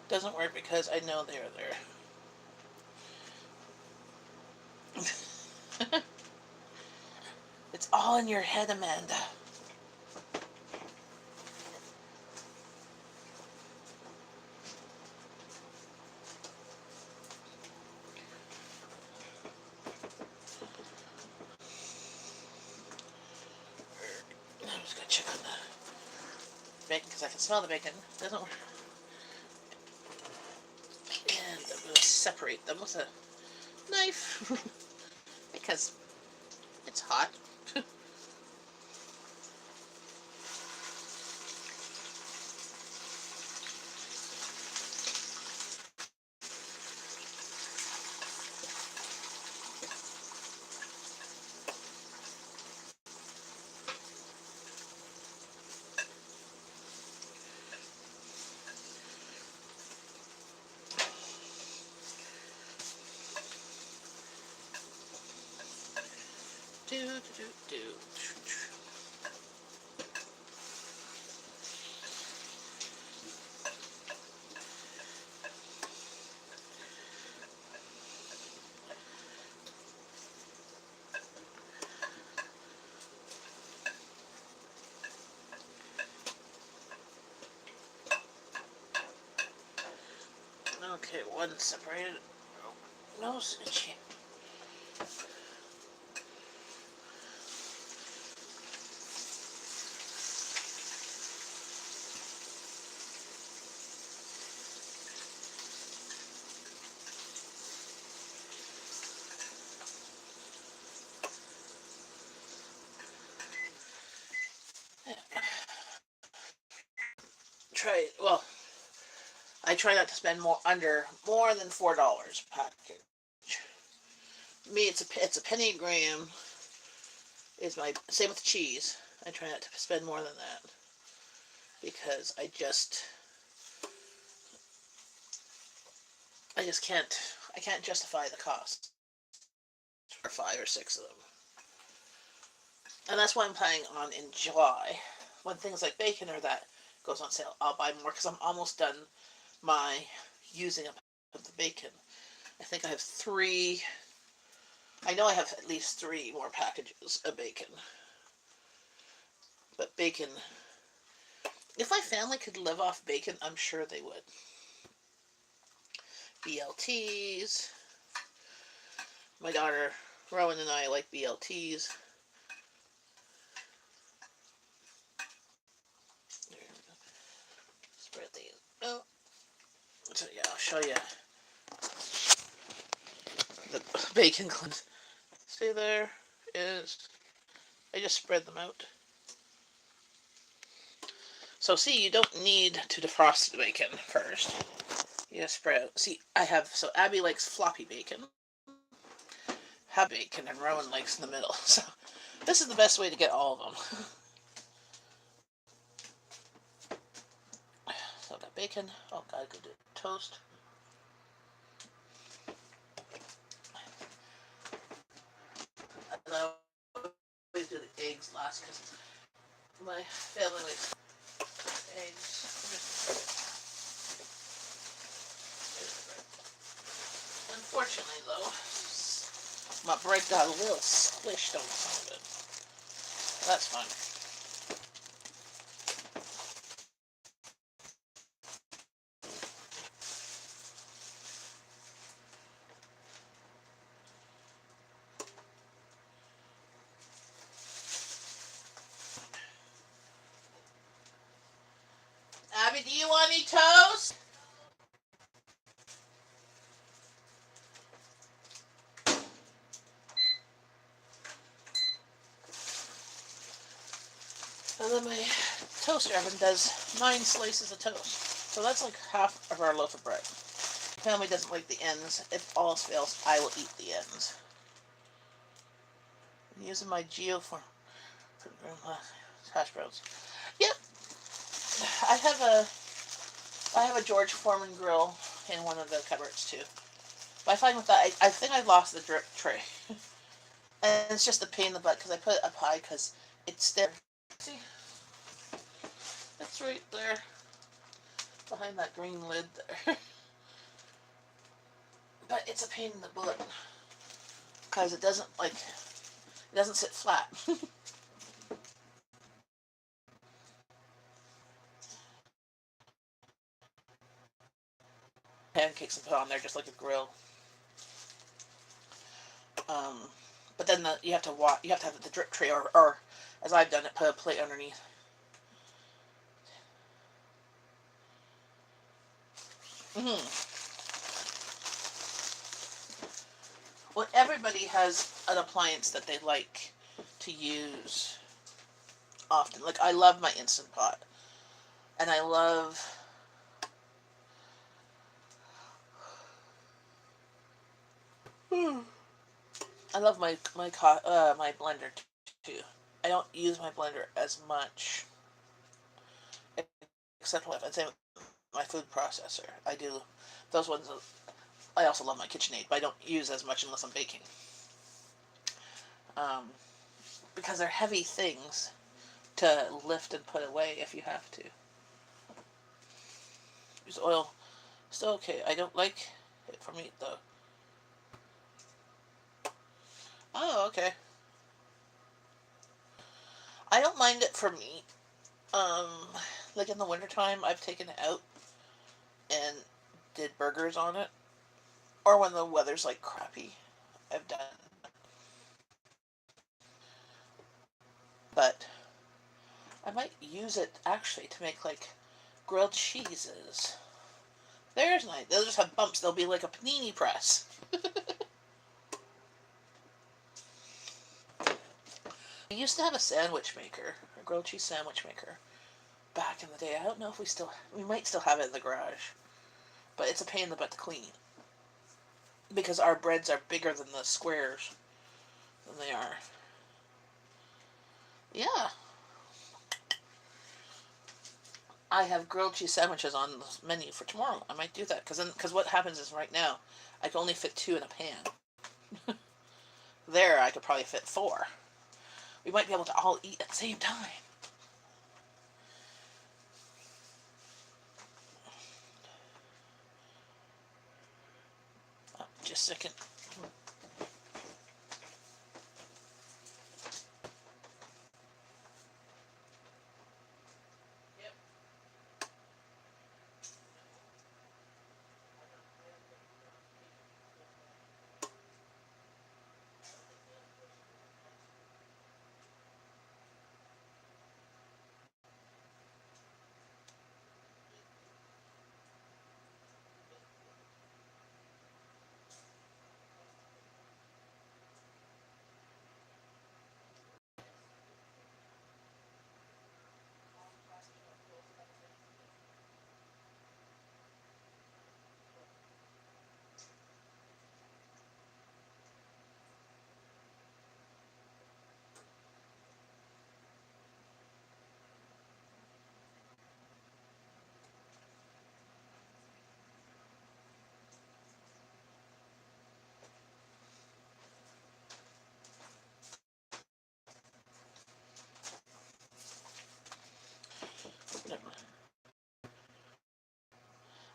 Doesn't work because I know they're there. It's all in your head, Amanda. I'm just gonna check on the bacon because I can smell the bacon. Doesn't work. And I'm gonna separate them with a knife because it's hot. Okay, one separated. No itchy. Well, I try not to spend more than $4 package. Me, it's a penny a gram. Is my same with cheese. I try not to spend more than that because I just can't justify the cost for 5 or 6 of them. And that's why I'm planning on in July, when things like bacon or that goes on sale, I'll buy more because I'm almost done my using up of the bacon. I think I have 3. I know I have at least 3 more packages of bacon. But bacon, if my family could live off bacon, I'm sure they would. BLTs. My daughter Rowan and I like BLTs. Spread these. Oh, so yeah, I'll show you the bacon cleanse. See, there is. I just spread them out. So see, you don't need to defrost the bacon first. You just spread out. See, so Abby likes floppy bacon. Have bacon, and Rowan likes in the middle. So this is the best way to get all of them. So I've got bacon. Oh, gotta go do toast. And I always do the eggs last because my family likes eggs. Unfortunately, though, my bread got a little squished on some of it. That's fine. Abby, do you want any toast? And then my toaster oven does 9 slices of toast. So that's like half of our loaf of bread. Family doesn't like the ends. If all else fails, I will eat the ends. I'm using my Geo for hash browns. Yep. I have a George Foreman grill in one of the cupboards too. But I find with that, I think I lost the drip tray. And it's just a pain in the butt because I put it up high because it's there. See? It's right there. Behind that green lid there. But it's a pain in the butt. Because it doesn't sit flat. Pancakes and put on there just like a grill. But then you have to have the drip tray, or as I've done it, put a plate underneath. Well, everybody has an appliance that they like to use often. Like, I love my Instant Pot, and I love my blender too. I don't use my blender as much, except when I'd say my food processor. I do those ones. I also love my KitchenAid, but I don't use as much unless I'm baking. because they're heavy things to lift and put away if you have to. Use oil. Still okay. I don't like it for meat though. Oh, okay. I don't mind it for meat. Um, like in the wintertime, I've taken it out and did burgers on it. Or when the weather's like crappy, I've done. But I might use it actually to make like grilled cheeses. There's nice. They'll just have bumps. They'll be like a panini press. We used to have a sandwich maker, a grilled cheese sandwich maker, back in the day. I don't know if we might still have it in the garage, but it's a pain in the butt to clean because our breads are bigger than the squares than they are. Yeah, I have grilled cheese sandwiches on the menu for tomorrow. I might do that because what happens is right now I can only fit 2 in a pan. There, I could probably fit 4. We might be able to all eat at the same time. Oh, just a second.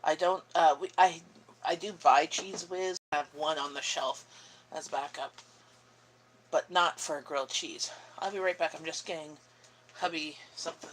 I don't. I do buy Cheese Whiz. I have one on the shelf as backup, but not for grilled cheese. I'll be right back. I'm just getting hubby something.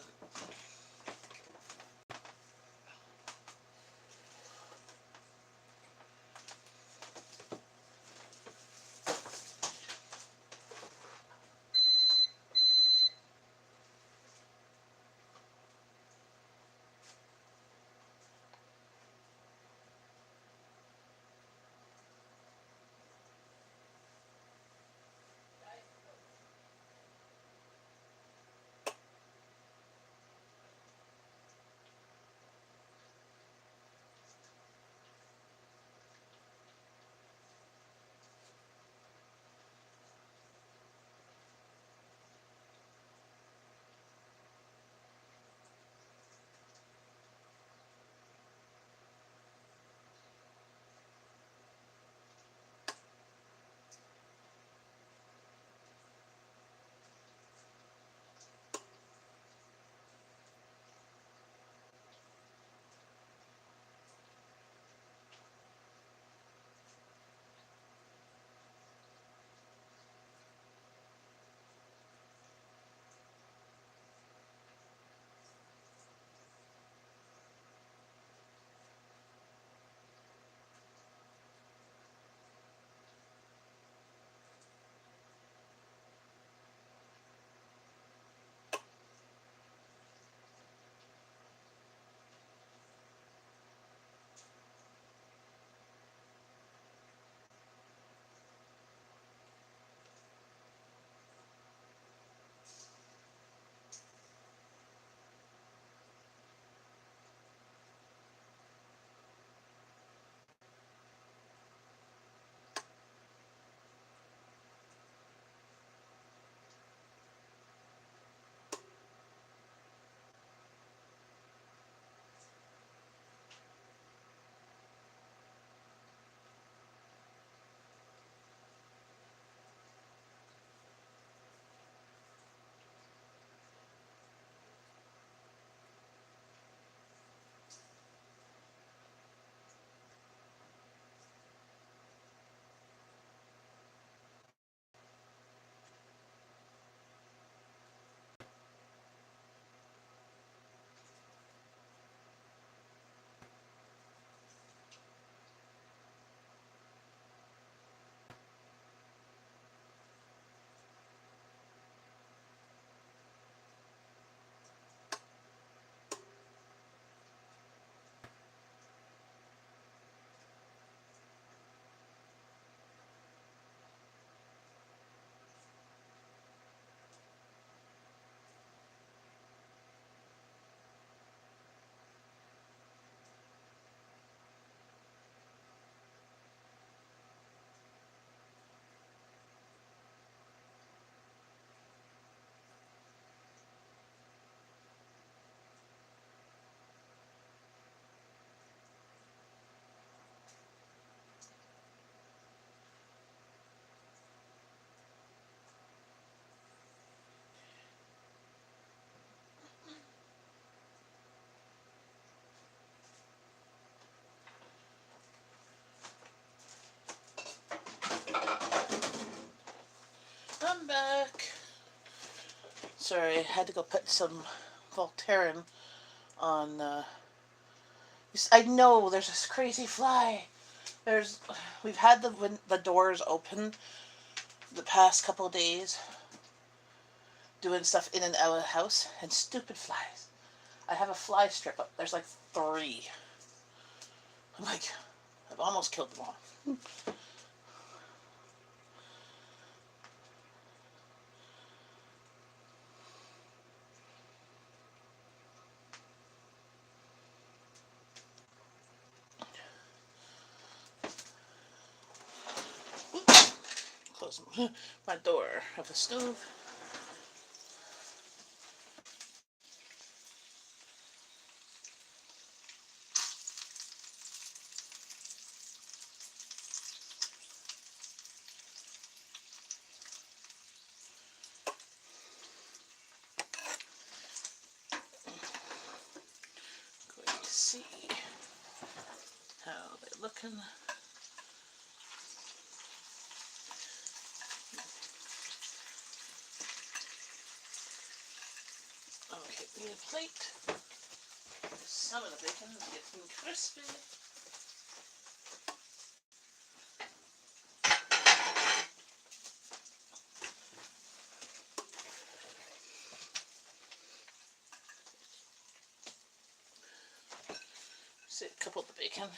Sorry, I had to go put some Voltaren on. I know there's this crazy fly. We've had the doors open the past couple of days, doing stuff in and out of the house, and stupid flies. I have a fly strip up. There's like 3. I'm like, I've almost killed them all. Close my door of the stove. Going to see how they're looking. Okay, we need a plate. Some of the bacon is getting crispy. See, a couple of the bacon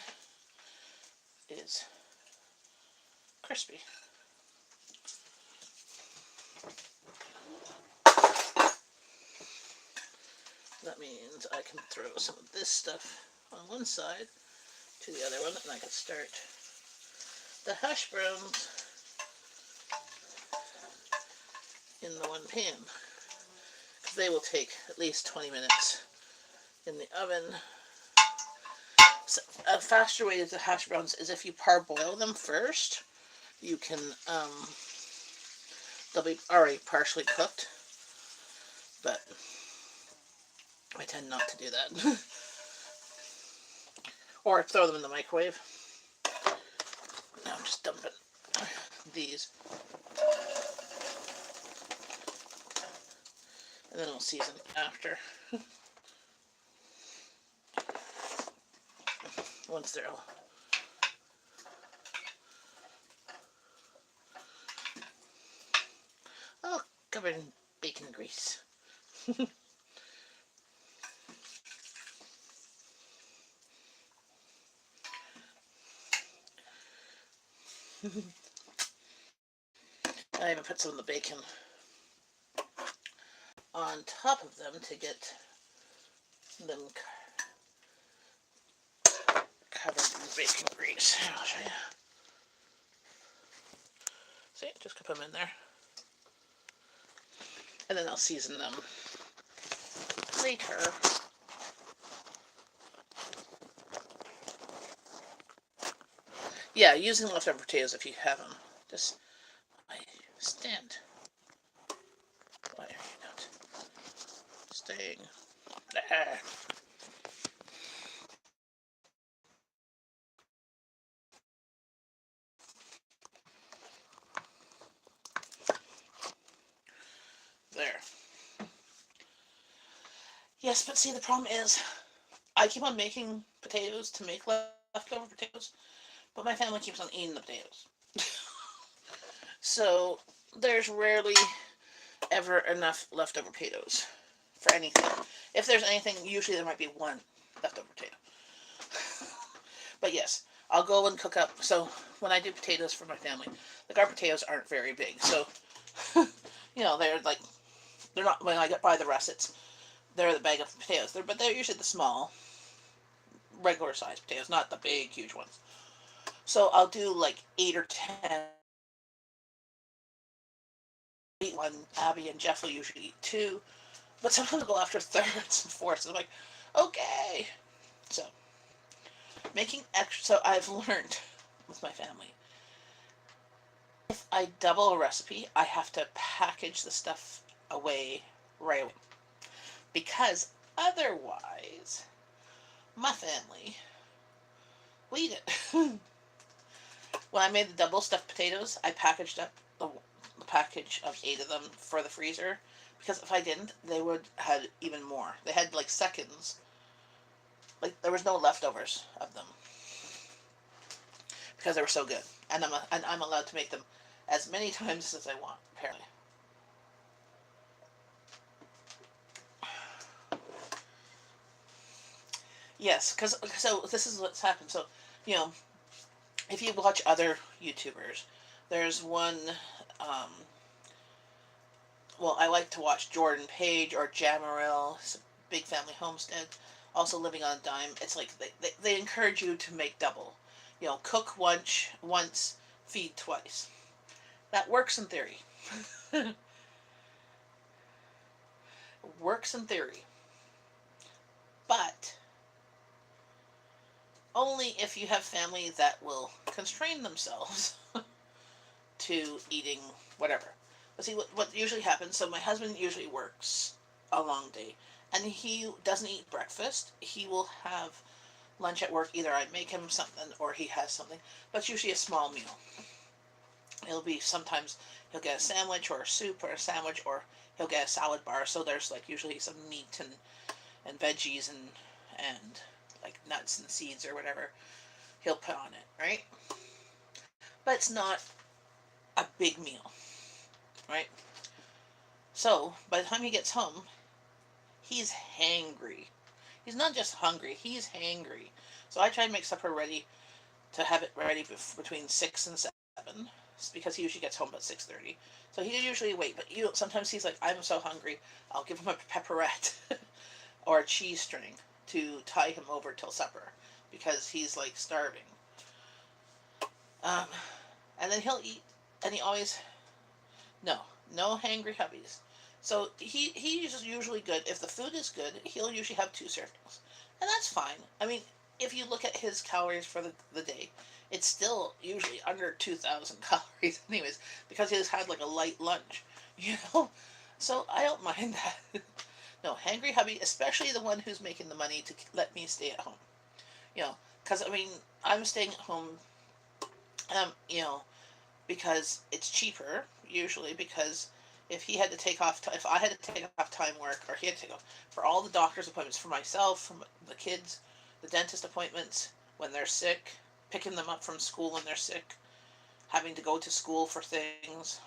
is crispy. That means I can throw some of this stuff on one side to the other one, and I can start the hash browns in the one pan. They will take at least 20 minutes in the oven. So a faster way to do hash browns is if you parboil them first. You can, they'll be already partially cooked, but I tend not to do that. Or throw them in the microwave. Now I'm just dumping these. And then we'll season after. Once they're all covered in bacon grease. I even put some of the bacon on top of them to get them covered in bacon grease. I'll show you. See, just put them in there. And then I'll season them later. Yeah, using leftover potatoes if you have them. Just stand. Why are you not staying there? There. Yes, but see, the problem is I keep on making potatoes to make leftover potatoes, but my family keeps on eating the potatoes. So there's rarely ever enough leftover potatoes for anything. If there's anything, usually there might be one leftover potato. But yes, I'll go and cook up. So when I do potatoes for my family, like our potatoes aren't very big. So, you know, they're not, when I get by the russets, they're the bag of potatoes. But they're usually the small, regular sized potatoes, not the big, huge ones. So I'll do like 8 or 10. Eat one. Abby and Jeff will usually eat 2. But sometimes I'll go after 3rds and 4ths. I'm like, okay. So, making extra. So I've learned with my family, if I double a recipe, I have to package the stuff away right away. Because otherwise, my family will eat it. When I made the double stuffed potatoes, I packaged up the package of 8 of them for the freezer, because if I didn't, they would had even more. They had like seconds. Like there was no leftovers of them because they were so good, and I'm allowed to make them as many times as I want. Apparently, yes. Because so this is what's happened. So you know, if you watch other YouTubers, there's one. Um, well, I like to watch Jordan Page or Jamaril, Big Family Homestead, also Living on a Dime. It's like they encourage you to make double. You know, cook once, feed twice. That works in theory. Works in theory. But only if you have family that will constrain themselves to eating whatever. But see, what usually happens, so my husband usually works a long day, and he doesn't eat breakfast. He will have lunch at work. Either I make him something or he has something, but it's usually a small meal. It'll be sometimes he'll get a sandwich or a soup or a sandwich, or he'll get a salad bar. So there's like usually some meat and veggies and like nuts and seeds or whatever he'll put on it, right? But it's not a big meal, right? So by the time he gets home, he's hangry. He's not just hungry, he's hangry. So I try and make supper ready to have it ready between 6 and 7 because he usually gets home about 6:30. So he usually wait, but sometimes he's like, I'm so hungry, I'll give him a pepperette or a cheese string to tie him over till supper because he's like starving. Um, and then he'll eat, and he always no hangry hubbies. So he's usually good. If the food is good, he'll usually have 2 servings, and that's fine. I mean, if you look at his calories for the day, it's still usually under 2,000 calories, anyways, because he's had like a light lunch, you know. So I don't mind that. No, hangry hubby, especially the one who's making the money to let me stay at home, you know, because I mean I'm staying at home, you know, because it's cheaper usually because if he had to take off if I had to take off time work or he had to take off for all the doctor's appointments for myself, for the kids, the dentist appointments when they're sick, picking them up from school when they're sick, having to go to school for things,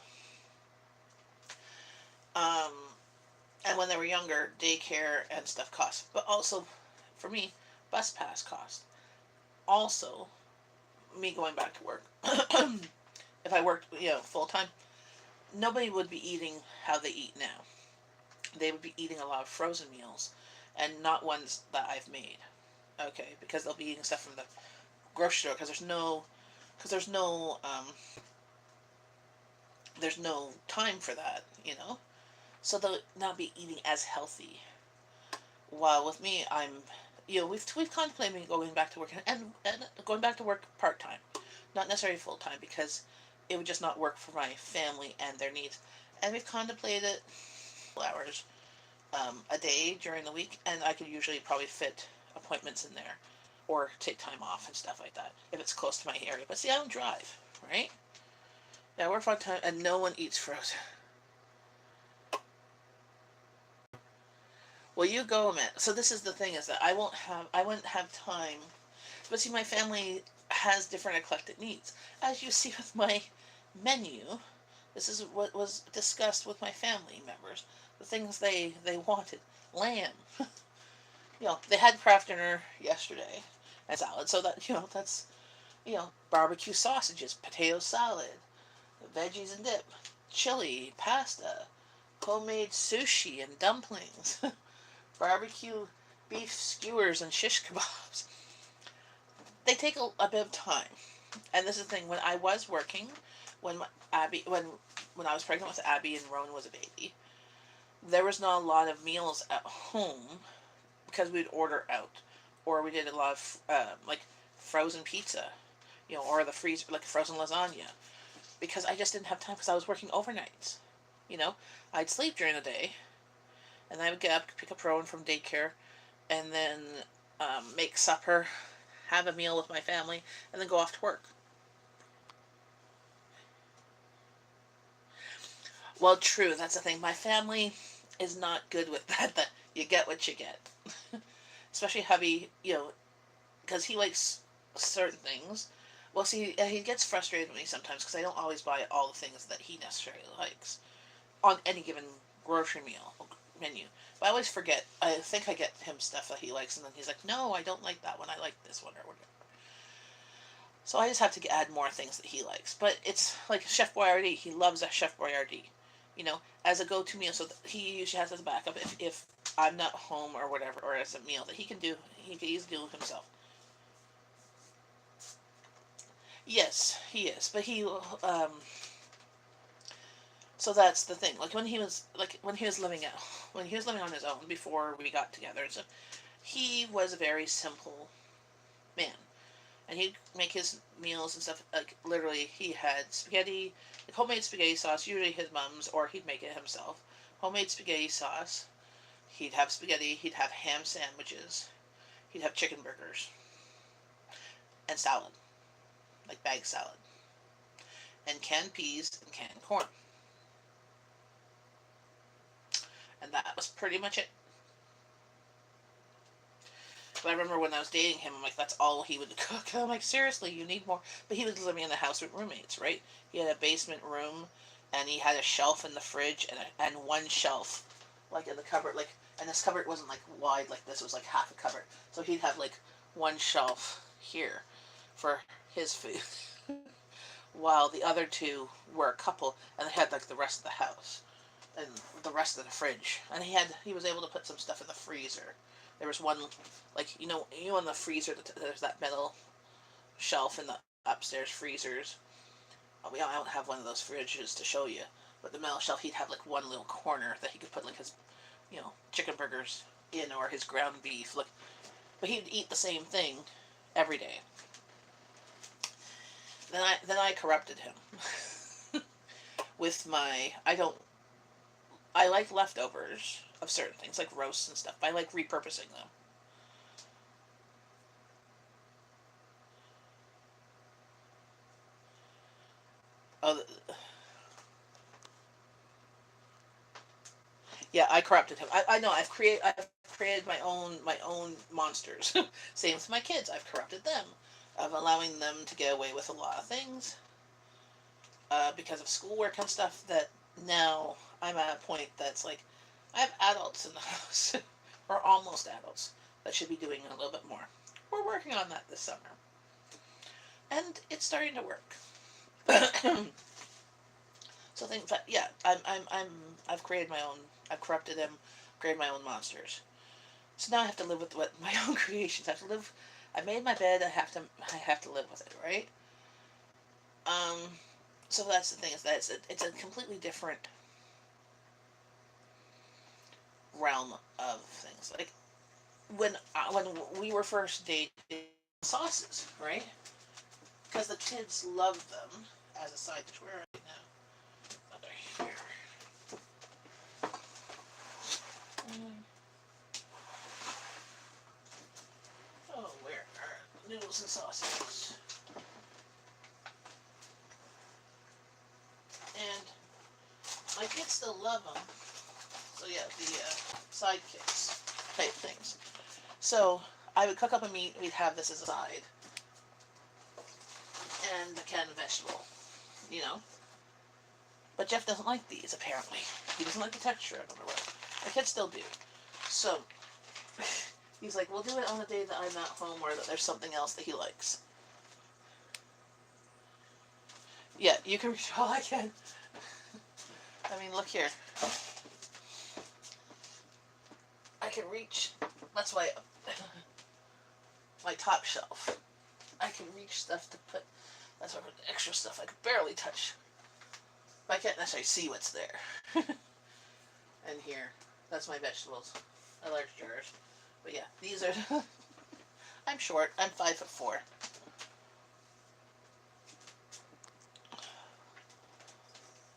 um, and when they were younger, daycare and stuff cost. But also, for me, bus pass cost. Also, me going back to work. If I worked, you know, full time, nobody would be eating how they eat now. They would be eating a lot of frozen meals and not ones that I've made. Okay, because they'll be eating stuff from the grocery store because there's no time for that, you know. So they'll not be eating as healthy. While with me, you know, we've contemplated going back to work and going back to work part time, not necessarily full time because it would just not work for my family and their needs. And we've contemplated hours a day during the week, and I could usually probably fit appointments in there or take time off and stuff like that if it's close to my area. But see, I don't drive, right? Yeah, I work part time, and no one eats frozen. Well, you go a minute. So this is the thing: is that I wouldn't have time. But see, my family has different eclectic needs, as you see with my menu. This is what was discussed with my family members. The things they wanted: lamb. You know, they had Kraft dinner yesterday and salad. So that that's barbecue sausages, potato salad, veggies and dip, chili, pasta, homemade sushi and dumplings, barbecue beef skewers and shish kebabs. They take a bit of time, and this is the thing. When I was working, when Abby, when I was pregnant with Abby and Rowan was a baby, there was not a lot of meals at home because we'd order out, or we did a lot of like frozen pizza, or the freezer like frozen lasagna, because I just didn't have time because I was working overnights. I'd sleep during the day, and then I would get up, pick up Rowan from daycare, and then make supper, have a meal with my family, and then go off to work. Well, true, that's the thing. My family, is not good with that. That you get what you get. Especially hubby, because he likes certain things. Well, see, he gets frustrated with me sometimes because I don't always buy all the things that he necessarily likes on any given grocery meal menu. But I always forget. I think I get him stuff that he likes, and then he's like, "No, I don't like that one. I like this one or whatever." So I just have to add more things that he likes. But it's like Chef Boyardee. He loves a Chef Boyardee, as a go-to meal. So he usually has as a backup if I'm not home or whatever, or as a meal that he can do. He can easily do himself. Yes, he is. But so that's the thing. Like when he was living on his own before we got together. So he was a very simple man, and he'd make his meals and stuff. Like literally, he had spaghetti, like homemade spaghetti sauce. Usually his mom's, or he'd make it himself. Homemade spaghetti sauce. He'd have spaghetti. He'd have ham sandwiches. He'd have chicken burgers and salad, like bag salad, and canned peas and canned corn. And that was pretty much it. But I remember when I was dating him, I'm like, that's all he would cook. I'm like, seriously, you need more. But he was living in a house with roommates, right? He had a basement room, and he had a shelf in the fridge, and one shelf, like in the cupboard, like, and this cupboard wasn't like wide like this. It was like half a cupboard. So he'd have like one shelf here for his food, while the other two were a couple, and they had like the rest of the house and the rest of the fridge. And he was able to put some stuff in the freezer. There was one, like, in the freezer, there's that metal shelf in the upstairs freezers. I don't have one of those fridges to show you, but the metal shelf, he'd have like one little corner that he could put like his, chicken burgers in, or his ground beef. Like, but he'd eat the same thing every day. Then I corrupted him with I like leftovers of certain things, like roasts and stuff, but I like repurposing them. Oh, yeah, I corrupted him. I know I've created my own monsters. Same with my kids. I've corrupted them, of allowing them to get away with a lot of things, because of schoolwork and stuff. That now I'm at a point that's like, I have adults in the house, or almost adults, that should be doing a little bit more. We're working on that this summer, and it's starting to work. So things that, yeah, I've created my own. I've corrupted them, created my own monsters. So now I have to live with what my own creations. I have to live. I made my bed. I have to live with it, right? Um. So that's the thing, is that it's a completely different realm of things. Like when we were first dating, sauces, right? Because the kids love them as a side dish. Where are they now? Oh, they're here. Oh, where are noodles and sausages? And my kids still love them. So yeah, the sidekicks type things. So I would cook up a meat. We'd have this as a side, and a canned vegetable. You know. But Jeff doesn't like these, apparently. He doesn't like the texture of them or whatever. My kids still do. So he's like, we'll do it on the day that I'm not home, or that there's something else that he likes. Yeah, you can reach all I can. I mean, look here. I can reach. That's why my top shelf. I can reach stuff to put. That's why the extra stuff I could barely touch. But I can't necessarily see what's there. And here, that's my vegetables, my large jars. But yeah, these are. I'm short. I'm 5'4".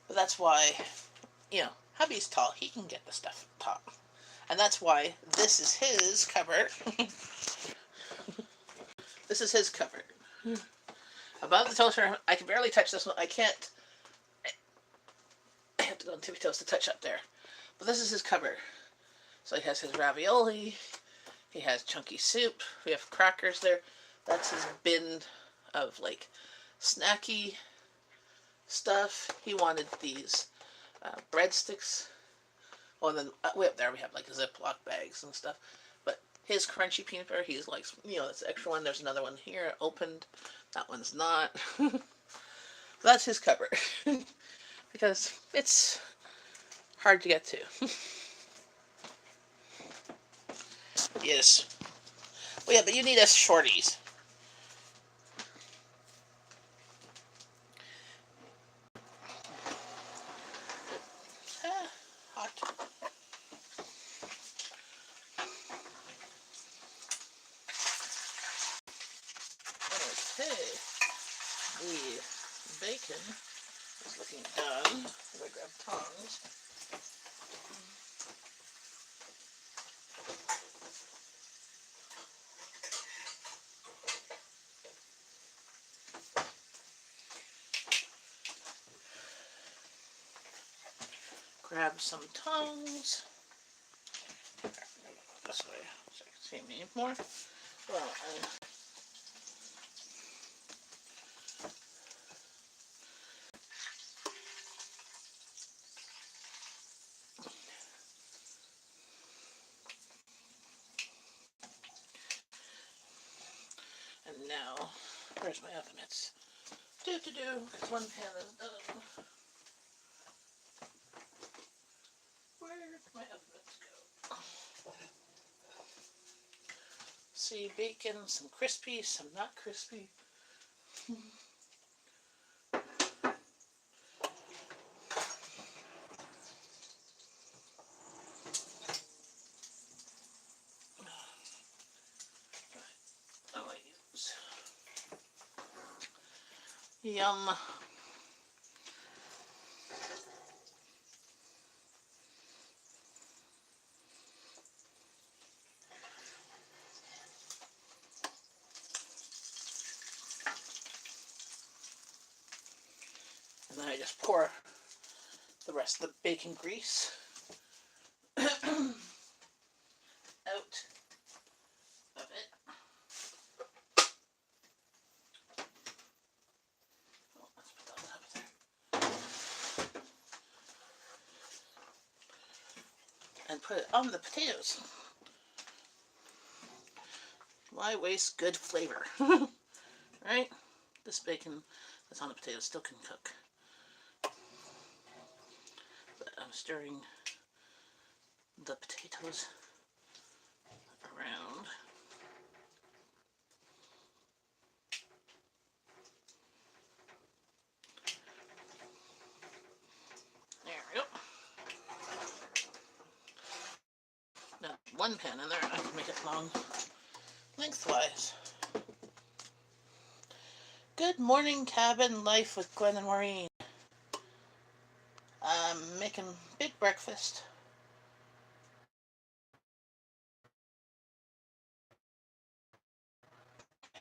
But that's why, hubby's tall. He can get the stuff tall. And that's why this is his cupboard. This is his cupboard. Above the toaster, I can barely touch this one. I can't. I have to go on tippy toes to touch up there. But this is his cupboard. So he has his ravioli. He has chunky soup. We have crackers there. That's his bin of like snacky stuff. He wanted these breadsticks. Oh, and then way up there we have like Ziploc bags and stuff. But his crunchy peanut butter, he's like, that's the extra one. There's another one here, opened. That one's not. That's his cupboard. Because it's hard to get to. Yes. Well, yeah, but you need us shorties. Hot. Okay. The bacon is looking done. I'm gonna grab tongs. Grab some tongs. This way, so I can see me more. Well, and now, where's my oven? It's because one pan is done. Where'd my oven go? See, bacon, some crispy, some not crispy. Oh, I use. Yum. And then I just pour the rest of the bacon grease out of it. Oh, let's put that up there. And put it on the potatoes. Why waste good flavor? Right? This bacon that's on the potatoes still can cook. But I'm stirring the potatoes around. There we go. Now, one pan in there, I can make it long lengthwise. Good morning, cabin life with Gwen and Maureen. I'm making big breakfast.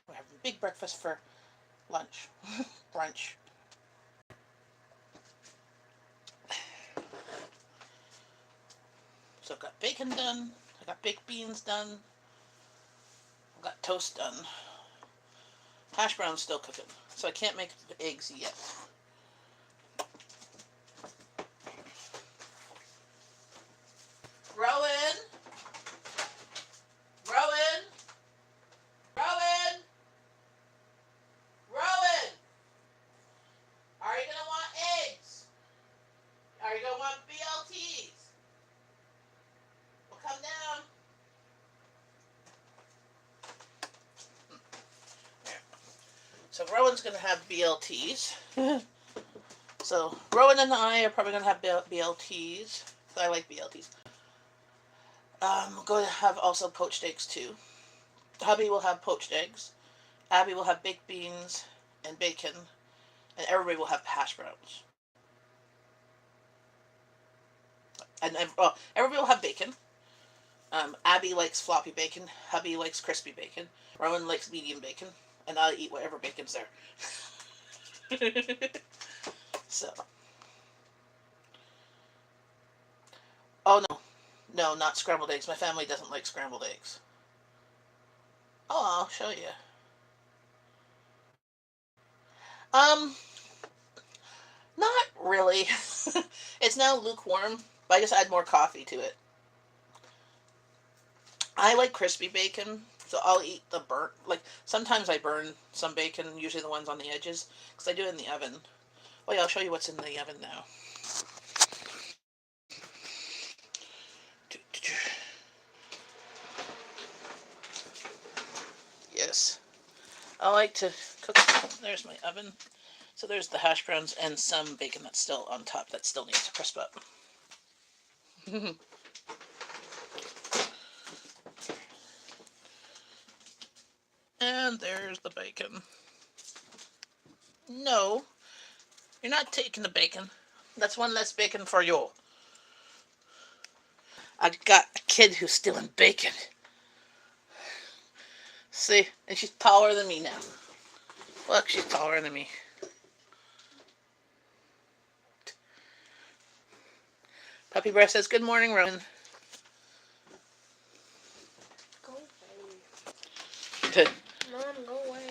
We're having big breakfast for lunch, brunch. So I've got bacon done, I got baked beans done, I've got toast done. Hash brown's still cooking, so I can't make eggs yet. Rowan! Rowan! Rowan! Rowan! Are you gonna want eggs? Are you gonna want BLTs? Well, come down. There. So Rowan's gonna have BLTs. So Rowan and I are probably gonna have BLTs. I like BLTs. I'm going to have also poached eggs too. Hubby will have poached eggs. Abby will have baked beans and bacon, and everybody will have hash browns. And everybody will have bacon. Abby likes floppy bacon. Hubby likes crispy bacon. Rowan likes medium bacon, and I'll eat whatever bacon's there. So Oh no, no, not scrambled eggs. My family doesn't like scrambled eggs. Oh, I'll show you. Um, not really. It's now lukewarm, but I just add more coffee to it. I like crispy bacon, so I'll eat the burnt. Like sometimes I burn some bacon, usually the ones on the edges, because I do it in the oven. Oh yeah, I'll show you what's in the oven now. Yes, I like to cook. There's my oven. So there's the hash browns and some bacon that's still on top that still needs to crisp up. And there's the bacon. No, you're not taking the bacon. That's one less bacon for you. I've got a kid who's stealing bacon. See? And she's taller than me now. Look, she's taller than me. Puppy Bear says, good morning, Rowan. Go away. To, Mom, go away.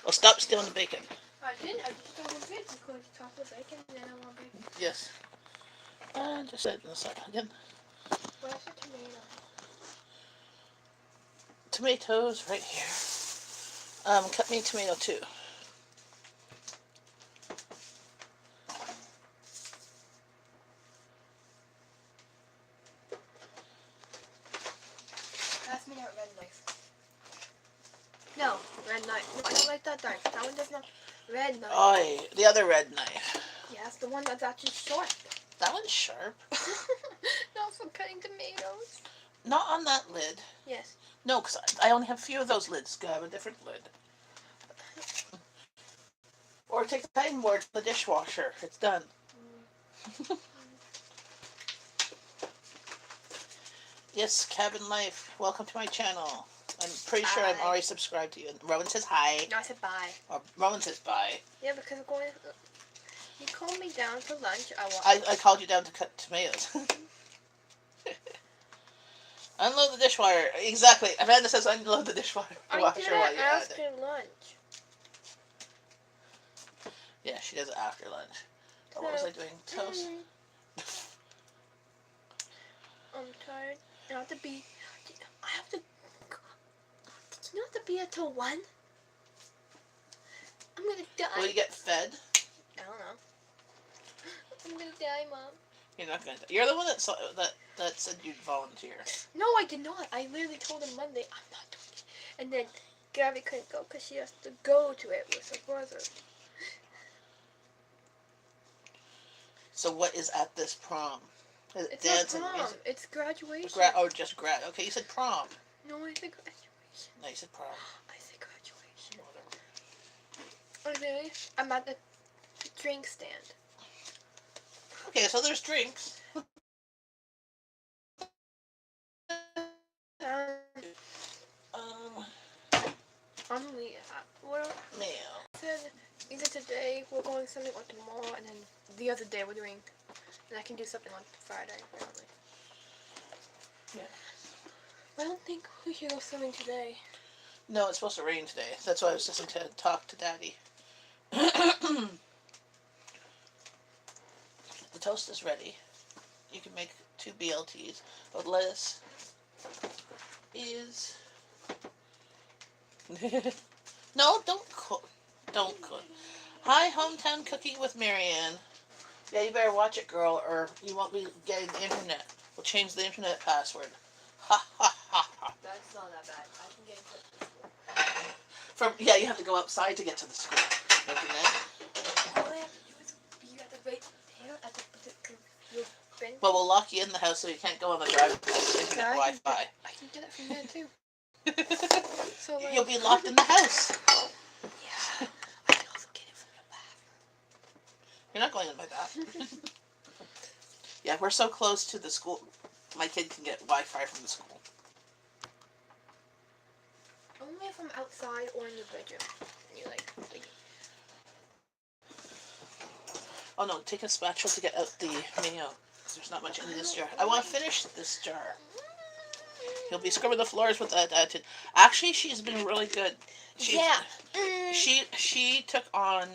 well, stop stealing the bacon. I didn't. I just don't want bacon. It's going to top with bacon and then I want bacon. Yes. Just set it in a second again. Where's the tomato? Tomatoes right here. Cut me a tomato too. Pass me that red knife. No, red knife. No, I don't like that knife. That one does not. Red knife. Oi, the other red knife. Yes, the one that's actually sharp. That one's sharp. Not for cutting tomatoes. Not on that lid. Yes. No, because I only have a few of those lids. Go have a different lid. Or take the cutting board to the dishwasher. It's done. Yes, Cabin Life. Welcome to my channel. I'm pretty sure I'm Hi. already subscribed to you. Rowan says hi. No, I said bye. Or Rowan says bye. Yeah, because I'm going. You called me down for lunch. I called you down to cut tomatoes. Unload the dishwasher. Exactly. Amanda says unload the dishwasher. I Washer did while it you're at after it. lunch. Yeah, she does it after lunch. Oh, what was I doing? Toast. I'm tired. I have to be. I have to. Did you have to be until 1? I'm gonna die. Will you get fed? I don't know. I'm gonna die, Mom. You're not gonna. You're the one that said you'd volunteer. No, I did not. I literally told him Monday I'm not doing it, and then Gabby couldn't go because she has to go to it with her brother. So what is at this prom? Is it It's dancing? not prom. Is it It's graduation. just grad? Okay, you said prom. No, I said graduation. No, you said prom. I said graduation. Whatever. Okay. I'm at the drink stand. Okay, so there's drinks. Um, I'm the what mail. I said either today we're going something or tomorrow, and then the other day we're doing, and I can do something on Friday apparently. Yeah. I don't think we should go swimming today. No, it's supposed to rain today. That's why I was listening to talk to Daddy. The toast is ready. You can make 2 BLTs, but lettuce is. No, don't cook. Don't cook. Hi, hometown cooking with Marianne. Yeah, you better watch it, girl, or you won't be getting the internet. We'll change the internet password. Ha ha ha ha. That's not that bad. I can get into it. Yeah, you have to go outside to get to the school. Internet. All I have to do is you have to wait there at the your bench. But we'll lock you in the house so you can't go on the drive internet Yeah, Wi-Fi. I can get it from there too. So like, You'll be locked in the house. Yeah. I can also get it from the bathroom. You're not going in my bathroom. Yeah, we're so close to the school. My kid can get Wi-Fi from the school. Only if I'm outside or in the bedroom. You like. Oh no, take a spatula to get out the mayo. There's not much in this jar. I want to finish this jar. He'll be scrubbing the floors with that attitude. Actually, she's been really good. She's, Yeah. She took on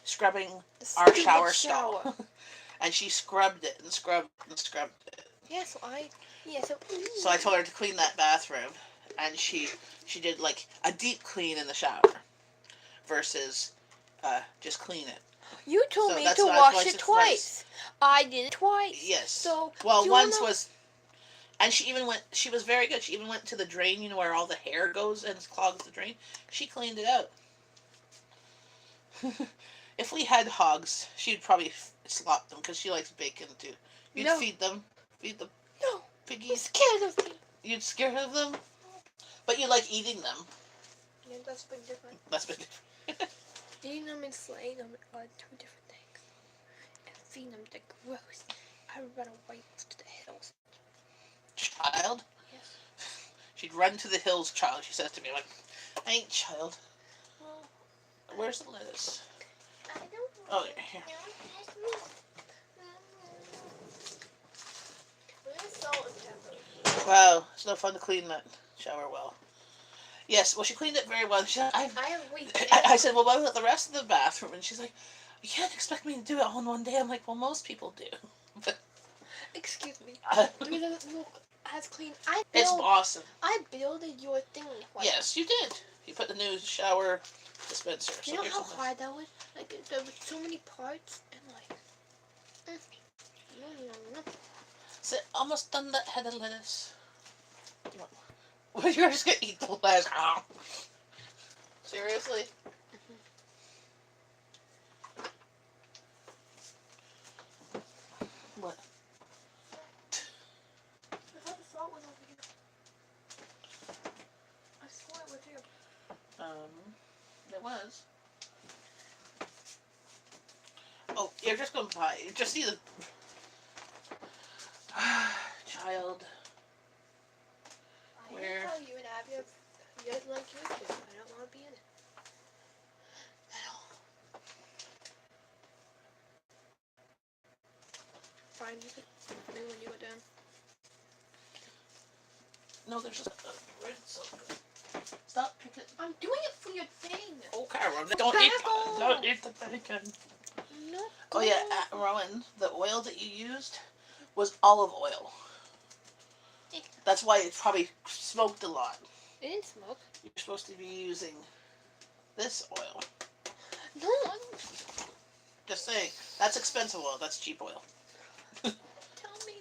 scrubbing The our stupid shower stall, and she scrubbed it and scrubbed and scrubbed it. Yeah, so I. Yeah, so. So I told her to clean that bathroom, and she did like a deep clean in the shower versus just clean it. You told So me that's to why- wash why it it's twice. I did it twice. Yes. So. Well, do you once wanna- was, and she even went. She was very good. She even went to the drain. You know where all the hair goes and clogs the drain. She cleaned it out. If we had hogs, she'd probably slop them because she likes bacon too. You'd No. feed them. Feed the No. I'm piggies. scared of them. You'd scare of them, but you like eating them. Yeah, that's big difference. That's been different. Eating them and slaying them are two different things. And feeding them, they're gross. I would run away to the hills. Child. Yes. She'd run to the hills, child. She says to me, like, I ain't child. Well, Where's the lettuce? I don't. Oh, here. Where's salt and pepper? Wow, it's no fun to clean that shower well. Yes, well, she cleaned it very well. She said, I have weak. I said, well, what about the rest of the bathroom? And she's like, you can't expect me to do it all in one day. I'm like, well, most people do. But Excuse me. uh, It doesn't look as clean. I it's built. awesome. I builded your thing. Like, Yes, you did. You put the new shower dispenser. So You know here's how something. hard that was? Like there were so many parts and like. Is it almost done that head of lettuce? Well, you're just gonna eat the lettuce. Oh. Seriously? What? I thought the salt was over here. I swore it was here. It was. Oh, you're just gonna buy. Just see the child. I Where? didn't tell you and Abby. You guys like YouTube. I don't want to be in it. At all. Fine, you could do when you were done. No, there's just where's the soap go? Stop picking. I'm doing it for your thing. Okay, Rowan. Don't eat. Tobacco! Don't eat the bacon. No. Oh yeah, Rowan. The oil that you used was olive oil. That's why it probably smoked a lot. It didn't smoke. You're supposed to be using this oil. No. Just saying. That's expensive oil. That's cheap oil. Tell me.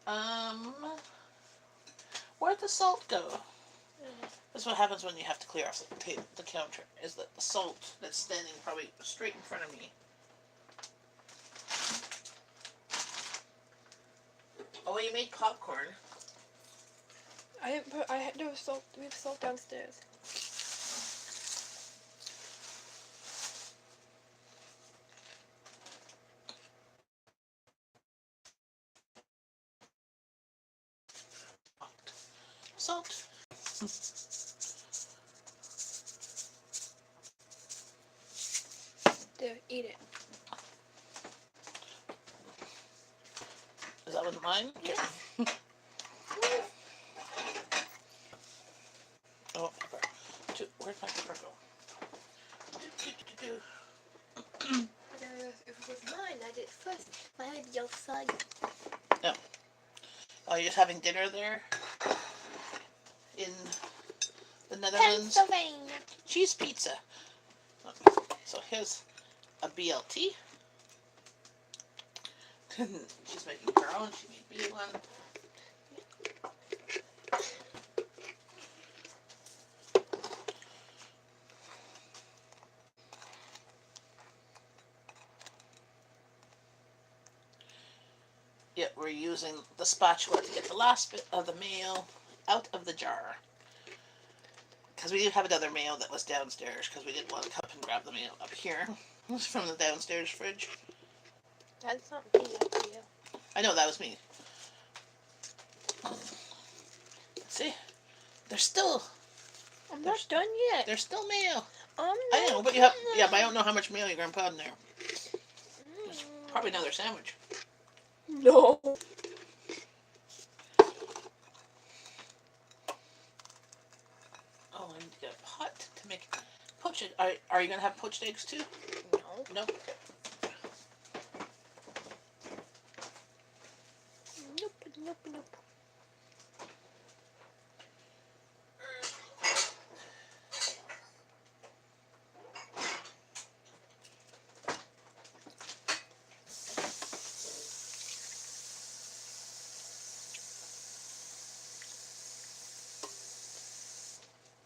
No. Where'd the salt go? That's what happens when you have to clear off the counter. Is that the salt that's standing probably straight in front of me? Oh, you made popcorn. I didn't put. I had no salt. We have salt downstairs. Salt. There, eat it. Is that one mine? Okay. Oh, pepper. Where'd my pepper go? If it was mine, I did it first. Mine had yellow side. Oh, you're just having dinner there? In the Netherlands? Pennsylvania. Cheese pizza. So here's a BLT. She's making her own. She made me one. Yeah, we're using the spatula to get the last bit of the mayo out of the jar. Because we did have another mayo that was downstairs because we didn't want to come up and grab the mayo up here. It was from the downstairs fridge. That's not me, that's you. I know, that was me. See? There's still I'm not done yet. there's still mayo. I'm not I know, but you have done. yeah, but I don't know how much mayo you're gonna put in there. Just Probably another sandwich. No. Oh, I need to get a pot to make poached. Are you gonna have poached eggs too? No. No. Nope.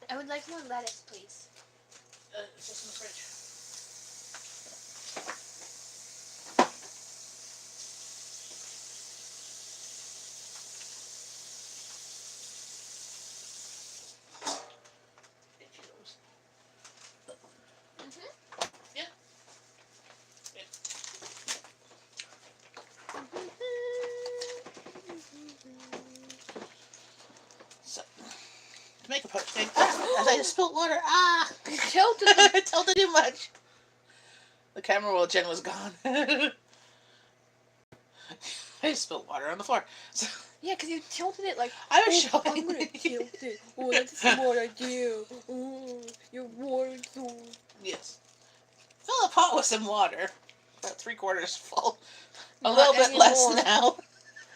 I would like more lettuce, please. It's just in the fridge. Itchy nose. Yeah. So, to make a poached egg, as I just spilled water. Ah! You tilted the... I tilted too much. The camera while Jen was gone. I just spilled water on the floor. So, Yeah, because you tilted it like, I was oh, showing. I'm gonna tilt it. Oh, that's a smart idea. Oh, your water so... Yes. Fill the pot with some water. About 3/4 full. A Not little bit less anymore. now.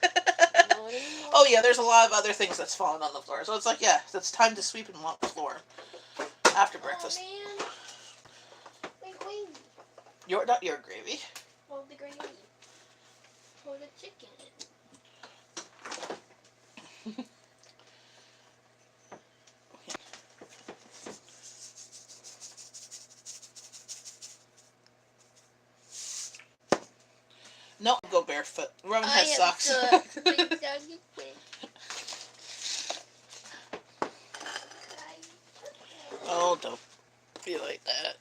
Not anymore. Oh yeah, there's a lot of other things that's fallen on the floor. So it's like, yeah, it's time to sweep and mop the floor after breakfast. Oh, man. My gravy. Not your gravy. Hold the gravy. Hold the chicken. No, go barefoot. Rowan has socks. Oh, don't be like that.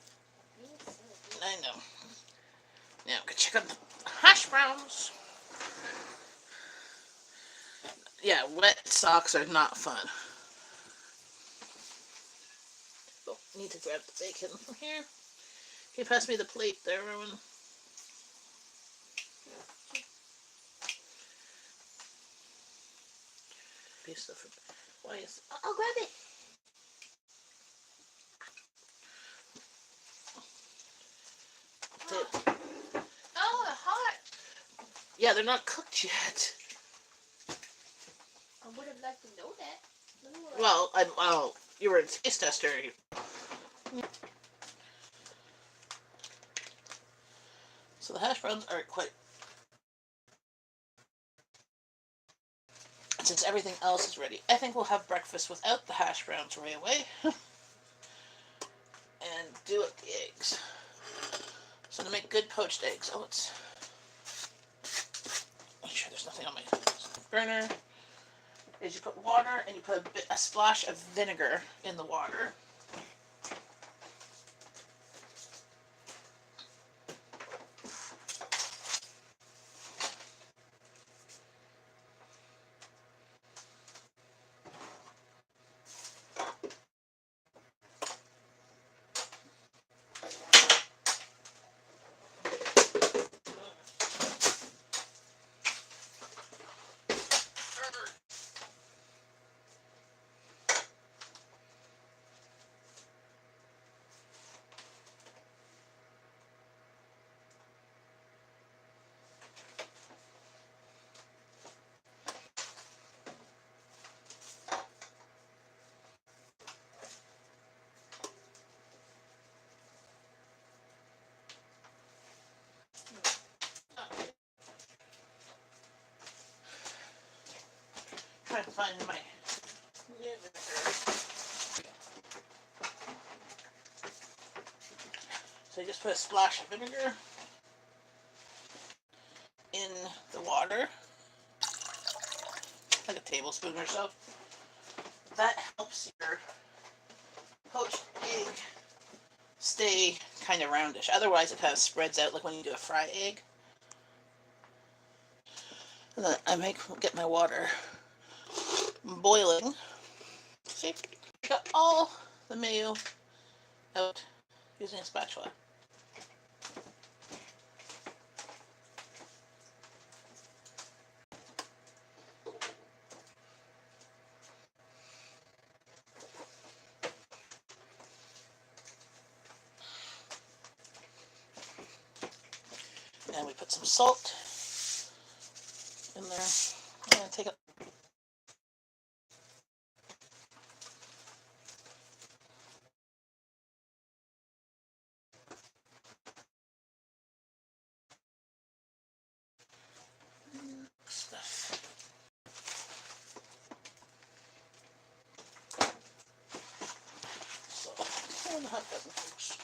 I know. Now, go check out the hash browns. Yeah, wet socks are not fun. Oh, need to grab the bacon from here. Can you pass me the plate there, Rowan? Piece of... Why is... I'll grab it. Oh, hot. Yeah, they're not cooked yet. I would have liked to know that. Well, you were a taste tester. So the hash browns aren't quite... Since everything else is ready, I think we'll have breakfast without the hash browns right away. And do up the eggs. So to make good poached eggs, let's make sure there's nothing on my burner. Is you put water and you put a splash of vinegar in the water. Trying to find my vinegar. So you just put a splash of vinegar in the water, like a tablespoon or so. That helps your poached egg stay kind of roundish. Otherwise it kind of spreads out like when you do a fried egg. And then I get my water boiling. See, I got all the mayo out using a spatula. salt in there. I'm gonna take it. Stuff. So, and a hot button, folks.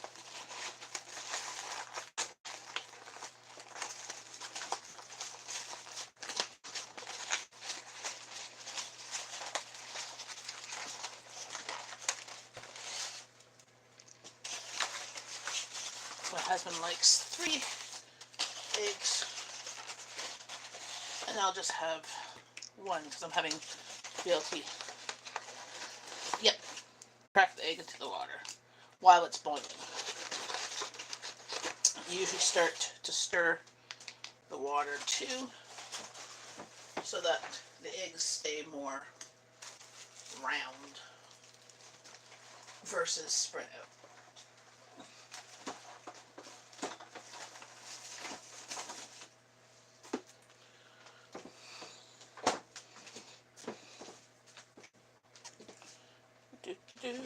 My husband likes 3 eggs, and I'll just have 1 because I'm having BLT. Yep, crack the egg into the water while it's boiling. You usually start to stir the water too, so that the eggs stay more round versus spread out. Do, do.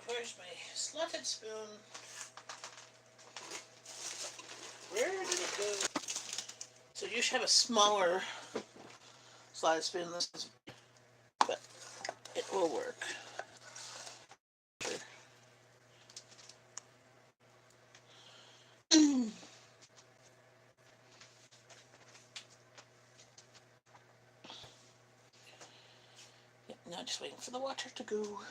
Where's my slotted spoon? Where did it go? So you should have a smaller slotted spoon. This is, but it will work. Sure. Yep, now just waiting for the water to go.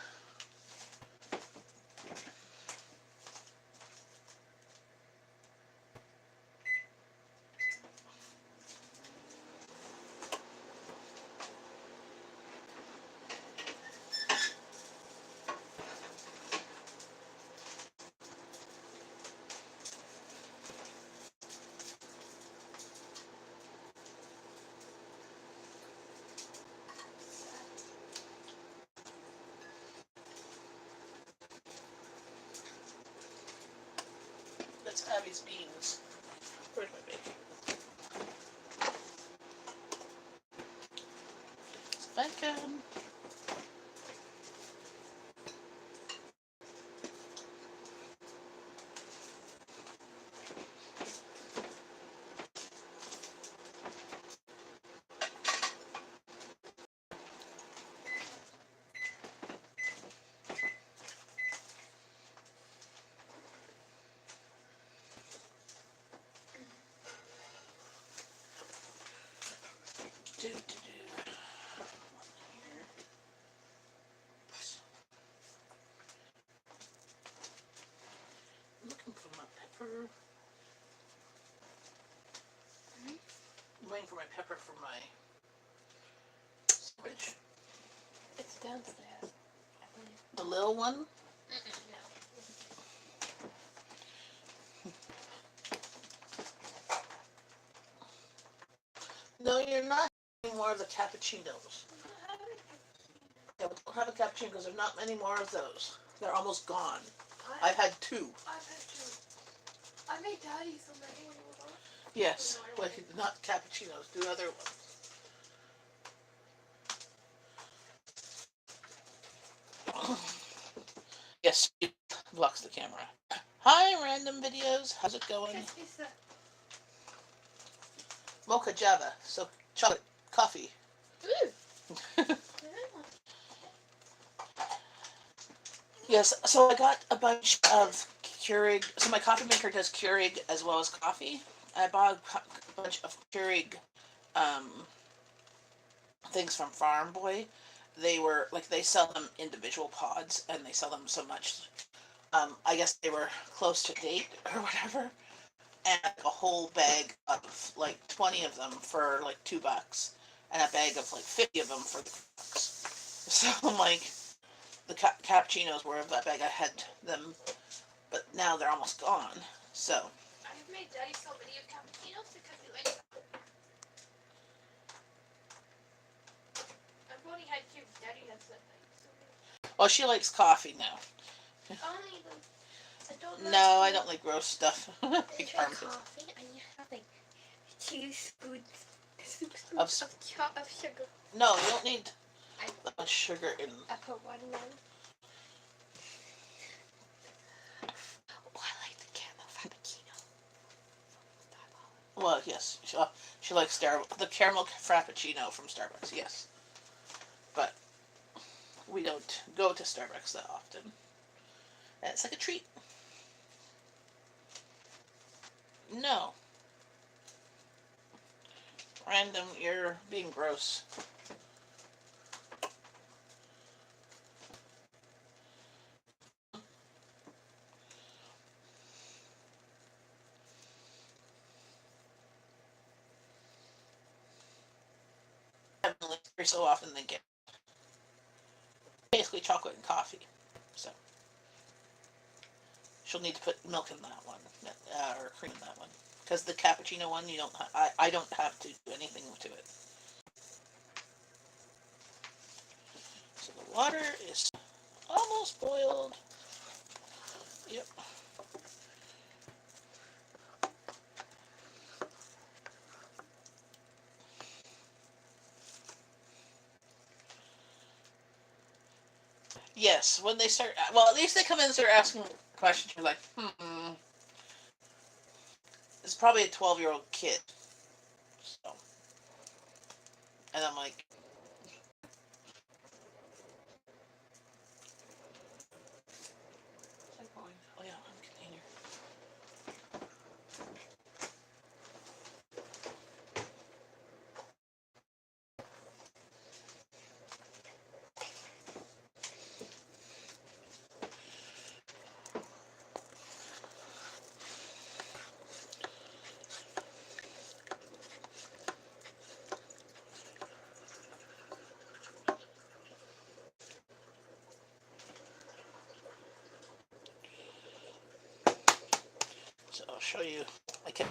That's Abby's beans. Where's my bacon? Bacon. Do, do, do. I'm looking for my pepper. I'm waiting for my pepper for my sandwich. It's downstairs, I believe. The little one? No, you're not having more of the cappuccinos. Yeah, we don't have a cappuccino because there's not many more of those. They're almost gone. I've had 2. I've had 2. I made Daddy so many when he was on. Yes, but not cappuccinos. Do other ones. Yes, it blocks the camera. Hi, random videos. How's it going? It's the Mocha Java. So chocolate coffee. Yes, so I got a bunch of Keurig. So my coffee maker does Keurig as well as coffee. I bought a bunch of Keurig things from Farm Boy. They were like they sell them individual pods, and they sell them so much. I guess they were close to date or whatever, and a whole bag of like 20 of them for like $2, and a bag of like 50 of them for $3. So I'm like, the cappuccinos were of that bag. I had them, but now they're almost gone. So I've made Daddy so many of cappuccinos because he likes them. I've only had two. Daddy has that like so well, she likes coffee now. many. Only the. I don't like. No, I don't like gross stuff. You Big drink armpits. coffee and you have like 2 spoons Of of sugar. No, you don't need that much sugar in. I put one in. Oh, I like the caramel frappuccino. Well, yes, she likes the caramel frappuccino from Starbucks. Yes, but we don't go to Starbucks that often. And it's like a treat. No. Random, you're being gross. Every so often they get basically chocolate and coffee. So she'll need to put milk in that one, or cream in that one. Because the cappuccino one, you don't. I don't have to do anything to it. So the water is almost boiled. Yep. Yes, when they start, well, at least they come in and start asking questions. You're like, it's probably a 12-year-old kid. So, and I'm like, oh yeah, I'm container. So I'll show you. I can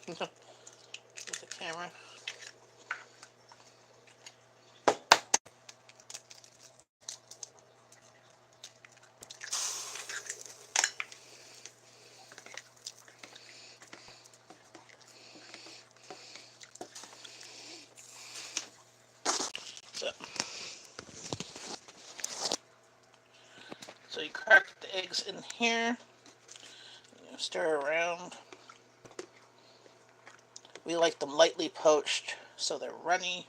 with the camera. So you crack the eggs in here. You stir around. We like them lightly poached so they're runny.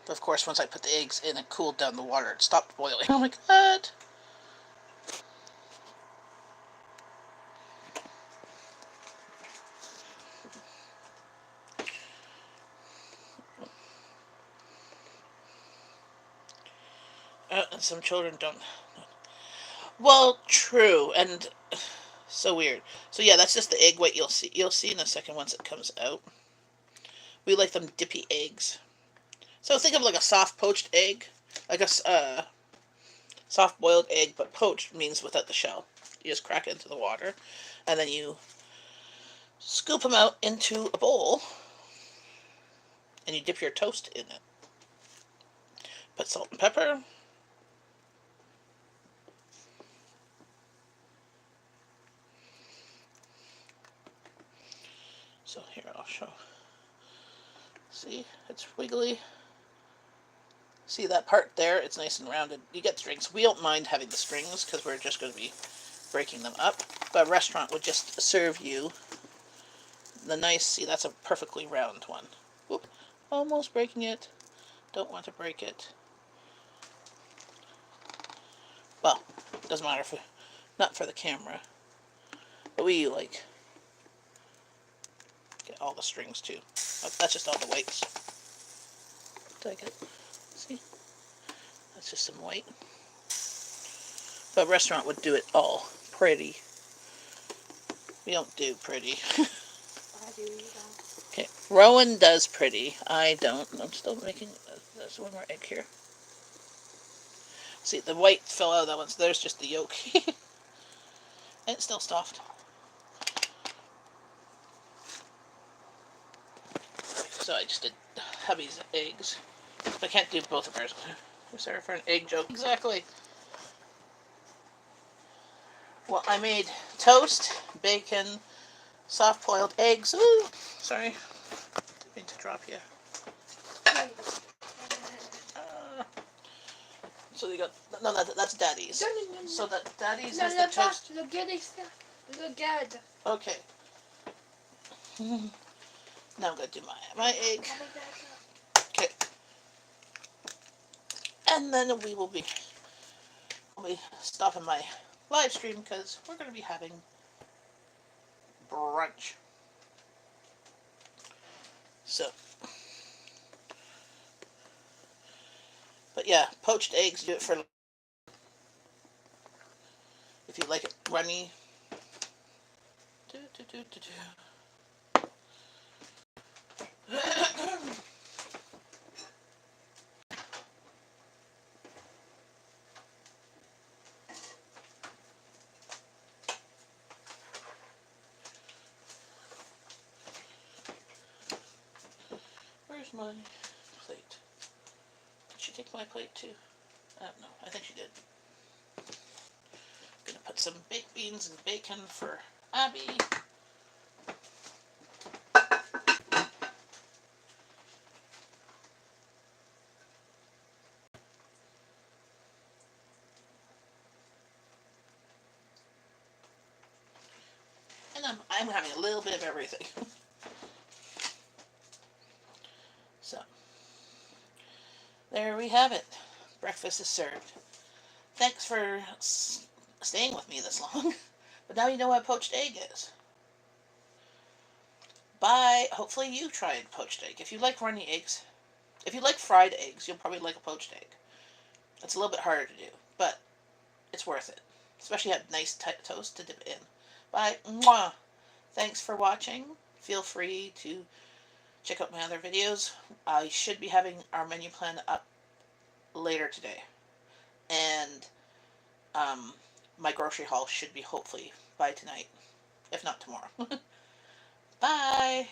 Of course, once I put the eggs in and cooled down the water, it stopped boiling. Oh my god! And some children don't. Well, true, and so weird. So yeah, that's just the egg white. You'll see. You'll see in a second once it comes out. We like them dippy eggs. So think of like a soft poached egg, like a soft boiled egg, but poached means without the shell. You just crack it into the water, and then you scoop them out into a bowl, and you dip your toast in it. Put salt and pepper. So here, I'll show. See, it's wiggly. See that part there? It's nice and rounded. You get strings. We don't mind having the strings because we're just going to be breaking them up. But a restaurant would just serve you the nice, see, that's a perfectly round one. Whoop, almost breaking it. Don't want to break it. Well, doesn't matter if not for the camera. But we like get all the strings too. That's just all the whites. Did I get? See? That's just some white. But a restaurant would do it all pretty. We don't do pretty. I do though. Okay, Rowan does pretty. I don't. I'm still making. There's one more egg here. See, the white fell out of that one, so there's just the yolk. And it's still stuffed. So I just did hubby's eggs. I can't do both of ours. Sorry for an egg joke. Exactly. Well, I made toast, bacon, soft-boiled eggs. Ooh, sorry. Didn't mean to drop you. So you got no, that's Daddy's. No. So that Daddy's No, is the toast. Look at stuff. Look at. Okay. Now I'm gonna do my egg. Okay. And then I'll be stopping my live stream because we're gonna be having brunch. So, but yeah, poached eggs, do it for if you like it runny. Where's my plate? Did she take my plate too? I don't know. I think she did. Gonna put some baked beans and bacon for Abby. And I'm having a little bit of everything. So, there we have it. Breakfast is served. Thanks for staying with me this long. But now you know what a poached egg is. Bye. Hopefully you tried poached egg. If you like runny eggs, if you like fried eggs, you'll probably like a poached egg. It's a little bit harder to do, but it's worth it. Especially have nice toast to dip it in. Bye. Mwah. Thanks for watching. Feel free to check out my other videos. I should be having our menu plan up later today. And my grocery haul should be hopefully by tonight, if not tomorrow. Bye!